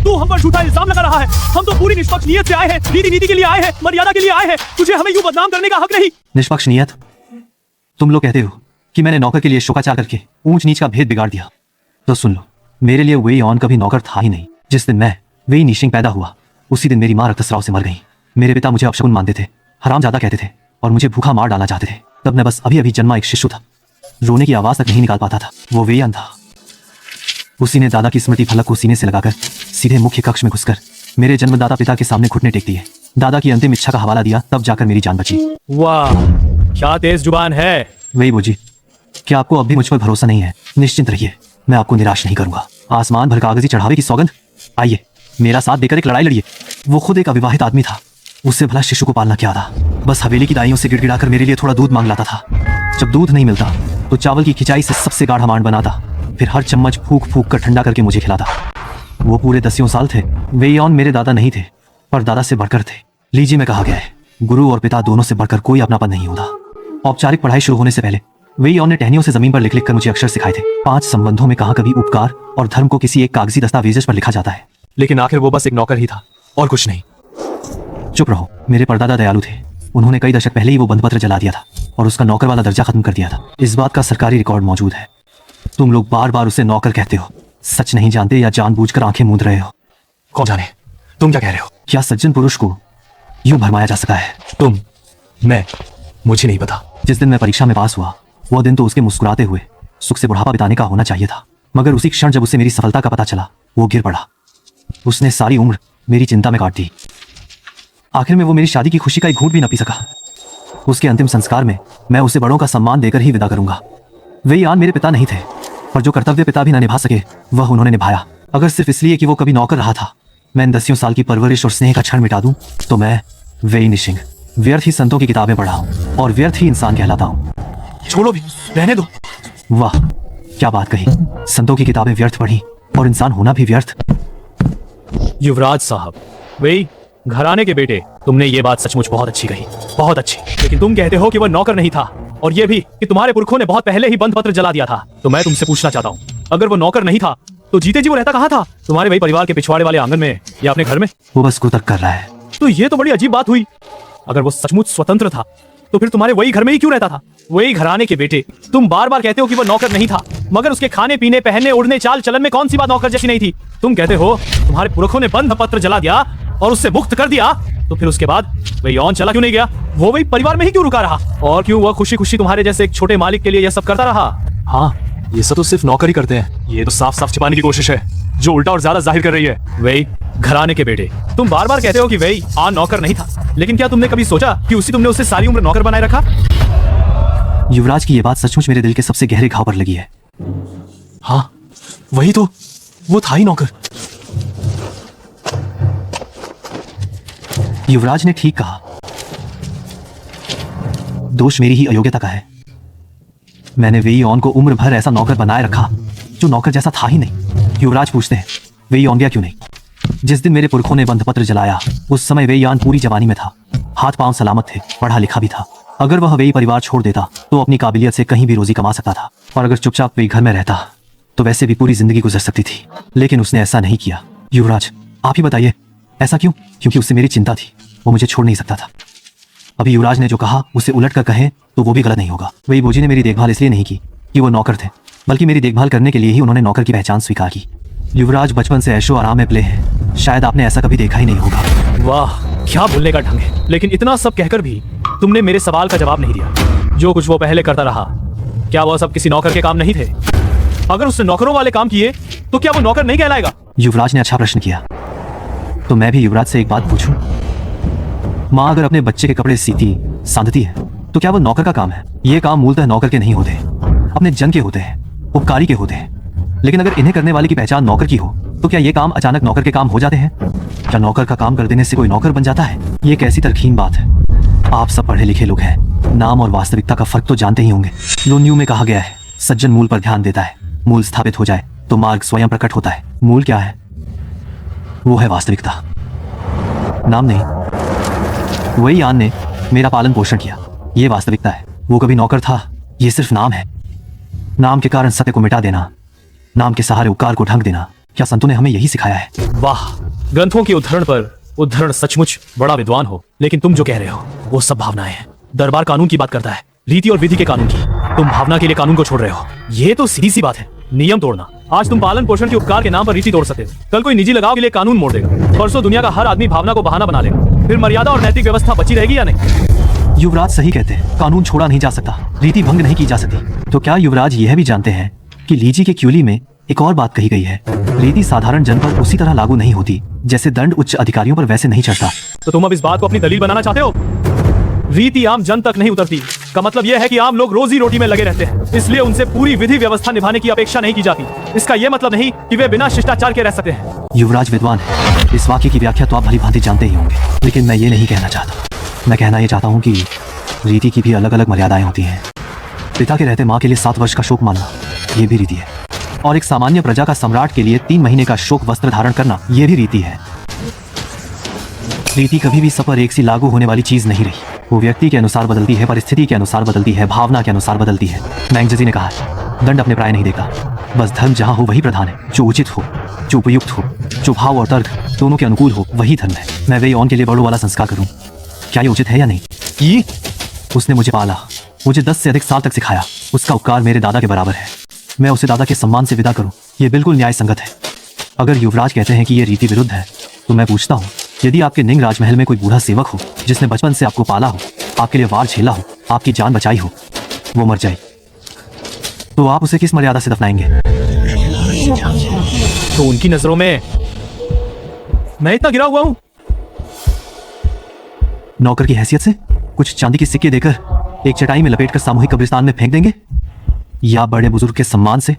तू हम पर झूठा इल्जाम लगा रहा है। हम तो पूरी निष्पक्ष नीयत से आए हैं, रीति नीति के लिए आए हैं, मर्यादा के लिए आए हैं। तुझे हमें यूं बदनाम करने का हक नहीं। निष्पक्ष नीयत? तुम लोग कहते हो कि मैंने नौकर के लिए शोकाचार करके ऊंच नीच का भेद बिगाड़ दिया। तो सुन लो, मेरे लिए वे ऑन कभी नौकर था ही नहीं। जिस दिन मैं वे निशिंग पैदा हुआ, उसी दिन मेरी माँ रक्तस्राव से मर गई। मेरे पिता मुझे अपशकुन मानते थे, हरामजादा कहते थे और मुझे भूखा मार डालना चाहते थे। तब मैं बस अभी अभी जन्मा एक शिशु था, रोने की आवाज तक नहीं निकाल पाता था। वो वेयान था। उसी ने दादा की स्मृति फलक को सीने से लगाकर सीधे मुख्य कक्ष में घुसकर मेरे जन्मदाता पिता के सामने घुटने टेक दिए। दादा की अंतिम इच्छा का हवाला दिया, तब जाकर मेरी जान बची। वाह, क्या तेज जुबान है। वही बोजी, क्या आपको अब भी मुझ पर भरोसा नहीं है? निश्चिंत रहिए, मैं आपको निराश नहीं करूंगा। आसमान भर कागजी चढ़ावे की सौगंध। आइए मेरा साथ देकर एक लड़ाई लड़िए। वो खुद एक अविवाहित आदमी था, उससे भला शिशु को पालना क्या था? बस हवेली की दाइयों से गिड़गिड़ाकर मेरे लिए थोड़ा दूध मांग लाता था। जब दूध नहीं मिलता तो चावल की खिंचाई से सबसे गाढ़ा मांड बनाता, फिर हर चम्मच फूक फूक कर ठंडा करके मुझे खिलाता। वो पूरे 10 साल थे। वेयॉन मेरे दादा नहीं थे, पर दादा से बढ़कर थे। लीजिए में कहा गया है, गुरु और पिता दोनों से बढ़कर कोई अपनापन नहीं होता। औपचारिक पढ़ाई शुरू होने से पहले वेयॉन ने टहनियों से जमीन पर लिख लिख कर मुझे अक्षर सिखाए थे। 5 संबंधों में कहाँ कभी उपकार और धर्म को किसी एक कागजी दस्तावेज पर लिखा जाता है, लेकिन आखिर वो बस एक नौकर ही था और कुछ नहीं। चुप रहो, मेरे परदादा दयालु थे। उन्होंने कई दशक पहले ही वो बंधपत्र जला दिया था और उसका नौकर वाला दर्जा खत्म कर दिया था। इस बात का सरकारी रिकॉर्ड मौजूद है। तुम लोग बार बार उसे नौकर कहते हो, सच नहीं जानते या जानबूझकर आंखें मूंद रहे हो। कौन जाने तुम क्या कह रहे हो? क्या सज्जन पुरुष को यूं भरमाया जा सका है? तुम, मैं, मुझे नहीं पता। जिस दिन मैं परीक्षा में पास हुआ, वह दिन तो उसके मुस्कुराते हुए सुख से बुढ़ापा बिताने का होना चाहिए था, मगर उसी क्षण जब उसे मेरी सफलता का पता चला, वो गिर पड़ा। उसने सारी उम्र मेरी चिंता में काट दी। आखिर में वो मेरी शादी की खुशी का एक घूंट भी न पी सका। उसके अंतिम संस्कार में मैं उसे बड़ों का सम्मान देकर ही विदा करूंगा। वे यान मेरे पिता नहीं थे, और जो कर्तव्य पिता भी न निभा सके वह उन्होंने निभाया। अगर सिर्फ इसलिए कि वो कभी नौकर रहा था मैं इन 10 साल की परवरिश और स्नेह का क्षण मिटा दूं, तो मैं वेई निशिंग व्यर्थ ही संतों की किताबें पढ़ा हूं और व्यर्थ ही इंसान कहलाता हूं। छोड़ो भी, रहने दो। वाह, क्या बात कही। संतों की किताबें व्यर्थ पढ़ी और इंसान होना भी व्यर्थ। युवराज साहब, वही घराने के बेटे, तुमने ये बात सचमुच बहुत अच्छी कही, बहुत अच्छी। लेकिन तुम कहते हो कि वह नौकर नहीं था, और ये भी कि तुम्हारे पुरखों ने बहुत पहले ही बंद पत्र जला दिया था। तो मैं तुमसे पूछना चाहता हूँ, अगर वो नौकर नहीं था तो जीते जी वो रहता कहाँ था? तुम्हारे वही परिवार के पिछवाड़े वाले आंगन में या अपने घर में? वो बस कुतर्क कर रहा है। तो ये तो बड़ी अजीब बात हुई। अगर वो सचमुच स्वतंत्र था तो फिर तुम्हारे वही घर में ही क्यों रहता था? वही घराने के बेटे, तुम बार बार कहते हो कि वो नौकर नहीं था, मगर उसके खाने पीने, पहनने, उड़ने, चाल चलन में कौन सी बात नौकर जैसी नहीं थी? तुम कहते हो तुम्हारे पुरखों ने बंद पत्र जला दिया और उससे मुक्त कर दिया, तो फिर उसके बाद वही यौन चला क्यों नहीं गया? वो वही परिवार में ही क्यों रुका रहा? और क्यों वह खुशी खुशी तुम्हारे जैसे एक छोटे मालिक के लिए यह सब करता रहा? हाँ, ये सब तो सिर्फ नौकर ही करते हैं। ये तो साफ साफ छिपाने की कोशिश है, जो उल्टा और ज्यादा जाहिर कर रही है। वही घराने के बेटे, तुम बार बार कहते हो कि वही नौकर नहीं था, लेकिन क्या तुमने कभी सोचा कि तुमने उसे सारी उम्र नौकर बनाए रखा? युवराज की यह बात सचमुच मेरे दिल के सबसे गहरे घाव पर लगी है। हाँ, वही तो, वो था ही नौकर। युवराज ने ठीक कहा, दोष मेरी ही अयोग्यता का है। मैंने वेई ऑन को उम्र भर ऐसा नौकर बनाए रखा जो नौकर जैसा था ही नहीं। युवराज पूछते हैं, वेई ऑन गया क्यों नहीं? जिस दिन मेरे पुरखों ने बंधपत्र जलाया उस समय वेई ऑन पूरी जवानी में था, हाथ पांव सलामत थे, पढ़ा लिखा भी था। अगर वह वेई परिवार छोड़ देता तो अपनी काबिलियत से कहीं भी रोजी कमा सकता था, और अगर चुपचाप वेई घर में रहता तो वैसे भी पूरी जिंदगी गुजर सकती थी। लेकिन उसने ऐसा नहीं किया। युवराज, आप ही बताइए, ऐसा क्यों? क्योंकि उससे मेरी चिंता थी, वो मुझे छोड़ नहीं सकता था। अभी युवराज ने जो कहा उसे उलट कर कहें तो वो भी गलत नहीं होगा। वही बोजी ने मेरी देखभाल इसलिए नहीं की कि वो नौकर थे, बल्कि मेरी देखभाल करने के लिए ही उन्होंने नौकर की पहचान स्वीकार की। युवराज बचपन से ऐशो आराम में पले हैं, शायद आपने ऐसा कभी देखा ही नहीं होगा। वाह, क्या बोलने का ढंग है। लेकिन इतना सब कहकर भी तुमने मेरे सवाल का जवाब नहीं दिया। जो कुछ वो पहले करता रहा, क्या वह सब किसी नौकर के काम नहीं थे? अगर उसने नौकरों वाले काम किए तो क्या वो नौकर नहीं कहलाएगा? युवराज ने अच्छा प्रश्न किया। तो मैं भी युवराज से एक बात पूछूं? माँ अगर अपने बच्चे के कपड़े सीती सांधती है तो क्या वो नौकर का काम है? ये काम मूलतः नौकर के नहीं होते, अपने जन के होते हैं, उपकारी के होते हैं। लेकिन अगर इन्हें करने वाले की पहचान नौकर की हो तो क्या ये काम अचानक नौकर के काम हो जाते हैं? क्या नौकर का काम कर देने से कोई नौकर बन जाता है? ये कैसी तरकीन बात है। आप सब पढ़े लिखे लोग हैं, नाम और वास्तविकता का फर्क तो जानते ही होंगे। लोन्यू में कहा गया है, सज्जन मूल पर ध्यान देता है, मूल स्थापित हो जाए तो मार्ग स्वयं प्रकट होता है। मूल क्या है? वो है वास्तविकता, नाम नहीं। वही यान ने मेरा पालन पोषण किया, ये वास्तविकता है। वो कभी नौकर था, ये सिर्फ नाम है। नाम के कारण सत्य को मिटा देना, नाम के सहारे उपकार को ढंक देना, क्या संतों ने हमें यही सिखाया है? वाह, ग्रंथों के उद्धरण पर उद्धरण सचमुच बड़ा विद्वान हो। लेकिन तुम जो कह रहे हो वो सब भावनाएं हैं। दरबार कानून की बात करता है, रीति और विधि के कानून की। तुम भावना के लिए कानून को छोड़ रहे हो। ये तो सीधी सी बात है, नियम तोड़ना। आज तुम पालन पोषण के उपकार के नाम पर रीति तोड़ सकते हो, कल कोई निजी लगाव के लिए कानून मोड़ देगा, परसों दुनिया का हर आदमी भावना को बहाना बना लेगा। फिर मर्यादा और नैतिक व्यवस्था बची रहेगी या नहीं? युवराज सही कहते हैं, कानून छोड़ा नहीं जा सकता, रीति भंग नहीं की जा सकती। तो क्या युवराज यह भी जानते हैं कि लीजी के क्यूली में एक और बात कही गई है, रीति साधारण जन पर उसी तरह लागू नहीं होती जैसे दंड उच्च अधिकारियों पर वैसे नहीं चढ़ता। तो तुम अब इस बात को अपनी दलील बनाना चाहते हो? रीति आम जन तक नहीं उतरती का मतलब यह है कि आम लोग रोजी रोटी में लगे रहते हैं, इसलिए उनसे पूरी विधि व्यवस्था निभाने की अपेक्षा नहीं की जाती। इसका यह मतलब नहीं कि वे बिना शिष्टाचार के रह सकते हैं। युवराज विद्वान है, इस वाक्य की व्याख्या तो आप भली भांति जानते ही होंगे, लेकिन मैं ये नहीं कहना चाहता। मैं कहना ये चाहता हूँ कि रीति की भी अलग अलग मर्यादाएं होती हैं। पिता के रहते माँ के लिए 7 वर्ष का शोक मानना, ये भी रीति है, और एक सामान्य प्रजा का सम्राट के लिए 3 महीने का शोक वस्त्र धारण करना, ये भी रीति है। रीति कभी भी सब पर एक सी लागू होने वाली चीज नहीं रही। वो व्यक्ति के अनुसार बदलती है, परिस्थिति के अनुसार बदलती है, भावना के अनुसार बदलती है। मैंगजी ने कहा है, दंड अपने प्राय नहीं देखता, बस धर्म जहाँ हो वही प्रधान है। जो उचित हो, जो उपयुक्त हो, जो भाव और तर्क दोनों के अनुकूल हो, वही धर्म है। मैं वे ऑन के लिए बड़ों वाला संस्कार करूँ, क्या ये उचित है या नहीं? ये उसने मुझे पाला, मुझे 10 से अधिक साल तक सिखाया। उसका उपकार मेरे दादा के बराबर है। मैं उसे दादा के सम्मान से विदा करूं, यह बिल्कुल न्याय संगत है। अगर युवराज कहते हैं कि यह रीति विरुद्ध है, तो मैं पूछता हूं, यदि आपके निंग राजमहल में कोई बूढ़ा सेवक हो जिसने बचपन से आपको पाला हो, आपके लिए वार झेला हो, आपकी जान बचाई हो, वो मर जाए, तो आप उसे किस मर्यादा से दफनाएंगे? तो उनकी नजरों में मैं इतना गिरा हुआ हूं? नौकर की हैसियत से कुछ चांदी के सिक्के देकर एक चटाई में लपेटकर सामूहिक कब्रिस्तान में फेंक देंगे, या बड़े बुजुर्ग के सम्मान से?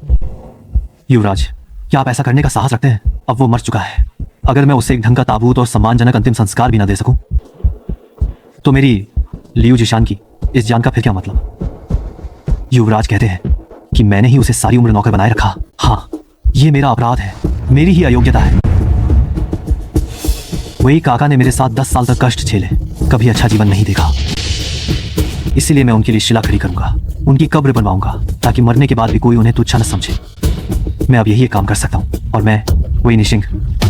युवराज, क्या आप ऐसा करने का साहस रखते हैं? अब वो मर चुका है। अगर मैं उसे एक ढंग का ताबूत और सम्मानजनक अंतिम संस्कार भी ना दे सकूं, तो मेरी लियू जिशान की इस जान का फिर क्या मतलब? युवराज कहते हैं कि मैंने ही उसे सारी उम्र नौकर बनाए रखा। हाँ, ये मेरा अपराध है, मेरी ही अयोग्यता है। वही काका ने मेरे साथ 10 साल तक कष्ट झेले, कभी अच्छा जीवन नहीं देखा। इसीलिए मैं उनके लिए शिला खड़ी करूंगा, उनकी कब्र बनवाऊंगा, ताकि मरने के बाद भी कोई उन्हें तुच्छ न समझे। मैं अब यही एक काम कर सकता हूँ, और मैं वही निशिंग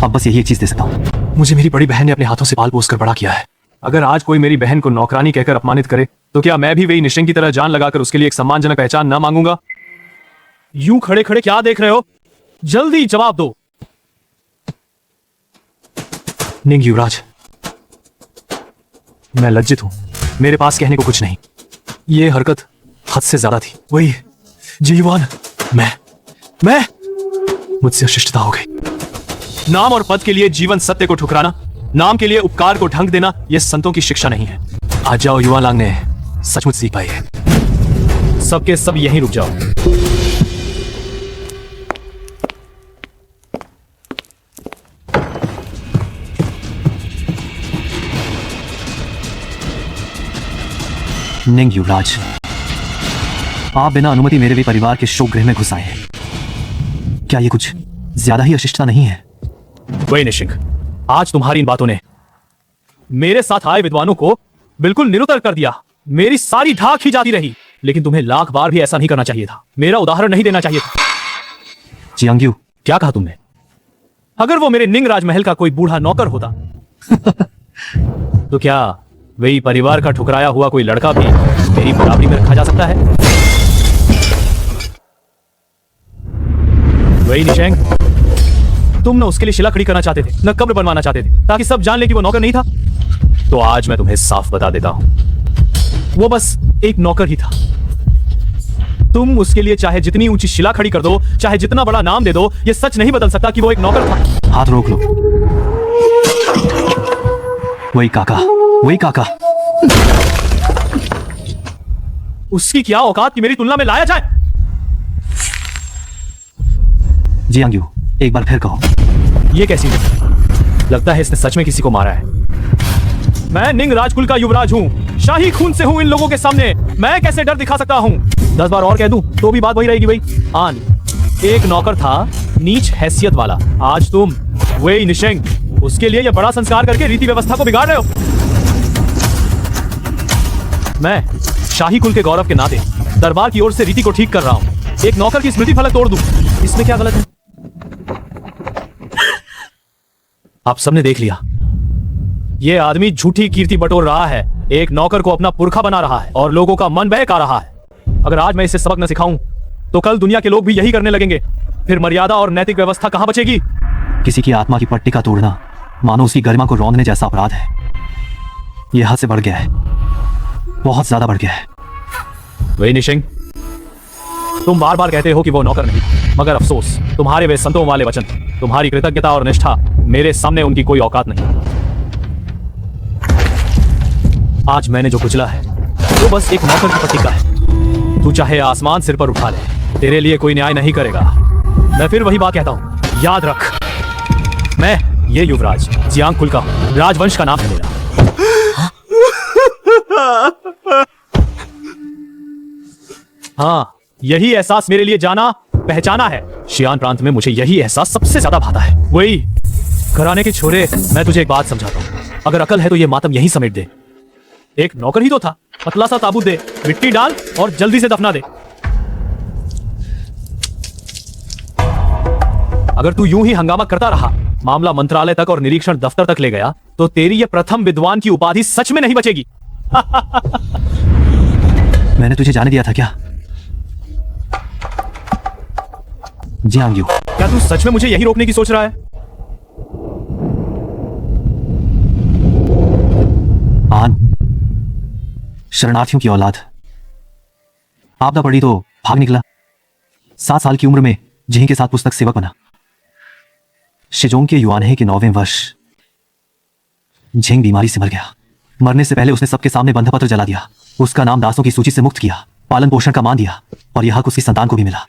अब बस यही एक चीज दे सकता हूँ। मुझे मेरी बड़ी बहन ने अपने हाथों से पाल पोस कर बड़ा किया है। अगर आज कोई मेरी बहन को नौकरानी कहकर अपमानित करे, तो क्या मैं भी वही निशिंग की तरह जान लगाकर उसके लिए एक सम्मानजनक पहचान न मांगूंगा? यूं खड़े खड़े क्या देख रहे हो? जल्दी जवाब दो। निंग युवराज, मैं लज्जित हूं, मेरे पास कहने को कुछ नहीं। ये हरकत हद से ज्यादा थी। वही जीवान, मैं मुझसे अशिष्टता हो गई। नाम और पद के लिए जीवन सत्य को ठुकराना, नाम के लिए उपकार को ढंग देना, यह संतों की शिक्षा नहीं है। आज जाओ, युवा लांग ने सचमुच सीख पाई है। सबके सब यहीं रुक जाओ। निंग युवराज, आप बिना अनुमति मेरे भी परिवार के शोक गृह में घुस आए हैं। क्या ये कुछ ज्यादा ही अशिष्टता नहीं है? वही निशिंग, आज तुम्हारी इन बातों ने मेरे साथ आए विद्वानों को बिल्कुल निरुत्तर कर दिया। मेरी सारी ढाक ही जाती रही, लेकिन तुम्हें लाख बार भी ऐसा नहीं करना चाहिए था। मेरा उदाहरण नहीं देना चाहिए था। जियांग्यू, क्या कहा तुमने? अगर वो मेरे निंग राजमहल का कोई बूढ़ा नौकर होता तो क्या वही परिवार का ठुकराया हुआ कोई लड़का भी मेरी बराबरी में रखा जा सकता है? वही निशेंग, तुम न उसके लिए शिला खड़ी करना चाहते थे, न कब्र बनवाना चाहते थे, ताकि सब जान ले कि वो नौकर नहीं था। तो आज मैं तुम्हें साफ बता देता हूं, वो बस एक नौकर ही था। तुम उसके लिए चाहे जितनी ऊंची शिला खड़ी कर दो, चाहे जितना बड़ा नाम दे दो, यह सच नहीं बदल सकता कि वो एक नौकर था। हाथ रोक लो। वही काका, वही काका। उसकी क्या औकात कि मेरी तुलना में लाया जाए? जियांग्यू, एक बार फिर कहो। ये कैसी बात? लगता है इसने सच में किसी को मारा है। मैं निंग राजकुल का युवराज हूँ, शाही खून से हूँ इन लोगों के सामने। मैं कैसे डर दिखा सकता हूँ? 10 बार और कह दूं तो भी बात वही रहेगी। भाई आन एक नौकर था, नीच हैसियत वाला। आज तुम वही निशेंग, उसके लिए यह बड़ा संस्कार करके रीति व्यवस्था को बिगाड़ रहे हो। मैं शाही कुल के गौरव के नाते दरबार की ओर से रीति को ठीक कर रहा हूँ। एक नौकर की स्मृति फलक तोड़ दूं, इसमें क्या गलत है? आप सबने देख लिया, यह आदमी झूठी कीर्ति बटोर रहा है, एक नौकर को अपना पुरखा बना रहा है और लोगों का मन बहका रहा है। अगर आज मैं इसे सबक न सिखाऊं तो कल दुनिया के लोग भी यही करने लगेंगे। फिर मर्यादा और नैतिक व्यवस्था कहां बचेगी? किसी की आत्मा की पट्टिका तोड़ना मानो उसकी गरिमा को रौंदने जैसा अपराध है। यह हद से बढ़ गया है, बहुत ज्यादा बढ़ गया है। वही निशिंग, तुम बार बार कहते हो कि वो नौकर नहीं, मगर अफसोस तुम्हारे वे संतों वाले वचन, तुम्हारी कृतज्ञता और निष्ठा, मेरे सामने उनकी कोई औकात नहीं। आज मैंने जो कुचला है वो बस एक नौकर की पट्टिका है। तू चाहे आसमान सिर पर उठा ले, तेरे लिए कोई न्याय नहीं करेगा। मैं फिर वही बात कहता हूं, याद रख, मैं ये युवराज जियांग कुल का हूं, राजवंश का नाम है मेरा। हाँ, यही एहसास मेरे लिए जाना पहचाना है। शियान प्रांत में मुझे यही एहसास सबसे ज्यादा भाता है। वही घराने के छोरे, मैं तुझे एक बात समझाता हूं, अगर अकल है तो ये मातम यहीं समेट दे। एक नौकर ही तो था, पतला सा ताबूत दे, मिट्टी डाल और जल्दी से दफना दे। अगर तू यूं ही हंगामा करता रहा, मामला मंत्रालय तक और निरीक्षण दफ्तर तक ले गया, तो तेरी ये प्रथम विद्वान की उपाधि सच में नहीं बचेगी। मैंने तुझे जाने दिया था क्या? जियांग्यू, क्या तू सच में मुझे यही रोकने की सोच रहा है? आन, शरणार्थियों की औलाद, आपदा पड़ी तो भाग निकला। 7 साल की उम्र में जिहीं के साथ पुस्तक सेवक बना। शिजोंग के युआनहे के 9वें वर्ष झिंग बीमारी से मर गया। मरने से पहले उसने सबके सामने बंधपत्र जला दिया, उसका नाम दासों की सूची से मुक्त किया, पालन पोषण का मान दिया और यह हक उसकी संतान को भी मिला।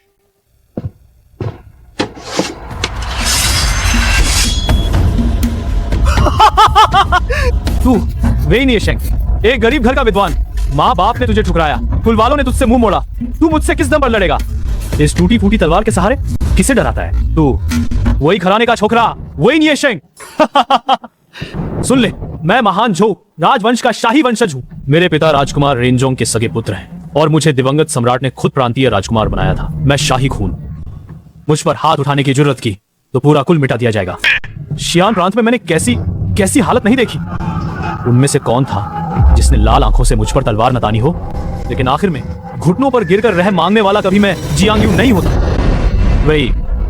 तू वेई नियशेंग, एक गरीब घर का विद्वान, माँ बाप ने तुझे ठुकराया, कुल वालों ने तुझसे मुंह मोड़ा, तू मुझसे किस दम पर लड़ेगा? इस टूटी फूटी तलवार के सहारे किसे डराता है तू? वही घराने का छोकरा, वही नियशेंग। सुन ले, मैं महान झो राजवंश का शाही वंशज हूँ। मेरे पिता राजकुमार रेंजोंग के सगे पुत्र हैं और मुझे दिवंगत सम्राट ने खुद प्रांतीय राजकुमार बनाया था। मैं शाही खून, मुझ पर हाथ उठाने की जरूरत की तो पूरा कुल मिटा दिया जाएगा। शियान प्रांत में मैंने कैसी हालत नहीं देखी। उनमें से कौन था जिसने लाल आंखों से मुझ पर तलवार न तानी हो? लेकिन आखिर में घुटनों पर गिरकर रहम मांगने वाला कभी मैं जियांग यू नहीं होता।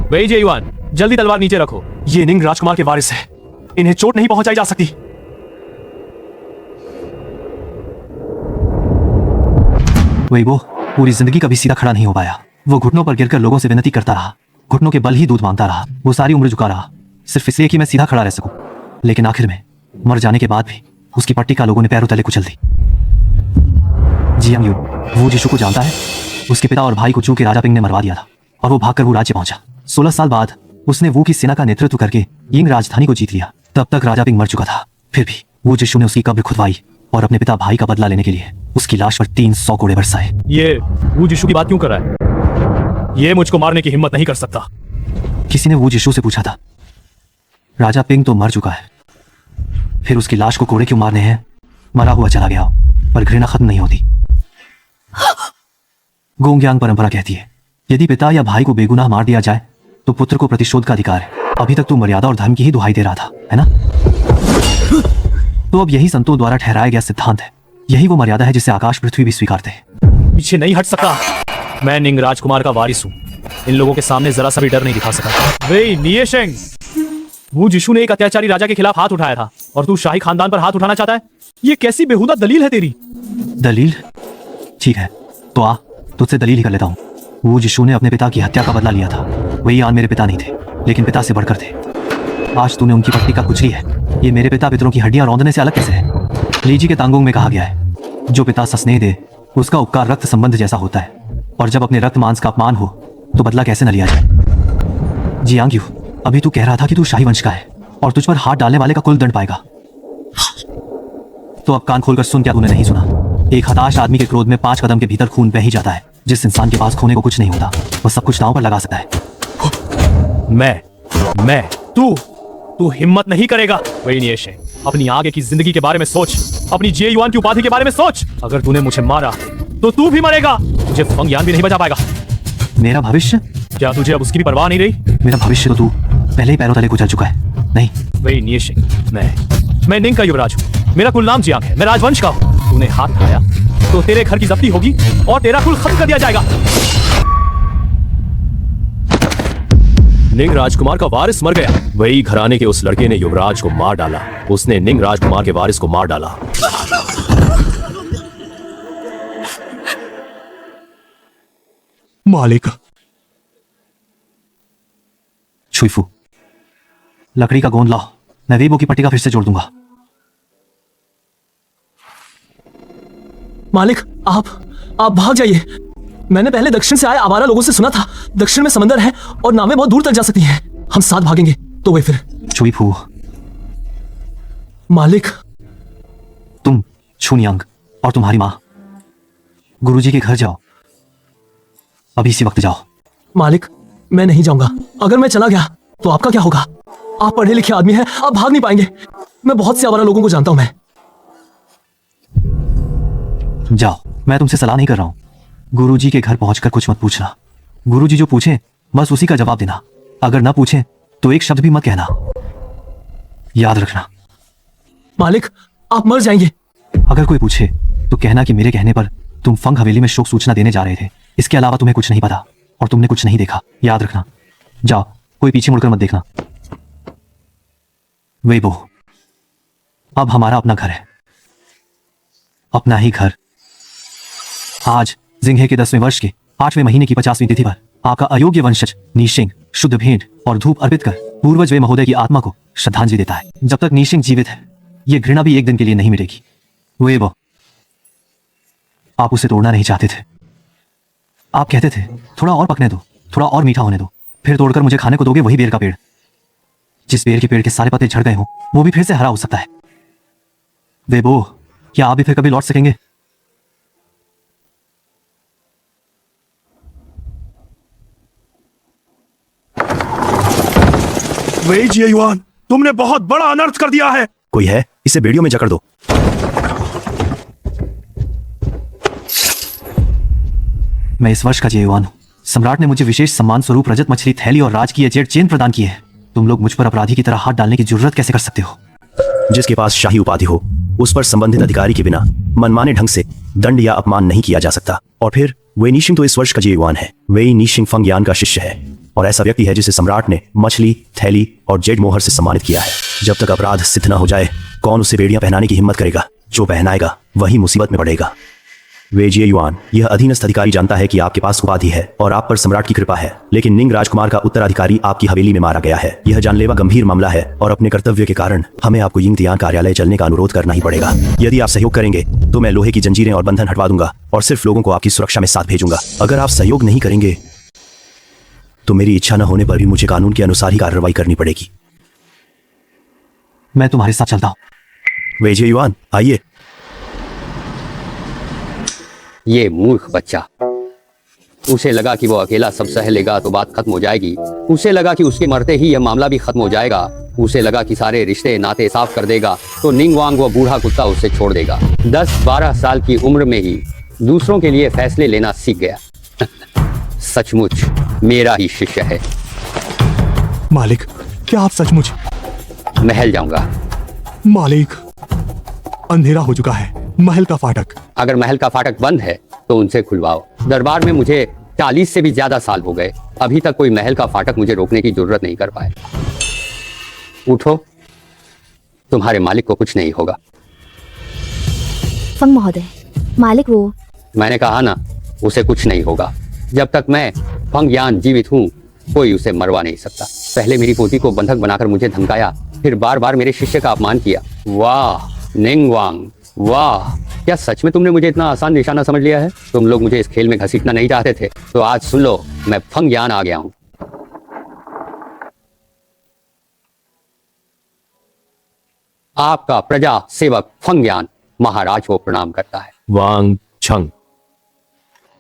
वही जे युआन, जल्दी तलवार नीचे रखो। ये निंग राजकुमार के वारिस है, इन्हें चोट नहीं पहुंचाई जा सकती। वही वो पूरी जिंदगी कभी सीधा खड़ा नहीं हो पाया। वो घुटनों पर गिरकर लोगों से विनती करता रहा, घुटनों के बल ही दूध मांगता रहा। वो सारी उम्र झुका रहा, सिर्फ इसलिए कि मैं सीधा खड़ा रह सकूं। लेकिन आखिर में मर जाने के बाद भी उसकी पट्टिका लोगों ने पैरों तले कुचल दी। जियांग यू वो जिशु को जानता है। उसके पिता और भाई को चू के राजा पिंग ने मरवा दिया था और वो भागकर वो राज्य पहुंचा। 16 साल बाद उसने वो की सेना का नेतृत्व करके यिंग राजधानी को जीत लिया। तब तक राजा पिंग मर चुका था। फिर भी वो जिशु ने उसकी कब्र खुदवाई और अपने पिता भाई का बदला लेने के लिए उसकी लाश पर 300 कोड़े बरसाए। ये वो जिशु की बात क्यों कर रहा है? ये मुझको मारने की हिम्मत नहीं कर सकता। किसी ने वो जिशु से पूछा था, राजा पिंग तो मर चुका है, फिर उसकी लाश को कोड़े क्यों मारने हैं? मरा हुआ चला गया पर घृणा खत्म नहीं होती। गोंग्यांग परंपरा कहती है, यदि पिता या भाई को बेगुनाह मार दिया जाए तो पुत्र को प्रतिशोध का अधिकार है। अभी तक तू मर्यादा और धर्म की ही दुहाई दे रहा था, है ना? तो अब यही संतों द्वारा ठहराया गया सिद्धांत है। यही वो मर्यादा है जिसे आकाश पृथ्वी भी स्वीकारते हैं। पीछे नहीं हट सकता। मैं निंग राजकुमार का वारिस हूँ। इन लोगों के सामने जरा सा भी डर नहीं दिखा सका। वे नियशेंग, वो जिशु ने एक अत्याचारी राजा के खिलाफ हाथ उठाया था और तू शाही खानदान पर हाथ उठाना चाहता है? ये कैसी बेहुदा दलील है तेरी? दलील? ठीक है, तो आ तुझसे दलील ही कर लेता हूँ। वो जिशु ने अपने पिता की हत्या का बदला लिया था। वही आन मेरे पिता नहीं थे, लेकिन पिता से बढ़कर थे। आज तूने उनकी पट्टिका कुचली है। ये मेरे पिता पितरों की हड्डियां रौंदने से अलग कैसे है? लीजी के तांगोंग में कहा गया है, जो पिता सा स्नेह दे उसका उपकार रक्त संबंध जैसा होता है, और जब अपने रक्त मांस का अपमान हो तो बदला कैसे न लिया जाए। जियांग यू, अभी तू कह रहा था कि तू शाही वंश का है और तुझ पर हाथ डालने वाले का कुल दंड पाएगा। तो अब कान खोलकर सुन, क्या तूने नहीं सुना? एक हताश आदमी के क्रोध में 5 कदम के भीतर खून बह ही जाता है। जिस इंसान के पास खोने को कुछ नहीं होता वह सब कुछ दांव पर लगा सकता है। मैं तू हिम्मत नहीं करेगा। वही नियशेंग, अपनी आगे की जिंदगी के बारे में सोच, अपनी जे युआन की उपाधि के बारे में सोच। अगर तूने मुझे मारा तो तू भी मरेगा। तुझे फंग यान भी नहीं बचा पाएगा। मेरा भविष्य? क्या तुझे अब उसकी भी परवाह नहीं रही? मेरा भविष्य तो तू पहले ही पैरों तले कुचल चुका है। नहीं, वही नियशेंग, मैं निंग का युवराज हूँ। मेरा कुल नाम जियांग है। मैं राजवंश का हूँ। तूने हाथ उठाया तो तेरे घर की जब्ती होगी और तेरा कुल खत्म कर दिया जाएगा। निंग राजकुमार का वारिस मर गया। वही घराने के उस लड़के ने युवराज को मार डाला। उसने निंग राजकुमार के वारिस को मार डाला। मालिक, छुईफू, लकड़ी का गोंद लाओ। मैं वेबो की पट्टिका फिर से जोड़ दूंगा। मालिक, आप भाग जाइए। मैंने पहले दक्षिण से आए आवारा लोगों से सुना था, दक्षिण में समंदर है और नावें बहुत दूर तक जा सकती हैं। हम साथ भागेंगे तो वे फिर। छुईफू। मालिक, तुम, छुनियांग और तुम्हारी माँ गुरुजी के घर जाओ। अभी इसी वक्त जाओ। मालिक, मैं नहीं जाऊंगा। अगर मैं चला गया तो आपका क्या होगा? आप पढ़े लिखे आदमी हैं, आप भाग नहीं पाएंगे। मैं बहुत से आवारा लोगों को जानता हूं। मैं जाओ, मैं तुमसे सलाह नहीं कर रहा हूं। गुरुजी के घर पहुंचकर कुछ मत पूछना। गुरुजी जो पूछें बस उसी का जवाब देना। अगर ना पूछें तो एक शब्द भी मत कहना। याद रखना। मालिक, आप मर जाएंगे। अगर कोई पूछे तो कहना कि मेरे कहने पर तुम फंग हवेली में शोक सूचना देने जा रहे थे। इसके अलावा तुम्हें कुछ नहीं पता और तुमने कुछ नहीं देखा। याद रखना। जाओ, कोई पीछे मुड़कर मत देखना। वेबो, अब हमारा अपना घर है, अपना ही घर। आज जिंघे के 10वें वर्ष के 8वें महीने की 50वीं तिथि पर आपका अयोग्य वंशज नीशिंग शुद्ध भेंट और धूप अर्पित कर पूर्वज वे महोदय की आत्मा को श्रद्धांजलि देता है। जब तक नीशिंग जीवित है, ये घृणा भी एक दिन के लिए नहीं मिटेगी। वो आप उसे तोड़ना नहीं चाहते थे। आप कहते थे थोड़ा और पकने दो, थोड़ा और मीठा होने दो, फिर तोड़कर मुझे खाने को दोगे। वही बेर का पेड़ जिस पेड़ के पेड़ के सारे पत्ते झड़ गए हों, वो भी फिर से हरा हो सकता है। वेबो, क्या आप भी फिर कभी लौट सकेंगे? वे जियुआन, तुमने बहुत बड़ा अनर्थ कर दिया है। कोई है, इसे बेड़ियों में जकड़ दो। मैं इस वर्ष का जेयुआन हूं। सम्राट ने मुझे विशेष सम्मान स्वरूप रजत मछली थैली और राजकीय जेड चेन प्रदान की है। तुम लोग मुझ पर अपराधी की तरह हाथ डालने की जरूरत कैसे कर सकते हो? जिसके पास शाही उपाधि हो, उस पर संबंधित अधिकारी के बिना मनमाने ढंग से दंड या अपमान नहीं किया जा सकता। और फिर वेई निशिंग तो इस वर्ष का जेयुआन है। वेई निशिंग फंग यान का शिष्य है और ऐसा व्यक्ति है जिसे सम्राट ने मछली, थैली और जेड मोहर से सम्मानित किया है। जब तक अपराध सिद्ध न हो जाए, कौन उसे बेड़ियां पहनाने की हिम्मत करेगा? जो पहनाएगा वही मुसीबत में पड़ेगा। वे जियुआन, यह अधीनस्थ अधिकारी जानता है कि आपके पास उपाधि है और आप पर सम्राट की कृपा है, लेकिन निंग राजकुमार का उत्तराधिकारी आपकी हवेली में मारा गया है। यह जानलेवा गंभीर मामला है और अपने कर्तव्य के कारण हमें आपको यिंगतियान कार्यालय चलने का अनुरोध करना ही पड़ेगा। यदि आप सहयोग करेंगे तो मैं लोहे की जंजीरें और बंधन हटवा दूंगा और सिर्फ लोगों को आपकी सुरक्षा में साथ भेजूंगा। अगर आप सहयोग नहीं करेंगे तो मेरी इच्छा न होने पर भी मुझे कानून के अनुसार ही कार्रवाई करनी पड़ेगी। मैं तुम्हारे साथ चलता हूं। वे जियुआन, आइए। ये मूर्ख बच्चा, उसे लगा कि वो अकेला सब सह लेगा तो बात खत्म हो जाएगी। उसे लगा कि उसके मरते ही यह मामला भी खत्म हो जाएगा। उसे लगा कि सारे रिश्ते नाते साफ कर देगा तो निंग वांग वो बूढ़ा कुत्ता उसे छोड़ देगा। 10-12 साल की उम्र में ही दूसरों के लिए फैसले लेना सीख गया। सचमुच मेरा ही शिष्य है। मालिक, क्या आप सचमुच? महल जाऊंगा। मालिक, अंधेरा हो चुका है। महल का फाटक। अगर महल का फाटक बंद है तो उनसे खुलवाओ। दरबार में मुझे 40 से भी ज्यादा साल हो गए, अभी तक कोई महल का फाटक मुझे रोकने की जरूरत नहीं कर पाए। उठो, तुम्हारे मालिक को कुछ नहीं होगा। फंग महोदय, मालिक वो। मैंने कहा ना, उसे कुछ नहीं होगा। जब तक मैं फंग यान जीवित हूँ, कोई उसे मरवा नहीं सकता। पहले मेरी पोती को बंधक बनाकर मुझे धमकाया, फिर बार बार मेरे शिष्य का अपमान किया। वाह निंग वांग, वाह! क्या सच में तुमने मुझे इतना आसान निशाना समझ लिया है? तुम लोग मुझे इस खेल में घसीटना नहीं चाहते थे, तो आज सुन लो, मैं फंग यान आ गया हूं। आपका प्रजा सेवक फंग यान महाराज को प्रणाम करता है। वांग छंग,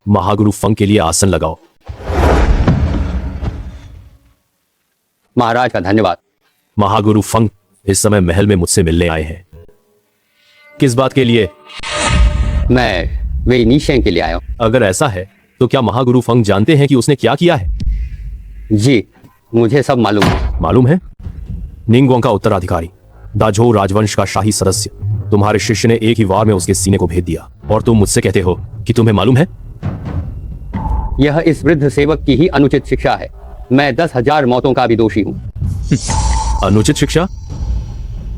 महागुरु फंग के लिए आसन लगाओ। महाराज का धन्यवाद। महागुरु फंग इस समय महल में मुझसे मिलने आए हैं। किस बात के लिए? मैं वे निशेंग के लिए आया हूं। अगर ऐसा है तो क्या महागुरु फंग जानते हैं कि उसने क्या किया है? जी, मुझे सब मालूम है। मालूम है? निंगवोंग का उत्तराधिकारी, दाझो राजवंश का शाही सदस्य, तुम्हारे शिष्य ने एक ही वार में उसके सीने को भेद दिया और तुम मुझसे कहते हो कि तुम्हें मालूम है? यह इस वृद्ध सेवक की ही अनुचित शिक्षा है। मैं 10,000 मौतों का भी दोषी हूं। अनुचित शिक्षा?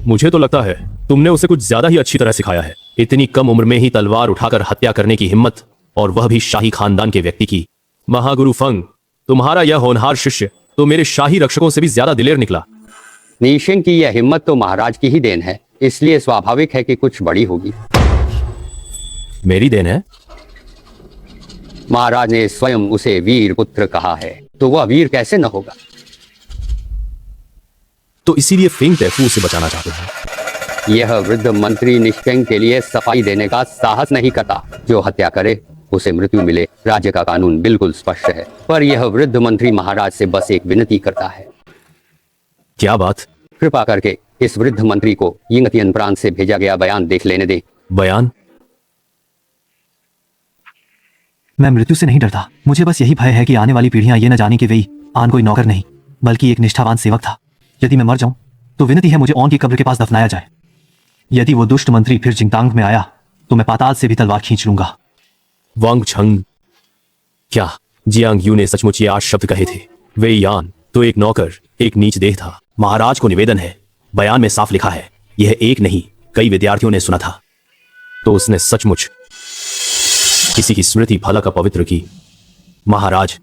मुझे तो लगता है तुमने उसे कुछ ज्यादा ही अच्छी तरह सिखाया है। इतनी कम उम्र में ही तलवार उठाकर हत्या करने की हिम्मत, और वह भी शाही खानदान के व्यक्ति की। महागुरु फंग, तुम्हारा यह होनहार शिष्य तो मेरे शाही रक्षकों से भी ज्यादा दिलेर निकला। निशेंग की यह हिम्मत तो महाराज की ही देन है, इसलिए स्वाभाविक है कि कुछ बड़ी होगी। मेरी देन है? महाराज ने स्वयं उसे वीर पुत्र कहा है, तो वह वीर कैसे न होगा? तो इसीलिए फेंग तैफू उसे बचाना चाहते हैं। यह वृद्ध मंत्री निशेंग के लिए सफाई देने का साहस नहीं करता। जो हत्या करे उसे मृत्यु मिले। राज्य का कानून बिल्कुल स्पष्ट है, पर यह वृद्ध मंत्री महाराज से बस एक विनती करता है। क्या बात? कृपा करके इस वृद्ध मंत्री को यिंगतियन प्रांत से भेजा गया बयान देख लेने दे। बयान? मैं मृत्यु से नहीं डरता। मुझे बस यही भय है कि आने वाली पीढ़ियां ये न जाने कि वेई आन कोई नौकर नहीं बल्कि एक निष्ठावान सेवक था। यदि मैं मर जाऊं तो विनती है मुझे ऑन की कब्र के पास दफनाया जाए। यदि वो दुष्ट मंत्री फिर जिंगतांग में आया तो मैं पाताल से भी तलवार खींच लूंगा। वांग छंग, क्या जियांग यू ने सचमुच ये 8 शब्द कहे थे? वे यान तो एक नौकर, एक नीच देह था। महाराज को निवेदन है, बयान में साफ लिखा है, यह एक नहीं कई विद्यार्थियों ने सुना था। तो उसने सचमुच किसी की स्मृति भला का पवित्र की। महाराज,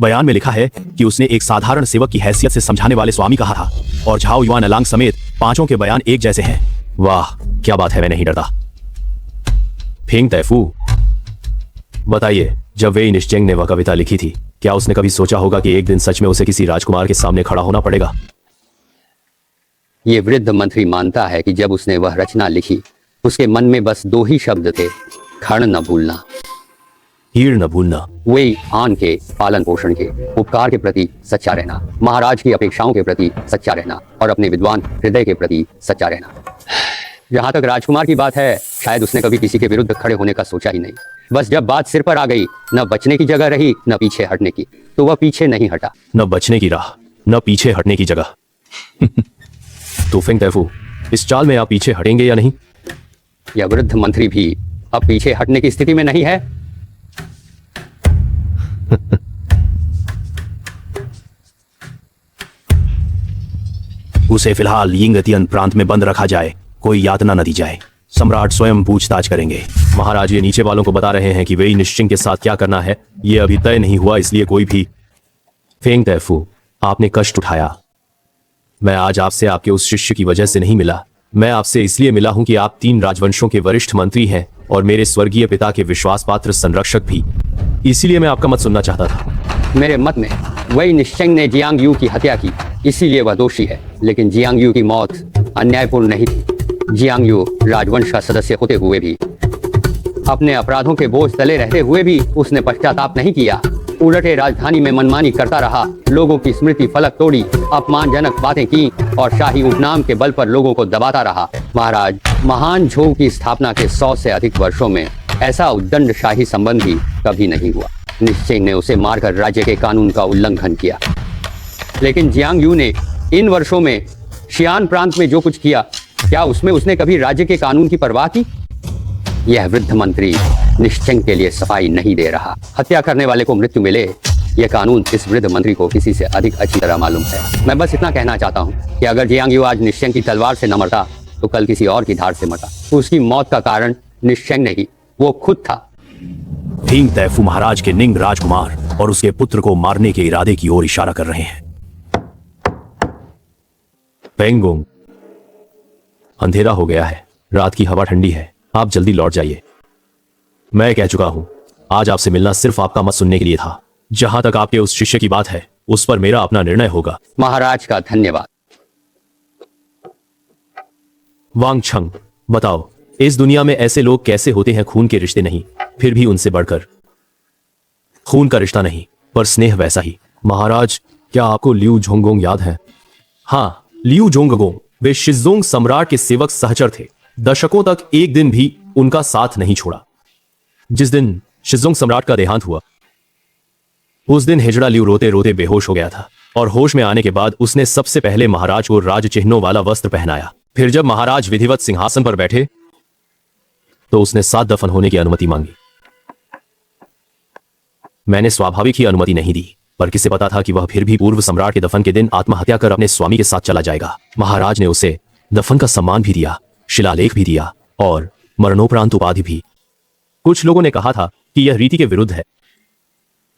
बयान में लिखा है कि उसने एक साधारण सेवक की हैसियत से समझाने वाले स्वामी कहा था, और झाओ युआन अलांग समेत 5 के बयान एक जैसे हैं। वाह, क्या बात है, मैं नहीं डरता। फेंग तैफू, बताइए, जब वेई निश्चेंग ने वह कविता लिखी थी, क्या उसने कभी सोचा होगा कि एक दिन सच में उसे किसी राजकुमार के सामने खड़ा होना पड़ेगा? ये वृद्ध मंत्री मानता है कि जब उसने वह रचना लिखी, उसके मन में बस 2 ही शब्द थे, क्षण न भूलना, हीर न भूलना। वेई आन के पालन पोषण के उपकार के प्रति सच्चा रहना, महाराज की अपेक्षाओं के प्रति सच्चा रहना और अपने विद्वान हृदय के प्रति सच्चा रहना। जहां तक राजकुमार की बात है, शायद उसने कभी किसी के विरुद्ध खड़े होने का सोचा ही नहीं। बस जब बात सिर पर आ गई, न बचने की जगह रही न पीछे हटने की, तो वह पीछे नहीं हटा। न बचने की राह, न पीछे हटने की जगह। तो फेंग तैफू, इस चाल में आप पीछे हटेंगे या नहीं? यह वृद्ध मंत्री भी अब पीछे हटने की स्थिति में नहीं है। उसे फिलहाल यिंगतियन प्रांत में बंद रखा जाए, कोई यातना न दी जाए। सम्राट स्वयं पूछताछ करेंगे। महाराज, ये नीचे वालों को बता रहे हैं कि वेई निश्चिंग के साथ क्या करना है, ये अभी तय नहीं हुआ, इसलिए कोई भी। फेंग तैफू, आपने कष्ट उठाया। मैं आज आपसे आपके उस शिष्य की वजह से नहीं मिला। मैं आपसे इसलिए मिला हूं कि आप 3 राजवंशों के वरिष्ठ मंत्री हैं और मेरे स्वर्गीय पिता के विश्वास पात्र संरक्षक भी। इसीलिए मैं आपका मत सुनना चाहता था। मेरे मत में वेई निश्चेंग ने जियांग यू की हत्या की, इसीलिए वह दोषी है। लेकिन जियांग यू की मौत अन्यायपूर्ण नहीं थी। जियांग यू राजवंश का सदस्य होते हुए भी, अपने अपराधों के बोझ तले रहते हुए भी उसने पश्चाताप नहीं किया। उलटे राजधानी में मनमानी करता रहा, लोगों की स्मृति फलक तोड़ी, अपमानजनक बातें की और शाही उपनाम के बल पर लोगों को दबाता रहा। महाराज, महान झों की स्थापना के 100 से अधिक वर्षों में ऐसा उद्दंड शाही संबंध भी कभी नहीं हुआ। निश्चेंग ने उसे मारकर राज्य के कानून का उल्लंघन किया, लेकिन जियांग यू ने इन वर्षों में शियान प्रांत में जो कुछ किया, क्या उसमें उसने कभी राज्य के कानून की परवाह की? यह वृद्ध मंत्री निश्चेंग के लिए सफाई नहीं दे रहा। हत्या करने वाले को मृत्यु मिले, यह कानून इस वृद्ध मंत्री को किसी से अधिक अच्छी तरह मालूम है। मैं बस इतना कहना चाहता हूँ कि अगर जियांग यू आज निश्चेंग की तलवार से न मरता, तो कल किसी और की धार से मरता। उसकी मौत का कारण निश्चेंग नहीं, वो खुद था। फेंग तैफू महाराज के निंग राजकुमार और उसके पुत्र को मारने के इरादे की ओर इशारा कर रहे हैं। पेंगोंग, अंधेरा हो गया है, रात की हवा ठंडी है, आप जल्दी लौट जाइए। मैं कह चुका हूं, आज आपसे मिलना सिर्फ आपका मत सुनने के लिए था। जहां तक आपके उस शिष्य की बात है, उस पर मेरा अपना निर्णय होगा। महाराज का धन्यवाद। वांग छंग, बताओ, इस दुनिया में ऐसे लोग कैसे होते हैं, खून के रिश्ते नहीं, फिर भी उनसे बढ़कर खून का रिश्ता नहीं, पर स्नेह वैसा ही। महाराज, क्या आपको लियू झोंगोंग याद है? हाँ, लियू झोंगोंग, वे शिजोंग सम्राट के सेवक सहचर थे। दशकों तक एक दिन भी उनका साथ नहीं छोड़ा। जिस दिन शिजोंग सम्राट का देहांत हुआ, उस दिन हिजड़ा लियू रोते रोते बेहोश हो गया था और होश में आने के बाद उसने सबसे पहले महाराज को राज चिन्हों वाला वस्त्र पहनाया। फिर जब महाराज विधिवत सिंहासन पर बैठे, तो उसने 7 दफन होने की अनुमति मांगी। मैंने स्वाभाविक ही अनुमति नहीं दी, पर किसे पता था कि वह फिर भी पूर्व सम्राट के दफन के दिन आत्महत्या कर अपने स्वामी के साथ चला जाएगा। महाराज ने उसे दफन का सम्मान भी दिया, शिलालेख भी दिया और मरणोपरांत उपाधि भी। कुछ लोगों ने कहा था कि यह रीति के विरुद्ध है।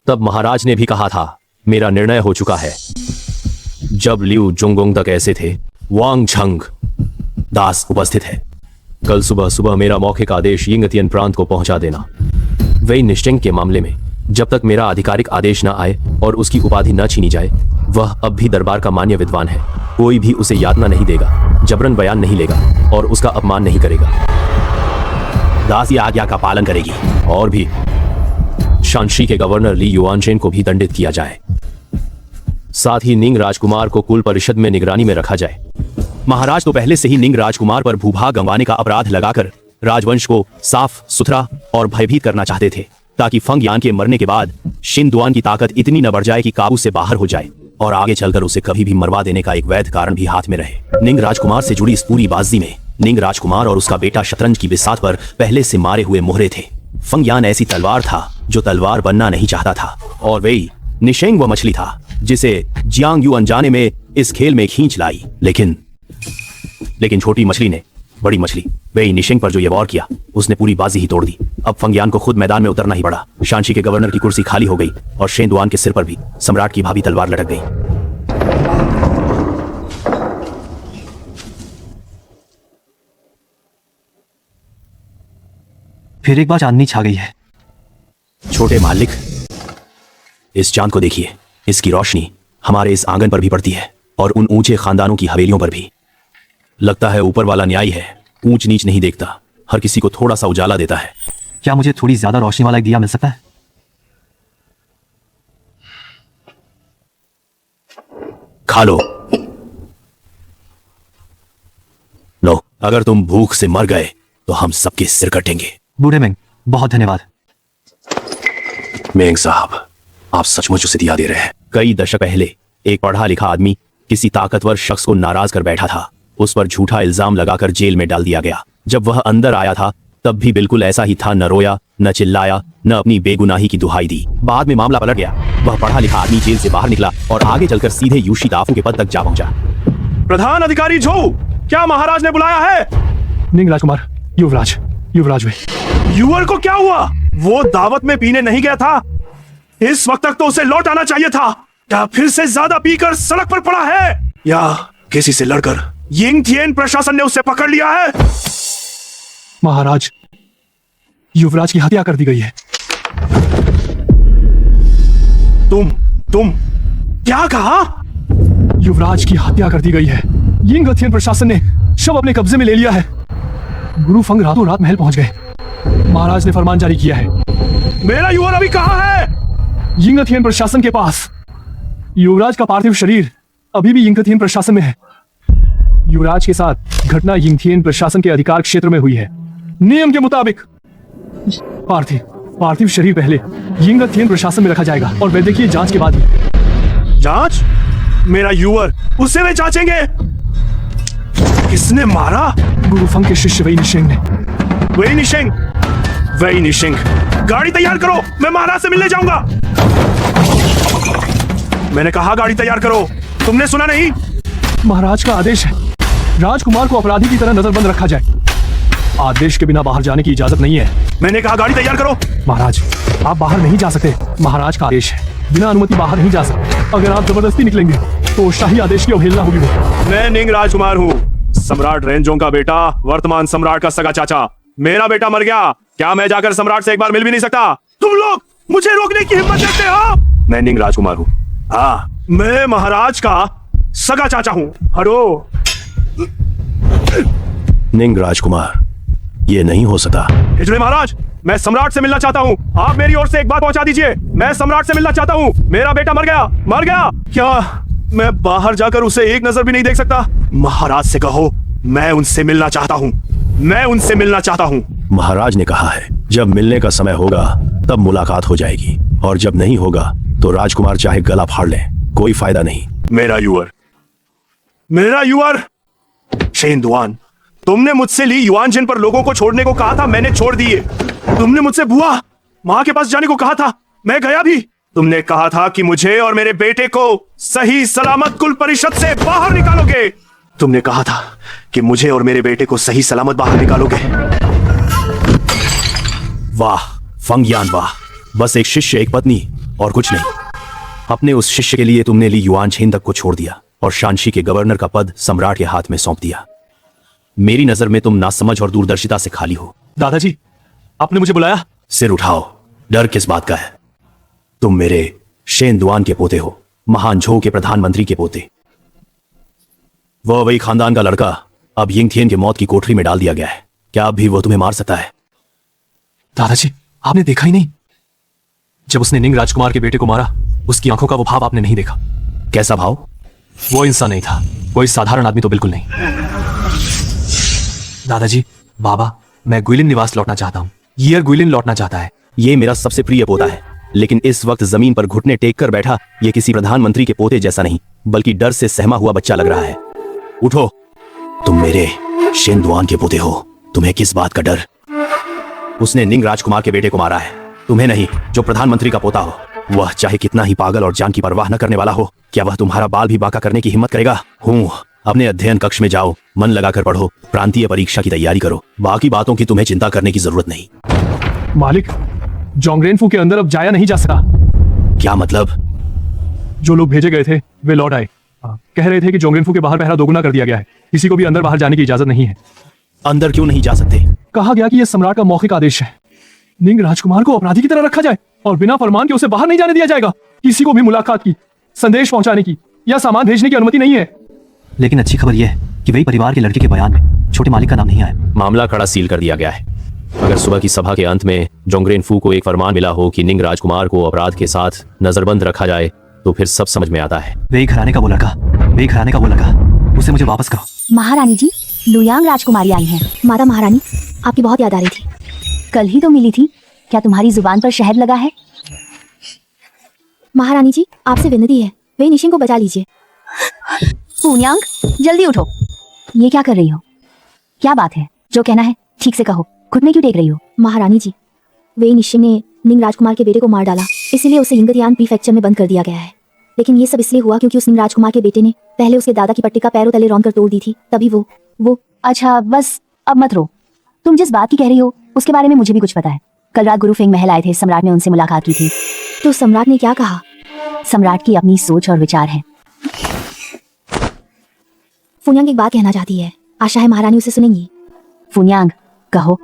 तब महाराज ने भी कहा था, मेरा निर्णय हो चुका है। जब लियू झोंगोंग तक ऐसे थे, वांग छंग दास उपस्थित है। कल सुबह सुबह मेरा मौखिक आदेश यिंगतियन प्रांत को पहुंचा देना। वेई निश्चेंग के मामले में जब तक मेरा आधिकारिक आदेश न आए और उसकी उपाधि न छीनी जाए, वह अब भी दरबार का मान्य विद्वान है। कोई भी उसे यातना नहीं देगा, जबरन बयान नहीं लेगा और उसका अपमान नहीं करेगा। दासी आज्ञा का पालन करेगी। और भी शांशी के गवर्नर ली युआनचेन को भी दंडित किया जाए। साथ ही निंग राजकुमार को कुल परिषद में निगरानी में रखा जाए। महाराज तो पहले से ही निंग राजकुमार पर भूभाग गंवाने का अपराध लगाकर राजवंश को साफ सुथरा और भयभीत करना चाहते थे, ताकि फंग यान के मरने के बाद शिन दुआन की ताकत इतनी न बढ़ जाए कि काबू से बाहर हो जाए और आगे चलकर उसे कभी भी मरवा देने का एक वैध कारण भी हाथ में रहे। निंग राजकुमार से जुड़ी इस पूरी बाजी में निंग राजकुमार और उसका बेटा शतरंज की बिसात पर पहले से मारे हुए मोहरे थे। फंग यान ऐसी तलवार था जो तलवार बनना नहीं चाहता था, और वेई निशेंग वह मछली था जिसे जियांग यू अनजाने में इस खेल में खींच लाई। लेकिन छोटी मछली ने बड़ी मछली वेई निशेंग पर जो ये वार किया, उसने पूरी बाजी ही तोड़ दी। अब फंगयान को खुद मैदान में उतरना ही पड़ा। शांशी के गवर्नर की कुर्सी खाली हो गई और शेन दुआन के सिर पर भी सम्राट की भाभी तलवार लटक गई। फिर एक बार चांदनी छा गई है। छोटे मालिक, इस चांद को देखिए। इसकी रोशनी हमारे इस आंगन पर भी पड़ती है और उन ऊंचे खानदानों की हवेलियों पर भी। लगता है ऊपर वाला न्यायी है, ऊंच नीच नहीं देखता, हर किसी को थोड़ा सा उजाला देता है। क्या मुझे थोड़ी ज्यादा रोशनी वाला एक दिया मिल सकता है? खा लो। लो, अगर तुम भूख से मर गए तो हम सबके सिर कटेंगे। बूढ़े मेंग, बहुत धन्यवाद। मेंग साहब, आप सचमुच उसे दिया दे रहे हैं। कई दशक पहले एक पढ़ा लिखा आदमी किसी ताकतवर शख्स को नाराज कर बैठा था। उस पर झूठा इल्जाम लगाकर जेल में डाल दिया गया। जब वह अंदर आया था तब भी बिल्कुल ऐसा ही था। न रोया, न चिल्लाया, न अपनी बेगुनाही की दुहाई दी। बाद में मामला पलट गया। वह पढ़ा लिखा आदमी जेल से बाहर निकला और आगे चलकर सीधे यूशी दाफू के पद तक जा पहुंचा। प्रधान अधिकारी झो, क्या महाराज ने बुलाया है? निंग राजकुमार, युवराज, युवराज भाई। युवर को क्या हुआ? वो दावत में पीने नहीं गया था। इस वक्त तक तो उसे लौट आना चाहिए था। क्या फिर से ज्यादा पीकर सड़क पर पड़ा है या किसी से लड़कर यिंग थियेन प्रशासन ने उसे पकड़ लिया है? महाराज, युवराज की हत्या कर दी गई है। तुम क्या कहा? युवराज की हत्या कर दी गई है। यिंग थियेन प्रशासन ने शव अपने कब्जे में ले लिया है। गुरु फंग रातों रात महल पहुंच गए। महाराज ने फरमान जारी किया है। मेरा युवर अभी कहां है? यिंग थियेन प्रशासन के पास। युवराज का पार्थिव शरीर अभी भी यिंग थियेन प्रशासन में है। युवराज के साथ घटना यिंग थियेन प्रशासन के अधिकार क्षेत्र में हुई है। नियम के मुताबिक पार्थिव शरीर पहले यिंग थियेन प्रशासन में रखा जाएगा और वैद्यकीय जांच के बाद ही। जांच? मेरा युवर, उसे वे जांचेंगे। किसने मारा? गुरु फंग के शिष्य वेई निशेंग ने। वेई निशेंग, गाड़ी तैयार करो, मैं महाराज से मिलने जाऊंगा। मैंने कहा गाड़ी तैयार करो, तुमने सुना नहीं? महाराज का आदेश है, राजकुमार को अपराधी की तरह नजरबंद रखा जाए। आदेश के बिना बाहर जाने की इजाजत नहीं है। मैंने कहा गाड़ी तैयार करो। महाराज, आप बाहर नहीं जा सकते। महाराज का आदेश है, बिना अनुमति बाहर नहीं जा सकते। अगर आप जबरदस्ती निकलेंगे तो शाही आदेश की अवहेलना होगी। मैं निंग राजकुमार हूँ, सम्राट रेंजोंग का बेटा, वर्तमान सम्राट का सगा चाचा। मेरा बेटा मर गया, क्या मैं जाकर सम्राट से एक बार मिल भी नहीं सकता? तुम लोग मुझे रोकने की हिम्मत करते हो? मैं निंग राजकुमार हूँ। हाँ, मैं महाराज का सगा चाचा हूँ। हटो। निंग राजकुमार, ये नहीं हो सकता। हिजड़े महाराज, मैं सम्राट से मिलना चाहता हूँ। आप मेरी ओर से एक बात पहुंचा दीजिए। मैं सम्राट से मिलना चाहता हूँ। मेरा बेटा मर गया। क्या मैं बाहर जाकर उसे एक नजर भी नहीं देख सकता? महाराज से कहो मैं उनसे मिलना चाहता हूँ। महाराज ने कहा है जब मिलने का समय होगा तब मुलाकात हो जाएगी, और जब नहीं होगा तो राजकुमार चाहे गला फाड़ ले, कोई फायदा नहीं। मेरा युवर शेन दुआन, तुमने मुझसे ली युआनजिन पर लोगों को छोड़ने को कहा था, मैंने छोड़ दिए। तुमने मुझसे बुआ माँ के पास जाने को कहा था, मैं गया भी। तुमने कहा था कि मुझे और मेरे बेटे को सही सलामत कुल परिषद से बाहर निकालोगे। तुमने कहा था कि मुझे और मेरे बेटे को सही सलामत बाहर निकालोगे। वाह फंग यान, वाह। बस एक शिष्य, एक पत्नी और कुछ नहीं। अपने उस शिष्य के लिए तुमने ली युआन छेंदक को छोड़ दिया और शांशी के गवर्नर का पद सम्राट के हाथ में सौंप दिया। मेरी नजर में तुम नासमझ और दूरदर्शिता से खाली हो। दादाजी, आपने मुझे बुलाया? सिर उठाओ, डर किस बात का है? तुम मेरे शेन दुआन के पोते हो, महान झो के प्रधानमंत्री के पोते। वह वही खानदान का लड़का अब यिंग थियेन के मौत की कोठरी में डाल दिया गया है। क्या अब भी वो तुम्हें मार सकता है? दादाजी, आपने देखा ही नहीं? जब उसने निंग राजकुमार के बेटे को मारा, उसकी आंखों का वो भाव आपने नहीं देखा। कैसा भाव? वो इंसान नहीं था, कोई साधारण आदमी तो बिल्कुल नहीं। दादाजी, बाबा, मैं गुइलिन निवास लौटना चाहता हूँ। यियर गुइलिन लौटना चाहता है। ये मेरा सबसे प्रिय पोता है, लेकिन इस वक्त जमीन पर घुटने टेक कर बैठा ये किसी प्रधानमंत्री के पोते जैसा नहीं, बल्कि डर से सहमा हुआ बच्चा लग रहा है। उठो, तुम मेरे शेन दुआन के पोते हो, तुम्हें किस बात का डर? उसने निंग राजकुमार के बेटे को मारा है, तुम्हें नहीं, जो प्रधानमंत्री का पोता हो। वह चाहे कितना ही पागल और जान की परवाह न करने वाला हो, क्या वह तुम्हारा बाल भी बांका करने की हिम्मत करेगा? हूँ, अपने अध्ययन कक्ष में जाओ, मन लगाकर पढ़ो, प्रांतीय परीक्षा की तैयारी करो। बाकी बातों की तुम्हें चिंता करने की जरूरत नहीं। मालिक, जोंगरेनफू के अंदर अब जाया नहीं जा सका। क्या मतलब? जो लोग भेजे गए थे वे लौट आए। कह रहे थे कि जोंगरेनफू के बाहर पहरा दोगुना कर दिया गया है, किसी को भी अंदर बाहर जाने की इजाजत नहीं है। अंदर क्यों नहीं जा सकते? कहा गया कि यह सम्राट का मौखिक आदेश है। निंग राजकुमार को अपराधी की तरह रखा जाए और बिना फरमान के उसे बाहर नहीं जाने दिया जाएगा। किसी को भी मुलाकात की, संदेश पहुंचाने की या सामान भेजने की अनुमति नहीं है। लेकिन अच्छी खबर यह है कि वही परिवार के लड़के के बयान में छोटे मालिक का नाम नहीं आया। मामला कड़ा सील कर दिया गया है। अगर सुबह की सभा के अंत में जोंगरेन फू को एक फरमान मिला हो कि निंग राजकुमार को अपराध के साथ नजरबंद रखा जाए तो फिर सब समझ में आता है। वही घराने का वो लड़का, उसे मुझे वापस करो। महारानी जी, लुयांग राजकुमारी आई हैं। माता महारानी, आपकी बहुत याद आ रही थी। कल ही तो मिली थी, क्या तुम्हारी जुबान पर शहद लगा है? महारानी जी, आपसे विनती है, वे निशिंग को बचा लीजिए। पून्यांग, जल्दी उठो। ये क्या कर रही हो? क्या बात है? जो कहना है ठीक से कहो, घुटने क्यों टेक रही हो? महारानी जी, वे निशिंग ने निंग राजकुमार के बेटे को मार डाला, इसीलिए उसे यिंगतियान प्रीफेक्चर में बंद कर दिया गया है। लेकिन ये सब इसलिए हुआ क्योंकि उस निंग राजकुमार के बेटे ने पहले उसके दादा की पट्टिका पैरों तले रौंद कर तोड़ दी थी, तभी वो अच्छा बस अब मत रो। तुम जिस बात की कह रही हो उसके बारे में मुझे भी कुछ पता है। कल रात गुरु फेंग महल आए थे, सम्राट ने उनसे मुलाकात की थी। तो सम्राट ने क्या कहा? सम्राट की अपनी सोच और विचार है। फुन्यांग एक बात कहना चाहती है, आशा है महारानी उसे सुनेंगी। फुन्यांग, कहो।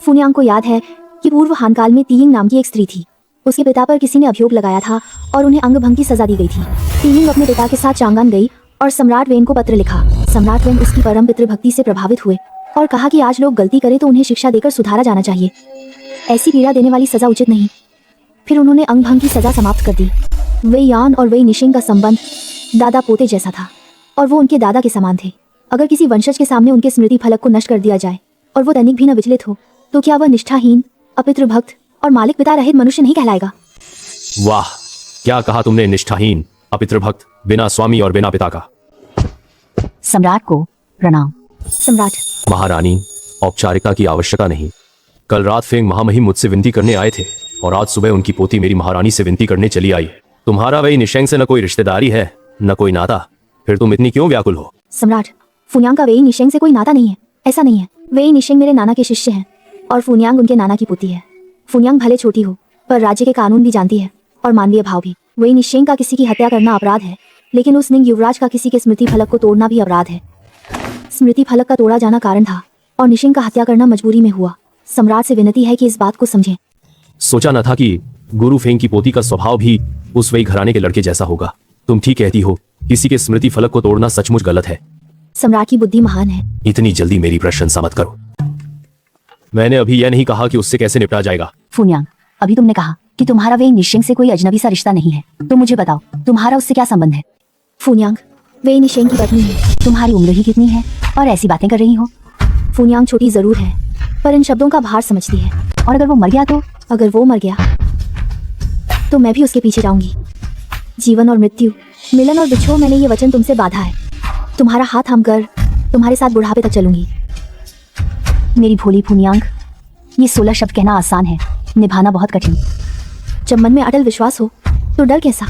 फुन्यांग को याद है कि पूर्व हानकाल में तीयिंग नाम की एक स्त्री थी। उसके पिता पर किसी ने अभियोग लगाया था और उन्हें अंगभंग की सजा दी गई थी। तीयिंग अपने पिता के साथ चांगान गई और सम्राट वेन को पत्र लिखा। सम्राट वेन उसकी परम पितृभक्ति से प्रभावित हुए और कहा कि आज लोग गलती करें तो उन्हें शिक्षा देकर सुधारा जाना चाहिए, ऐसी पीड़ा देने वाली सजा उचित नहीं। फिर उन्होंने अंगभंग की सजा समाप्त कर दी। वही यान और वही निशिंग का संबंध दादा पोते जैसा था और वो उनके दादा के समान थे। अगर किसी वंशज के सामने उनके स्मृति फलक को नष्ट कर दिया जाए और वो तनिक भी न विचलित हो तो क्या वह निष्ठाहीन, अपितृभक्त और मालिक पिता रहित मनुष्य नहीं कहलाएगा? वाह, क्या कहा तुमने! निष्ठाहीन, अपितृभक्त, बिना स्वामी और बिना पिता का। सम्राट को प्रणाम। सम्राट। महारानी, औपचारिकता की आवश्यकता नहीं। कल रात फेंग महामहिम मुझसे विनती करने आए थे और आज सुबह उनकी पोती मेरी महारानी से विनती करने चली आई है। तुम्हारा वही निशेंग से न कोई रिश्तेदारी है न कोई नाता, फिर तुम इतनी क्यों व्याकुल हो? सम्राट, फुन्यांग का वेई निशेंग से कोई नाता नहीं है, ऐसा नहीं है। वेई निशेंग मेरे नाना के शिष्य हैं और फुन्यांग उनके नाना की पुत्री है। फुन्यांग भले छोटी हो पर राज्य के कानून भी जानती है और मानवीय भाव भी। वेई निशेंग का किसी की हत्या करना अपराध है, लेकिन उस निंग युवराज का किसी के स्मृति फलक को तोड़ना भी अपराध है। स्मृति फलक का तोड़ा जाना कारण था और निशिंग का हत्या करना मजबूरी में हुआ। सम्राट से विनती है कि इस बात को समझें। सोचा न था कि गुरु फेंग की पोती का स्वभाव भी उस वही घराने के लड़के जैसा होगा। तुम ठीक कहती हो, किसी के स्मृति फलक को तोड़ना सचमुच गलत है। सम्राट की बुद्धि महान है। इतनी जल्दी मेरी प्रशंसा मत करो। मैंने अभी यह नहीं कहा कि उससे कैसे निपटा जाएगा। फुन्यांग, अभी तुमने कहा कि तुम्हारा वे निशिंग से कोई अजनबी सा रिश्ता नहीं है, तो मुझे बताओ तुम्हारा उससे क्या संबंध है? फुन्यांग, वे निशिंग की पत्नी है। तुम्हारी उम्र ही कितनी है और ऐसी बातें कर रही हो? फुन्यांग छोटी जरूर है पर इन शब्दों का भार समझती है। और अगर वो मर गया तो? अगर वो मर गया तो मैं भी उसके पीछे जाऊंगी। जीवन और मृत्यु, मिलन और बिछोह, मैंने ये वचन तुमसे बांधा है। तुम्हारा हाथ थामकर तुम्हारे साथ बुढ़ापे तक चलूंगी। मेरी भोली फुन्यांग, ये 16 शब्द कहना आसान है, निभाना बहुत कठिन। जब मन में अटल विश्वास हो तो डर कैसा?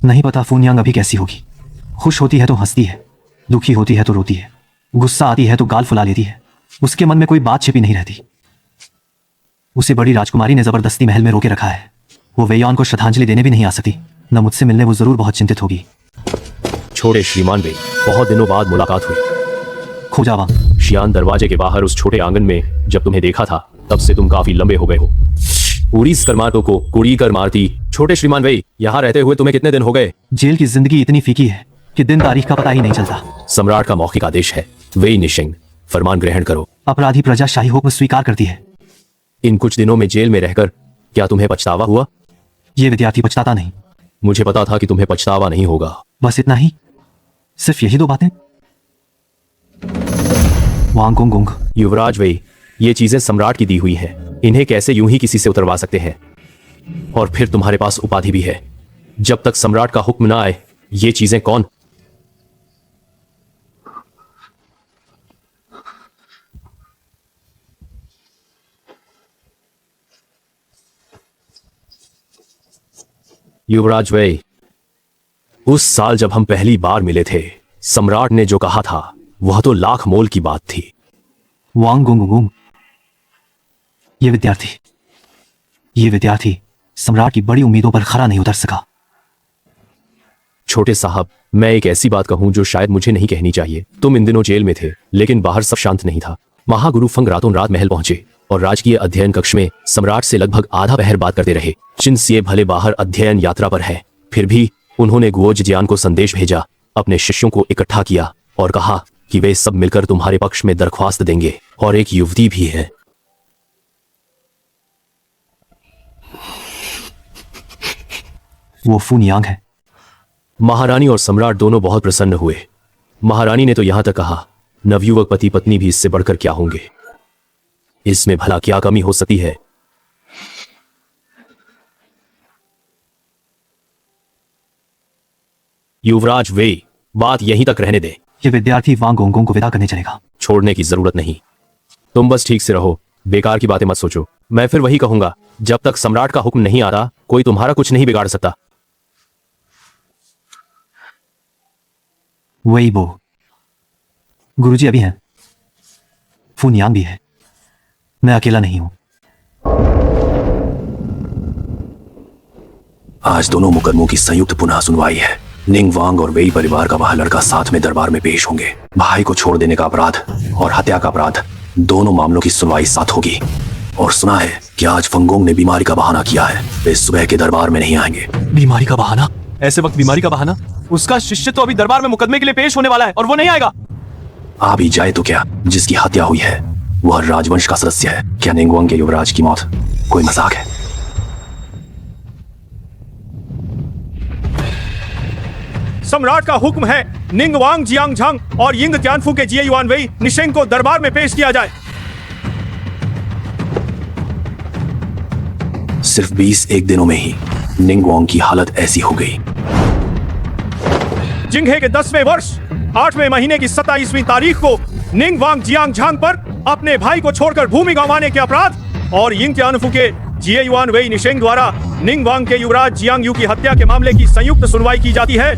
नहीं पता फुन्यांग अभी कैसी होगी। खुश होती है तो हंसती है, दुखी होती है तो रोती है, गुस्सा आती है तो गाल फुला लेती है। उसके मन में कोई बात छिपी नहीं रहती। उसे बड़ी राजकुमारी ने जबरदस्ती महल में रोके रखा है। वो वेयान को श्रद्धांजलि देने भी नहीं आ सकती, न मुझसे मिलने। वो जरूर बहुत चिंतित होगी। छोटे श्रीमान वे, बहुत दिनों बाद मुलाकात हुई। खोजावा, शियान दरवाजे के बाहर उस छोटे आंगन में जब तुम्हें देखा था तब से तुम काफी लंबे हो गए हो। उरीस कर मारतों को कुड़ी कर मारती। छोटे श्रीमान वे, यहाँ रहते हुए तुम्हें कितने दिन हो गए? जेल की जिंदगी इतनी फीकी है कि दिन तारीख का पता ही नहीं चलता। सम्राट का मौखिक आदेश है, वेई निशिंग, फरमान ग्रहण करो। अपराधी प्रजा शाही हुक्म स्वीकार करती है। इन कुछ दिनों में जेल में रहकर क्या तुम्हें पछतावा हुआ? ये विद्यार्थी पछताता नहीं। मुझे पता था कि तुम्हें पछतावा नहीं होगा। बस इतना ही? सिर्फ यही 2 बातें? वांगुंग, युवराज वेई, ये चीजें सम्राट की दी हुई हैं। इन्हें कैसे यूं ही किसी से उतरवा सकते हैं? और फिर तुम्हारे पास उपाधि भी है। जब तक सम्राट का हुक्म ना आए ये चीजें कौन? युवराज वेई, उस साल जब हम पहली बार मिले थे, सम्राट ने जो कहा था वह तो लाख मोल की बात थी। वांगुंग, ये विद्यार्थी सम्राट की बड़ी उम्मीदों पर खरा नहीं उतर सका। छोटे साहब, मैं एक ऐसी बात कहूं जो शायद मुझे नहीं कहनी चाहिए। तुम इन दिनों जेल में थे, लेकिन बाहर सब शांत नहीं था। महागुरु फंग रातों रात महल पहुंचे और राजकीय अध्ययन कक्ष में सम्राट से लगभग आधा पहर बात करते रहे। चिनसिए भले बाहर अध्ययन यात्रा पर है, फिर भी उन्होंने गुओज जियान को संदेश भेजा, अपने शिष्यों को इकट्ठा किया और कहा कि वे सब मिलकर तुम्हारे पक्ष में दरख्वास्त देंगे। और एक युवती भी है। वो फुनियांग है। महारानी और सम्राट दोनों बहुत प्रसन्न हुए। महारानी ने तो यहां तक कहा, नवयुवक पति पत्नी भी इससे बढ़कर क्या होंगे। इसमें भला क्या कमी हो सकती है। युवराज वे, बात यहीं तक रहने दे। ये विद्यार्थी वांग गोंगोंग को विदा करने चलेगा। छोड़ने की जरूरत नहीं, तुम बस ठीक से रहो, बेकार की बातें मत सोचो। मैं फिर वही कहूंगा, जब तक सम्राट का हुक्म नहीं आता कोई तुम्हारा कुछ नहीं बिगाड़ सकता। वही वो गुरुजी अभी हैं, फुनियांग भी है, मैं अकेला नहीं हूं। आज दोनों मुकदमों की संयुक्त पुनः सुनवाई है। निंग वांग और वेई परिवार का वह लड़का साथ में दरबार में पेश होंगे। भाई को छोड़ देने का अपराध और हत्या का अपराध, दोनों मामलों की सुनवाई साथ होगी। और सुना है कि आज फंगोंग ने बीमारी का बहाना किया है, वे सुबह के दरबार में नहीं आएंगे। बीमारी का बहाना? ऐसे वक्त बीमारी का बहाना? उसका शिष्य तो अभी दरबार में मुकदमे के लिए पेश होने वाला है और वो नहीं आएगा। आ भी जाए तो क्या, जिसकी हत्या हुई है वह राजवंश का सदस्य है। क्या निंगवांग के युवराज की मौत कोई मजाक है? सम्राट का हुक्म है, निंगवांग जियांगझांग और यिंग त्यानफू के जिये युआन वेई निशेंग को दरबार में पेश किया जाए। सिर्फ 21 दिनों में ही निंगवांग की हालत ऐसी हो गई। जिंगहे के 10वें वर्ष 8वें महीने की 27वीं तारीख को निंगवांग जियांगझांग पर अपने भाई को छोड़कर भूमि गंवाने के अपराध और यिंग त्यानफू के जिये युआन वेई निशेंग द्वारा निंगवांग के युवराज जियांग यू की हत्या के मामले की संयुक्त सुनवाई की जाती है।